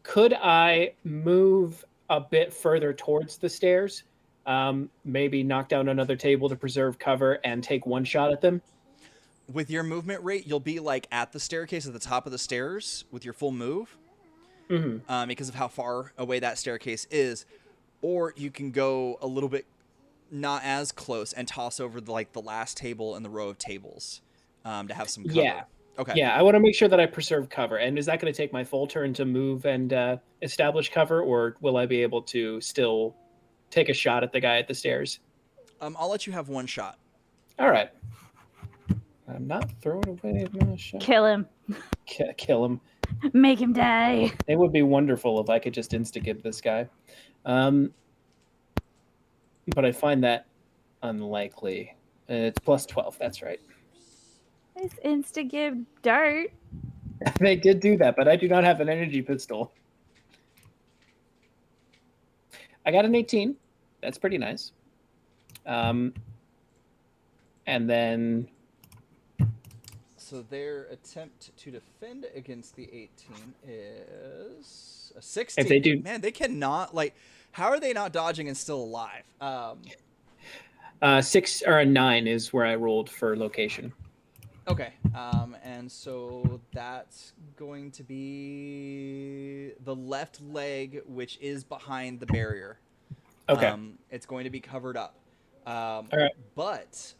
Could I move a bit further towards the stairs? Maybe knock down another table to preserve cover and take one shot at them? With your movement rate, you'll be at the staircase at the top of the stairs with your full move, because of how far away that staircase is. Or you can go a little bit not as close and toss over the last table in the row of tables to have some cover. Yeah. Okay. Yeah, I want to make sure that I preserve cover. And is that going to take my full turn to move and establish cover, or will I be able to still take a shot at the guy at the stairs? I'll let you have one shot. All right. I'm not throwing away my shot. kill him, Kill him. make him die. It would be wonderful if I could just insta-give this guy. But I find that unlikely. It's plus 12, that's right. Nice insta-give Dart. They did do that, but I do not have an energy pistol. I got an 18. That's pretty nice. And then... So their attempt to defend against the 18 is a 16. If they do... Man, they cannot, how are they not dodging and still alive? 6 or a 9 is where I rolled for location. Okay. And so that's going to be the left leg, which is behind the barrier. Okay. It's going to be covered up. All right. But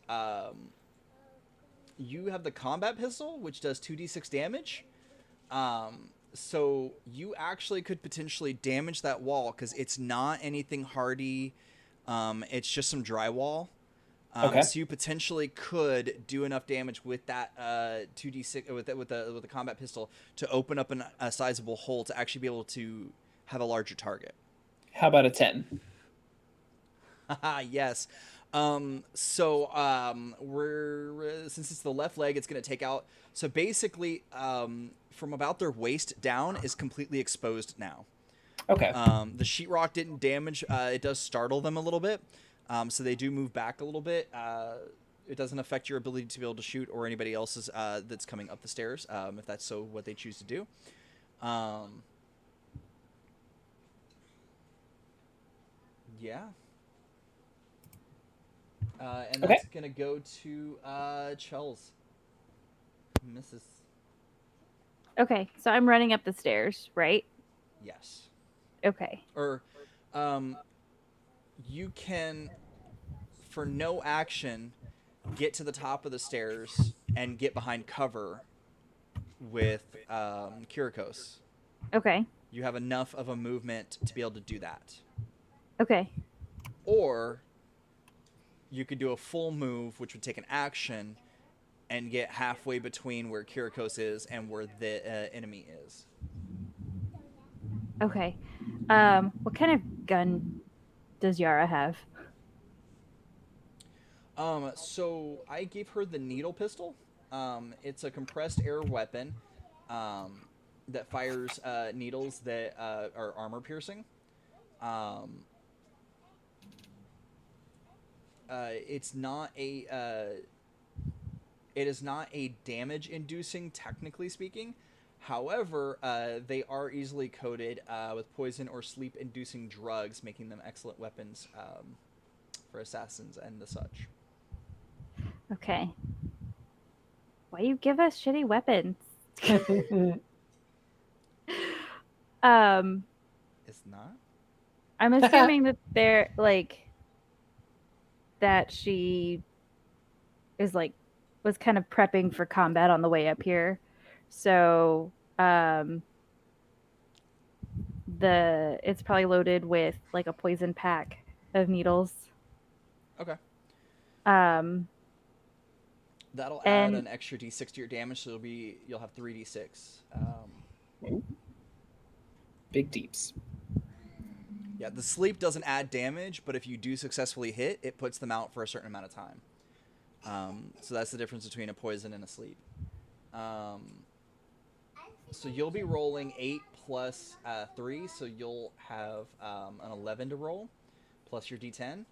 you have the combat pistol, which does 2d6 damage. So you actually could potentially damage that wall because it's not anything hardy. It's just some drywall. Okay. So you potentially could do enough damage with that 2d6 with the combat pistol to open up a sizable hole to actually be able to have a larger target. How about a 10? Yes. We're since it's the left leg, it's going to take out. So basically, from about their waist down is completely exposed now. Okay. The sheetrock didn't damage. It does startle them a little bit, so they do move back a little bit. It doesn't affect your ability to be able to shoot or anybody else's that's coming up the stairs, if that's so what they choose to do. Yeah. And Okay. that's gonna go to Chels. Mrs. Okay, so I'm running up the stairs, right? Yes. Okay. Or, you can, for no action, get to the top of the stairs and get behind cover with Kirikos. Okay. You have enough of a movement to be able to do that. Okay. Or you could do a full move, which would take an action, and get halfway between where Kirikos is and where the enemy is. Okay. What kind of gun does Yara have? So I gave her the needle pistol. It's a compressed air weapon that fires needles that are armor piercing. It's not a it is not a damage inducing, technically speaking. However, they are easily coated with poison or sleep inducing drugs, making them excellent weapons for assassins and the such. Okay. Why you give us shitty weapons? It's not? I'm assuming that they're like that she is like was kind of prepping for combat on the way up here. So, it's probably loaded with like a poison pack of needles. Okay. Um, That'll add and an extra d6 to your damage, so you'll have 3d6. Big deeps. Yeah, the sleep doesn't add damage, but if you do successfully hit, it puts them out for a certain amount of time. So that's the difference between a poison and a sleep. So you'll be rolling 8 plus 3, so you'll have an 11 to roll, plus your d10.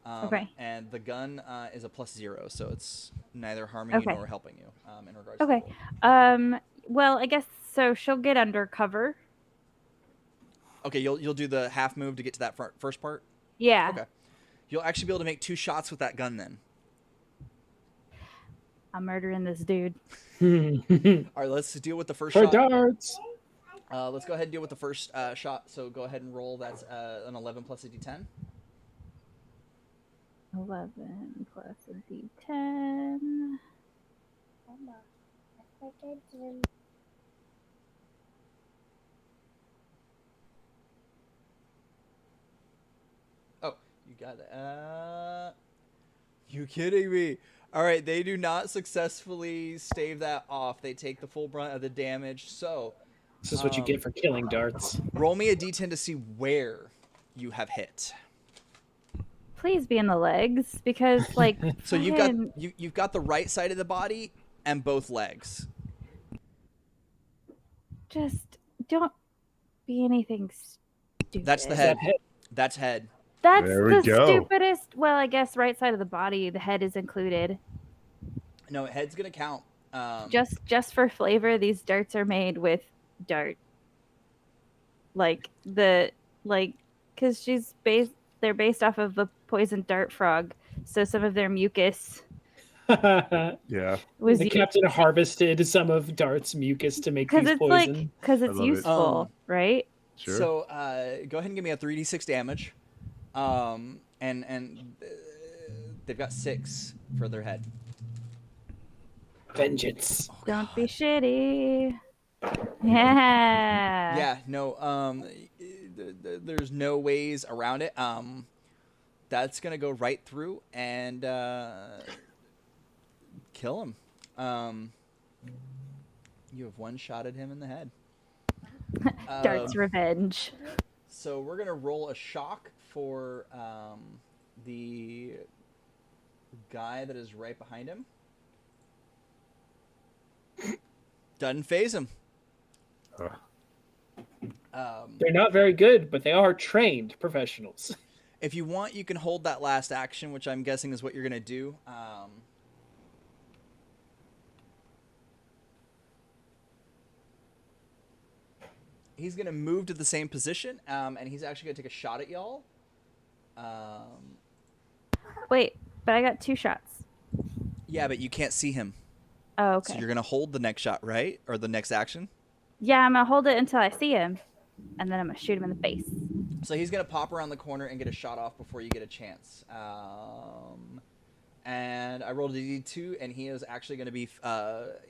Okay. And the gun is a +0, so it's neither harming you nor helping you in regards to the Okay. roll. Well, I guess so. She'll get under cover. Okay, you'll do the half move to get to that first part? Yeah. Okay. You'll actually be able to make 2 shots with that gun then. I'm murdering this dude. All right, let's deal with the first For shot. darts. Let's go ahead and deal with the first shot. So go ahead and roll. That's an 11 plus a d10. 11 plus a d10. Oh, you got it. You kidding me? All right, they do not successfully stave that off. They take the full brunt of the damage. So This is what you get for killing darts. roll me a d10 to see where you have hit. Please be in the legs, because like So you've got the right side of the body and both legs. just don't be anything stupid. That's the head. That's head. That's There we the go. stupidest. Well, I guess right side of the body, the head is included. No, head's gonna count. Just for flavor, these darts are made with dart. Because they're based off of the poisoned dart frog, so some of their mucus Yeah, Was The captain harvested some of Dart's mucus to make because these it's poison. because I it's love it. useful, right? Sure. So go ahead and give me a 3d6 damage. And they've got 6 for their head. Vengeance. Don't be shitty. Yeah. Yeah, no. There's no ways around it. That's gonna go right through and kill him. You have one-shotted him in the head. Dart's revenge. So we're gonna roll a shock for the guy that is right behind him. Doesn't phase him. They're not very good, but they are trained professionals. If you want, you can hold that last action, which I'm guessing is what you're gonna do. He's gonna move to the same position, and he's actually gonna take a shot at y'all. Wait, but I got 2 shots. Yeah, but you can't see him. Oh, okay. So you're gonna hold the next shot, right? Or the next action? Yeah, I'm gonna hold it until I see him, and then I'm gonna shoot him in the face. So he's gonna pop around the corner and get a shot off before you get a chance. And I rolled a D2, and he is actually gonna be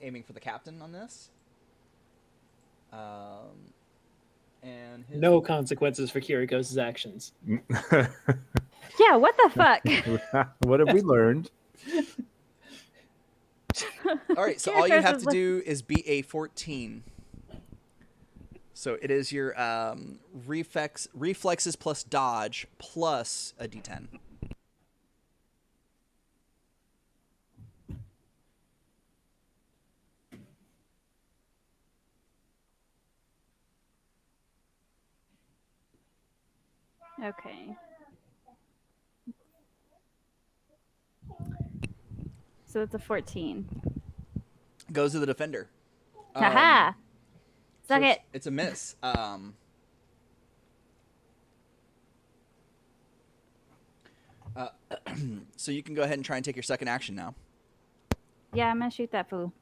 aiming for the captain on this. And his... No consequences for Kiriko's actions. Yeah, what the fuck? What have we learned? All right, so all you have to do is beat a 14. So it is your reflexes plus dodge plus a D10. Okay. So it's a 14. Goes to the defender. Haha! Suck it. It's a miss. So you can go ahead and try and take your second action now. Yeah, I'm gonna shoot that fool.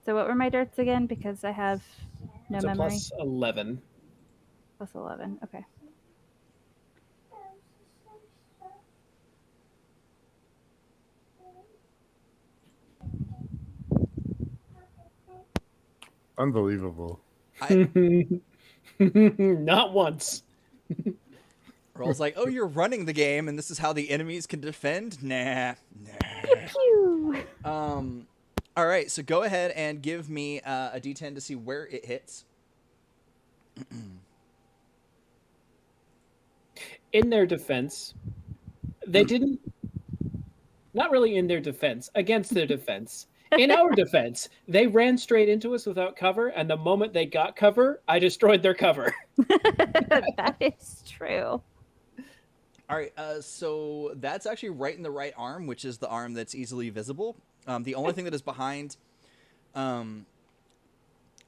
So what were my darts again? Because I have no It's a memory. plus 11. Plus 11. Okay. Unbelievable. Not once. Earl's like, oh, you're running the game, and this is how the enemies can defend? Nah. Pew! All right, so go ahead and give me a D10 to see where it hits. In their defense, they didn't. Not really in their defense, against their defense. In our defense, they ran straight into us without cover, and the moment they got cover, I destroyed their cover. That is true. All right, so that's actually right in the right arm, which is the arm that's easily visible. The only thing that is behind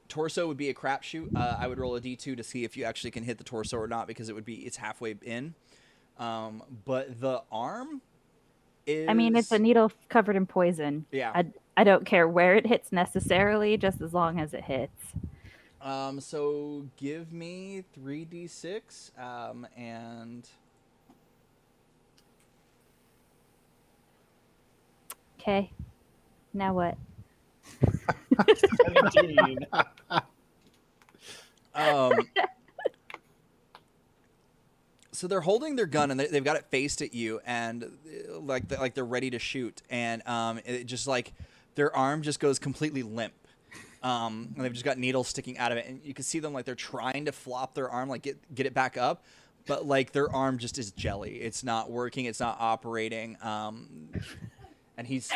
torso would be a crapshoot. I would roll a D2 to see if you actually can hit the torso or not, because it's halfway in. But the arm is... I mean, it's a needle covered in poison. Yeah. I don't care where it hits necessarily, just as long as it hits. So give me 3d6, and... Okay. Now what? 17. So they're holding their gun and they've got it faced at you, and like they're ready to shoot, and it just like their arm just goes completely limp, and they've just got needles sticking out of it, and you can see them like they're trying to flop their arm, like get it back up, but like their arm just is jelly. It's not working. It's not operating. And he's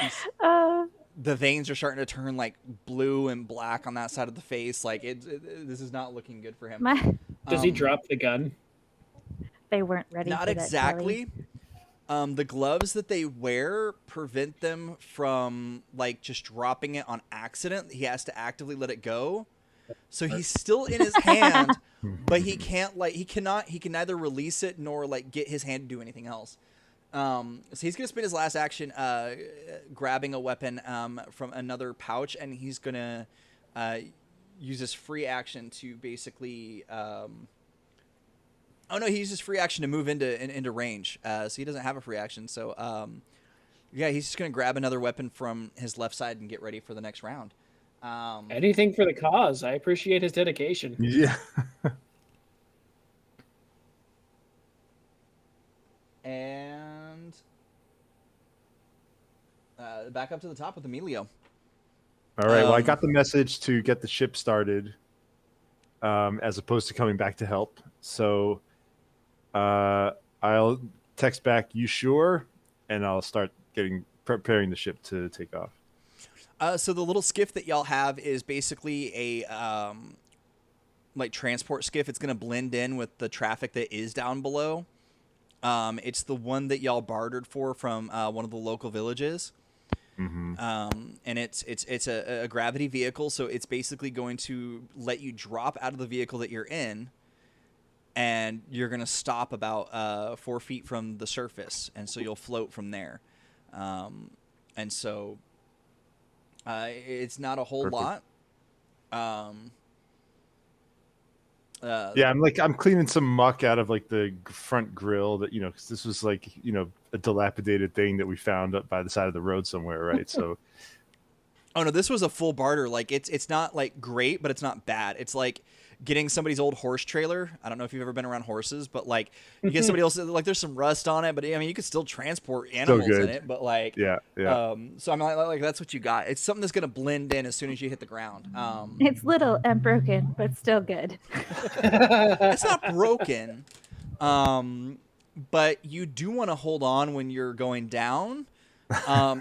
the veins are starting to turn like blue and black on that side of the face. Like this is not looking good for him. Does he drop the gun? They weren't ready. Not for exactly. The gloves that they wear prevent them from like just dropping it on accident. He has to actively let it go. So he's still in his hand, but he can't like he can neither release it nor like get his hand to do anything else. So he's gonna spend his last action grabbing a weapon from another pouch, and he's gonna use his free action to basically. Oh no, he uses free action to move into range. So he doesn't have a free action. So yeah, he's just gonna grab another weapon from his left side and get ready for the next round. Anything for the cause. I appreciate his dedication. Yeah. And back up to the top with Emilio. All right. Well, I got the message to get the ship started, as opposed to coming back to help. So I'll text back, "You sure?" And I'll start preparing the ship to take off. So the little skiff that y'all have is basically a like transport skiff. It's gonna blend in with the traffic that is down below. It's the one that y'all bartered for from one of the local villages. Mm-hmm. And it's a gravity vehicle, so it's basically going to let you drop out of the vehicle that you're in, and you're going to stop about 4 feet from the surface, and so you'll float from there. And so it's not a whole Perfect. lot. Yeah, I'm cleaning some muck out of like the front grill that, because this was like, a dilapidated thing that we found up by the side of the road somewhere, right? So Oh no, this was a full barter. Like it's not like great, but it's not bad. It's like getting somebody's old horse trailer. I don't know if you've ever been around horses, but like you get somebody else, like there's some rust on it, but I mean you could still transport still animals in good. it. But like Yeah. so I'm like that's what you got. It's something that's gonna blend in as soon as you hit the ground. It's little and broken, but still good. It's not broken, but you do want to hold on when you're going down.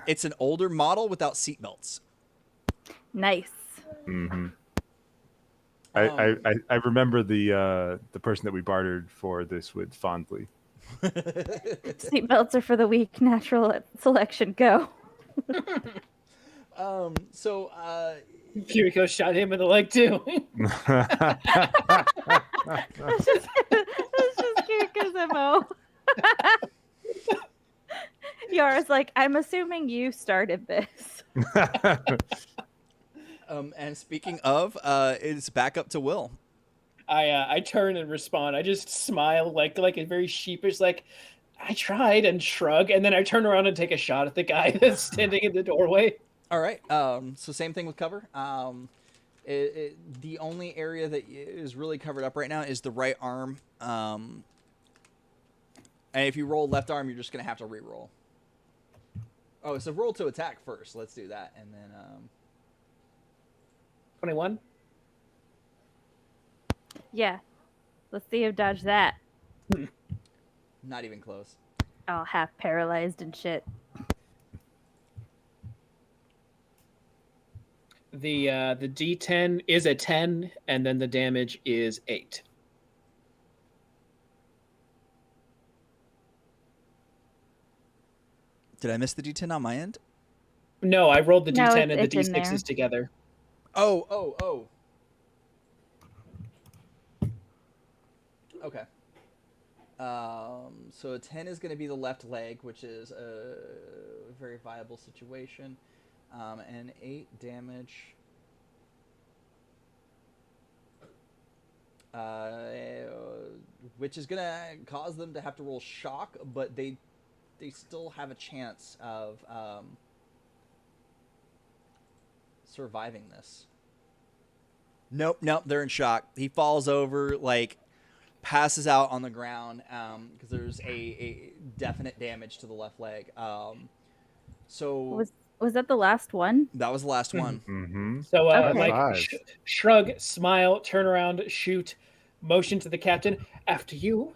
It's an older model without seatbelts. Nice. Mm-hmm. I remember the person that we bartered for this with fondly. Seatbelts are for the weak. Natural selection. Go. So Kiriko shot him in the leg too. That's just Kiriko's MO. Yara's like, I'm assuming you started this. And speaking of, it's back up to Will. I turn and respond. I just smile like a very sheepish, like I tried, and shrug, and then I turn around and take a shot at the guy that's standing in the doorway. All right. So same thing with cover. The only area that is really covered up right now is the right arm. And if you roll left arm, you're just gonna have to re-roll. Oh, so roll to attack first. Let's do that, and then 21. Yeah. Let's see him dodge that. not even close. All half paralyzed and shit. The D10 is a 10, and then the damage is 8. Did I miss the D10 on my end? No, I rolled the No, D10 and the it's in there. D6s together. Oh. Okay. So a 10 is going to be the left leg, which is a very viable situation. And 8 damage. Which is going to cause them to have to roll shock, but they still have a chance of surviving this. Nope, they're in shock. He falls over, like, passes out on the ground because there's a definite damage to the left leg. So Was that the last one? that was the last one. Mm-hmm. So Okay. Mike, shrug, smile, turn around, shoot, motion to the captain. After you.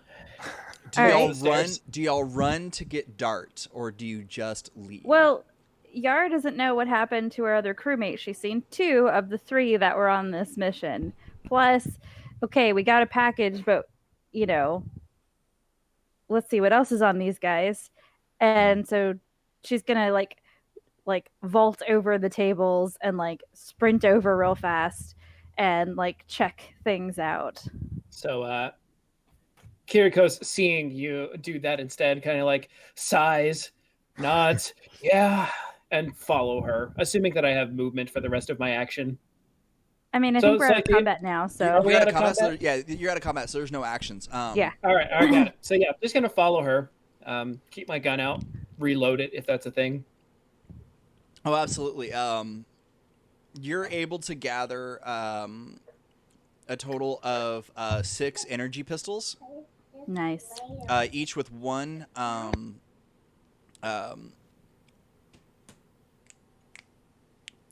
Do All y'all right. run? Do y'all run to get Dart, or do you just leave? Well, Yara doesn't know what happened to her other crewmates. She's seen 2 of the 3 that were on this mission. Plus, okay, we got a package, but let's see what else is on these guys. And so she's gonna like vault over the tables and like sprint over real fast and like check things out. So Kiriko's seeing you do that instead, kind of like sighs, nods, yeah, and follow her, assuming that I have movement for the rest of my action. I mean, I So think we're it's out like of combat now, Are so we You're out out of of combat. combat? You're out of combat, so there's no actions. yeah. All right, got it. So yeah, just gonna follow her. Keep my gun out, reload it if that's a thing. Oh, absolutely. You're able to gather a total of 6 energy pistols, Nice. each with one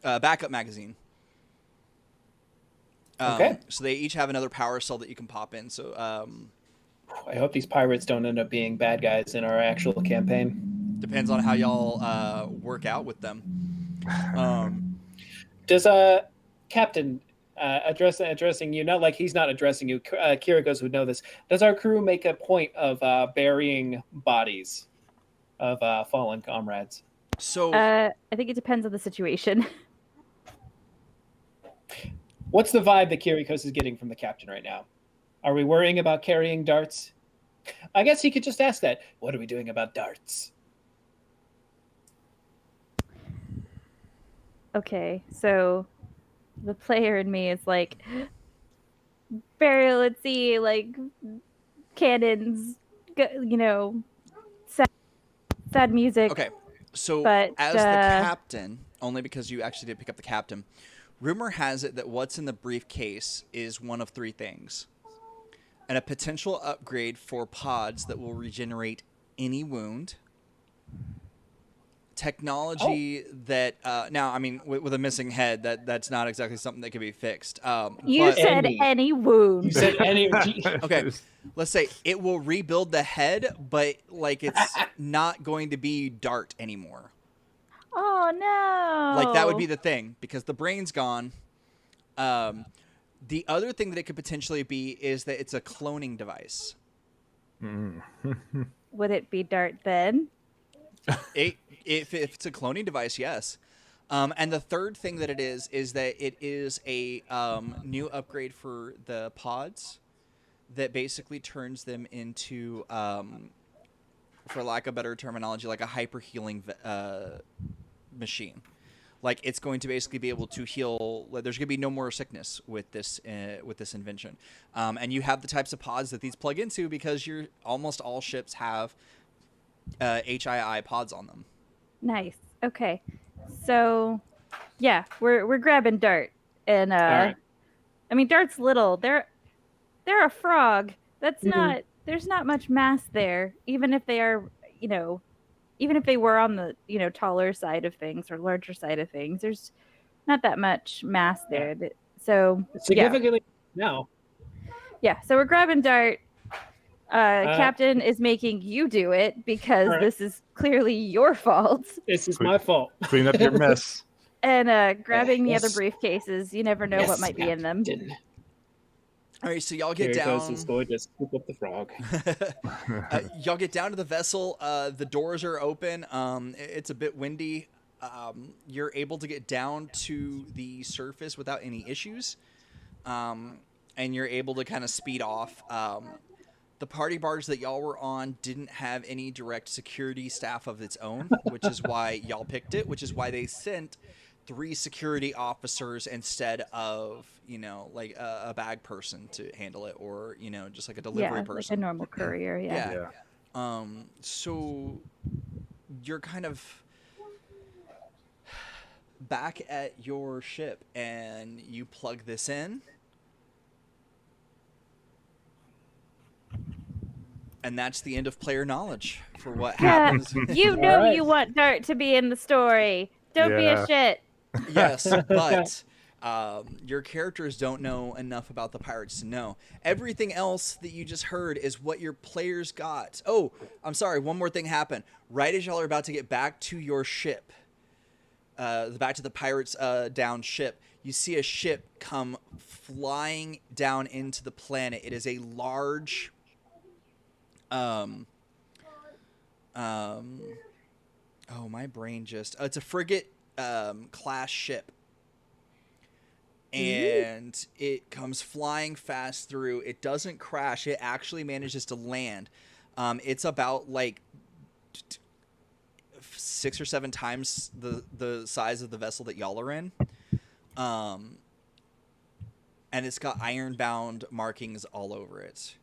backup magazine. Okay. So they each have another power cell that you can pop in. So I hope these pirates don't end up being bad guys in our actual campaign. depends on how y'all work out with them. Does Captain addressing you? Not like he's not addressing you. Kirikos would know this. Does our crew make a point of burying bodies of fallen comrades? So I think it depends on the situation. What's the vibe that Kirikos is getting from the captain right now? Are we worrying about carrying darts? I guess he could just ask that. What are we doing about darts? Okay, so the player in me is like, burial at sea, like cannons, sad music. okay, so But as the captain, only because you actually did pick up the captain, rumor has it that what's in the briefcase is one of 3 things: and a potential upgrade for pods that will regenerate any wound. Technology that now, I mean, with a missing head, that's not exactly something that can be fixed. You but, said any wound. You said any. okay, let's say it will rebuild the head, but like it's not going to be Dart anymore. Oh no! Like that would be the thing because the brain's gone. The other thing that it could potentially be is that it's a cloning device. Would it be Dart then? If it's a cloning device, yes. And the third thing that it is that it is a new upgrade for the pods that basically turns them into, for lack of better terminology, like a hyper healing machine. Like it's going to basically be able to heal. There's going to be no more sickness with this invention, and you have the types of pods that these plug into because almost all ships have HII pods on them. Nice. Okay. So, yeah, we're grabbing Dart, and right. I mean Dart's little. They're a frog. That's not. There's not much mass there. Even if they are, even if they were on the taller side of things or larger side of things, there's not that much mass there. So significantly now. Yeah. So we're grabbing Dart. Captain is making you do it because this is clearly your fault. This is my fault. Clean up your mess. And grabbing the other briefcases. You never know what might be in them. All right, so y'all get down. He's going to scoop up the frog. Y'all get down to the vessel. The doors are open. It's a bit windy. You're able to get down to the surface without any issues. And you're able to kind of speed off. The party barge that y'all were on didn't have any direct security staff of its own, which is why y'all picked it, which is why they sent 3 security officers instead of, like a bag person to handle it, or, just like a delivery person. Like a normal courier, yeah. So you're kind of back at your ship and you plug this in. And that's the end of player knowledge for what happens. You know you want Dart to be in the story. Don't be a shit. Yes, but your characters don't know enough about the pirates to know. Everything else that you just heard is what your players got. Oh, I'm sorry. One more thing happened. Right as y'all are about to get back to your ship, back to the pirates' down ship, you see a ship come flying down into the planet. It is a large... oh, my brain just... it's a frigate class ship. and it comes flying fast through. It doesn't crash. It actually manages to land. It's about like 6 or 7 times the size of the vessel that y'all are in. And it's got iron-bound markings all over it.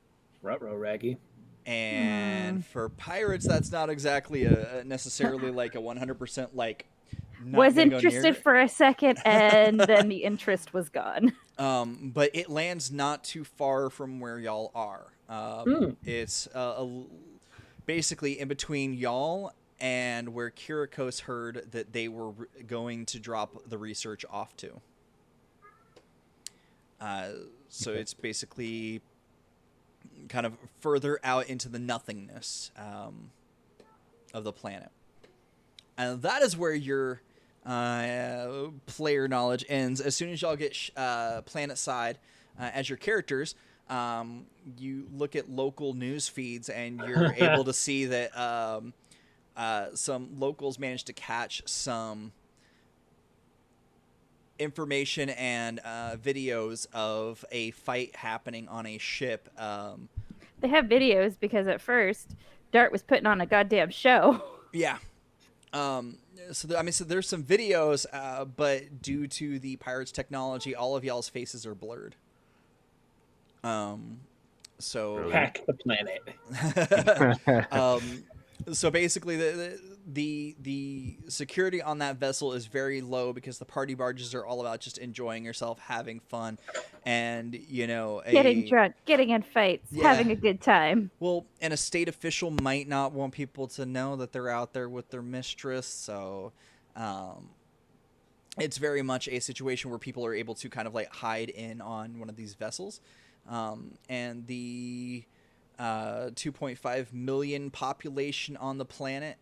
Ruh-roh, Raggy. And for pirates, that's not exactly necessarily like a 100% like not Was gonna go near interested it. for a second, and then the interest was gone. But it lands not too far from where y'all are. It's basically in between y'all and where Kirikos heard that they were going to drop the research off to. So it's basically kind of further out into the nothingness of the planet. And that is where your player knowledge ends. As soon as y'all get planet side as your characters, you look at local news feeds and you're able to see that some locals managed to catch some information and videos of a fight happening on a ship. They have videos because at first Dart was putting on a goddamn show. Yeah. So there's some videos, but due to the pirates' technology, all of y'all's faces are blurred. So Hack the planet. So basically, the security on that vessel is very low because the party barges are all about just enjoying yourself, having fun, and Getting drunk, getting in fights, having a good time. Well, and a state official might not want people to know that they're out there with their mistress, so it's very much a situation where people are able to kind of like hide in on one of these vessels. And the 2.5 million population on the planet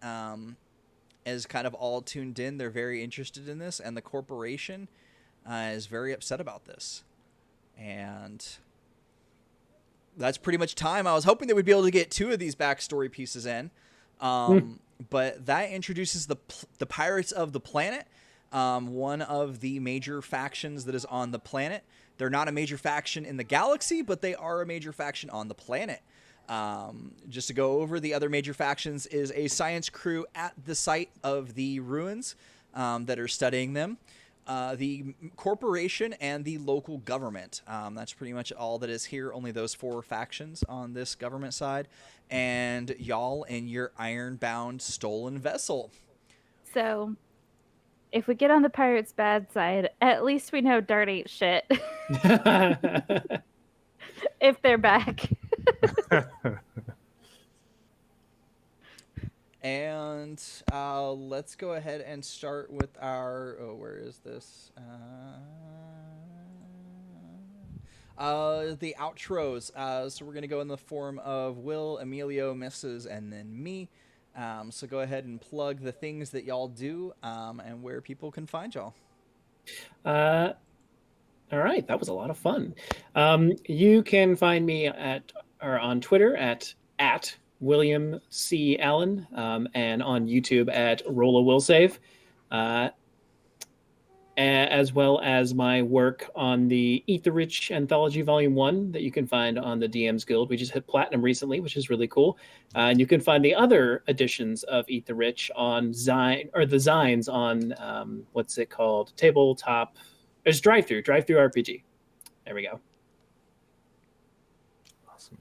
is kind of all tuned in. They're very interested in this, and the corporation is very upset about this. And that's pretty much time. I was hoping that we'd be able to get 2 of these backstory pieces in. But that introduces the Pirates of the Planet, one of the major factions that is on the planet. They're not a major faction in the galaxy, but they are a major faction on the planet. Just to go over, the other major factions is a science crew at the site of the ruins that are studying them. The corporation and the local government. That's pretty much all that is here. Only those 4 factions on this government side. And y'all in your iron-bound stolen vessel. So, if we get on the pirates' bad side, at least we know Dart ain't shit. If they're back. And let's go ahead and start with our... Oh, where is this? The outros. So we're going to go in the form of Will, Emilio, Mrs., and then me. So go ahead and plug the things that y'all do and where people can find y'all. All right, that was a lot of fun. You can find me on Twitter at William C. Allen, and on YouTube at Rolla Will Save, as well as my work on the Eat the Rich Anthology Volume 1 that you can find on the DM's Guild. We just hit Platinum recently, which is really cool. And you can find the other editions of Eat the Rich on Zine, or the Zines on, what's it called? Tabletop. There's Drive-Thru RPG. There we go. Awesome.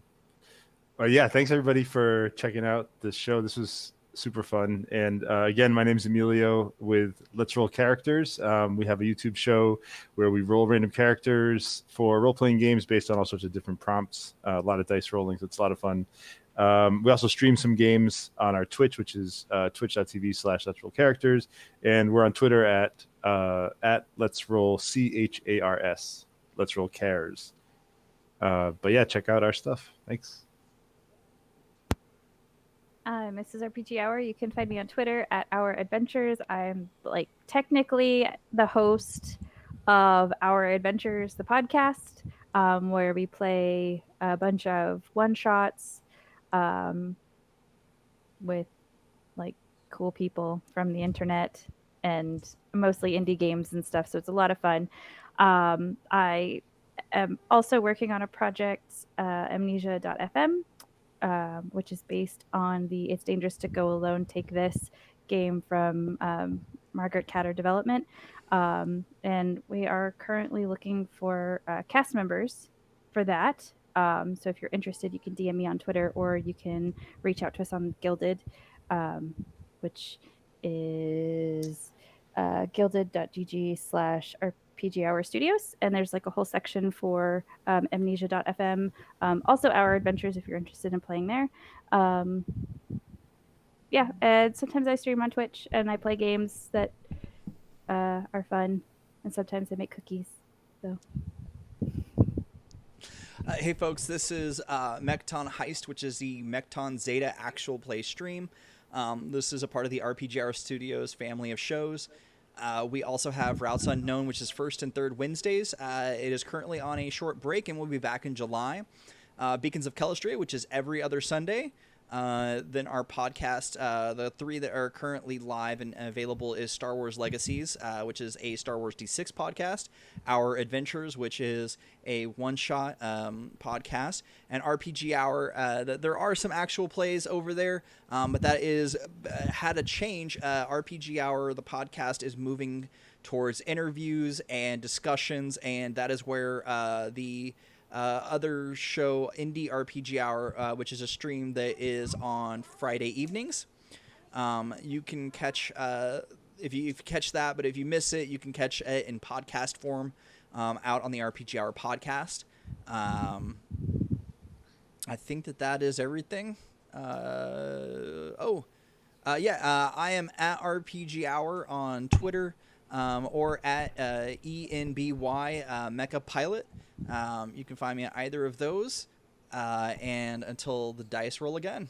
Well, yeah, thanks everybody for checking out this show. This was super fun. And again, my name is Emilio with Let's Roll Characters. We have a YouTube show where we roll random characters for role-playing games based on all sorts of different prompts. A lot of dice rolling, so it's a lot of fun. We also stream some games on our Twitch, which is twitch.tv/Let's Roll Characters. And we're on Twitter at Let's Roll CHARS. Let's Roll Cares. But yeah, check out our stuff. Thanks. Mrs. RPG Hour. You can find me on Twitter at Our Adventures. I'm like technically the host of Our Adventures, the podcast, where we play a bunch of one-shots with like cool people from the internet and mostly indie games and stuff. So it's a lot of fun. I am also working on a project, amnesia.fm, which is based on the It's Dangerous to Go Alone, Take This game from Margaret Catter Development. And we are currently looking for cast members for that. So if you're interested, you can DM me on Twitter, or you can reach out to us on Gilded, which is gilded.gg/RPG Hour Studios. And there's like a whole section for amnesia.fm. Also, Our Adventures if you're interested in playing there. Yeah, and sometimes I stream on Twitch and I play games that are fun, and sometimes I make cookies. So. Hey folks, this is Mekton Heist, which is the Mekton Zeta actual play stream. This is a part of the RPG Hour Studios family of shows. We also have Routes Unknown, which is first and third Wednesdays. It is currently on a short break, and we'll be back in July. Beacons of Calistria, which is every other Sunday. Then our podcast, the three that are currently live and available is Star Wars Legacies, which is a Star Wars D6 podcast, Our Adventures, which is a one-shot podcast, and RPG Hour. There are some actual plays over there, but that is had a change. RPG Hour, the podcast, is moving towards interviews and discussions, and that is where the other show, Indie RPG Hour, which is a stream that is on Friday evenings. You can catch if you catch that, but if you miss it, you can catch it in podcast form out on the RPG Hour podcast. I think that is everything. I am at RPG Hour on Twitter. Or at ENBY Mecha Pilot. You can find me at either of those. And until the dice roll again.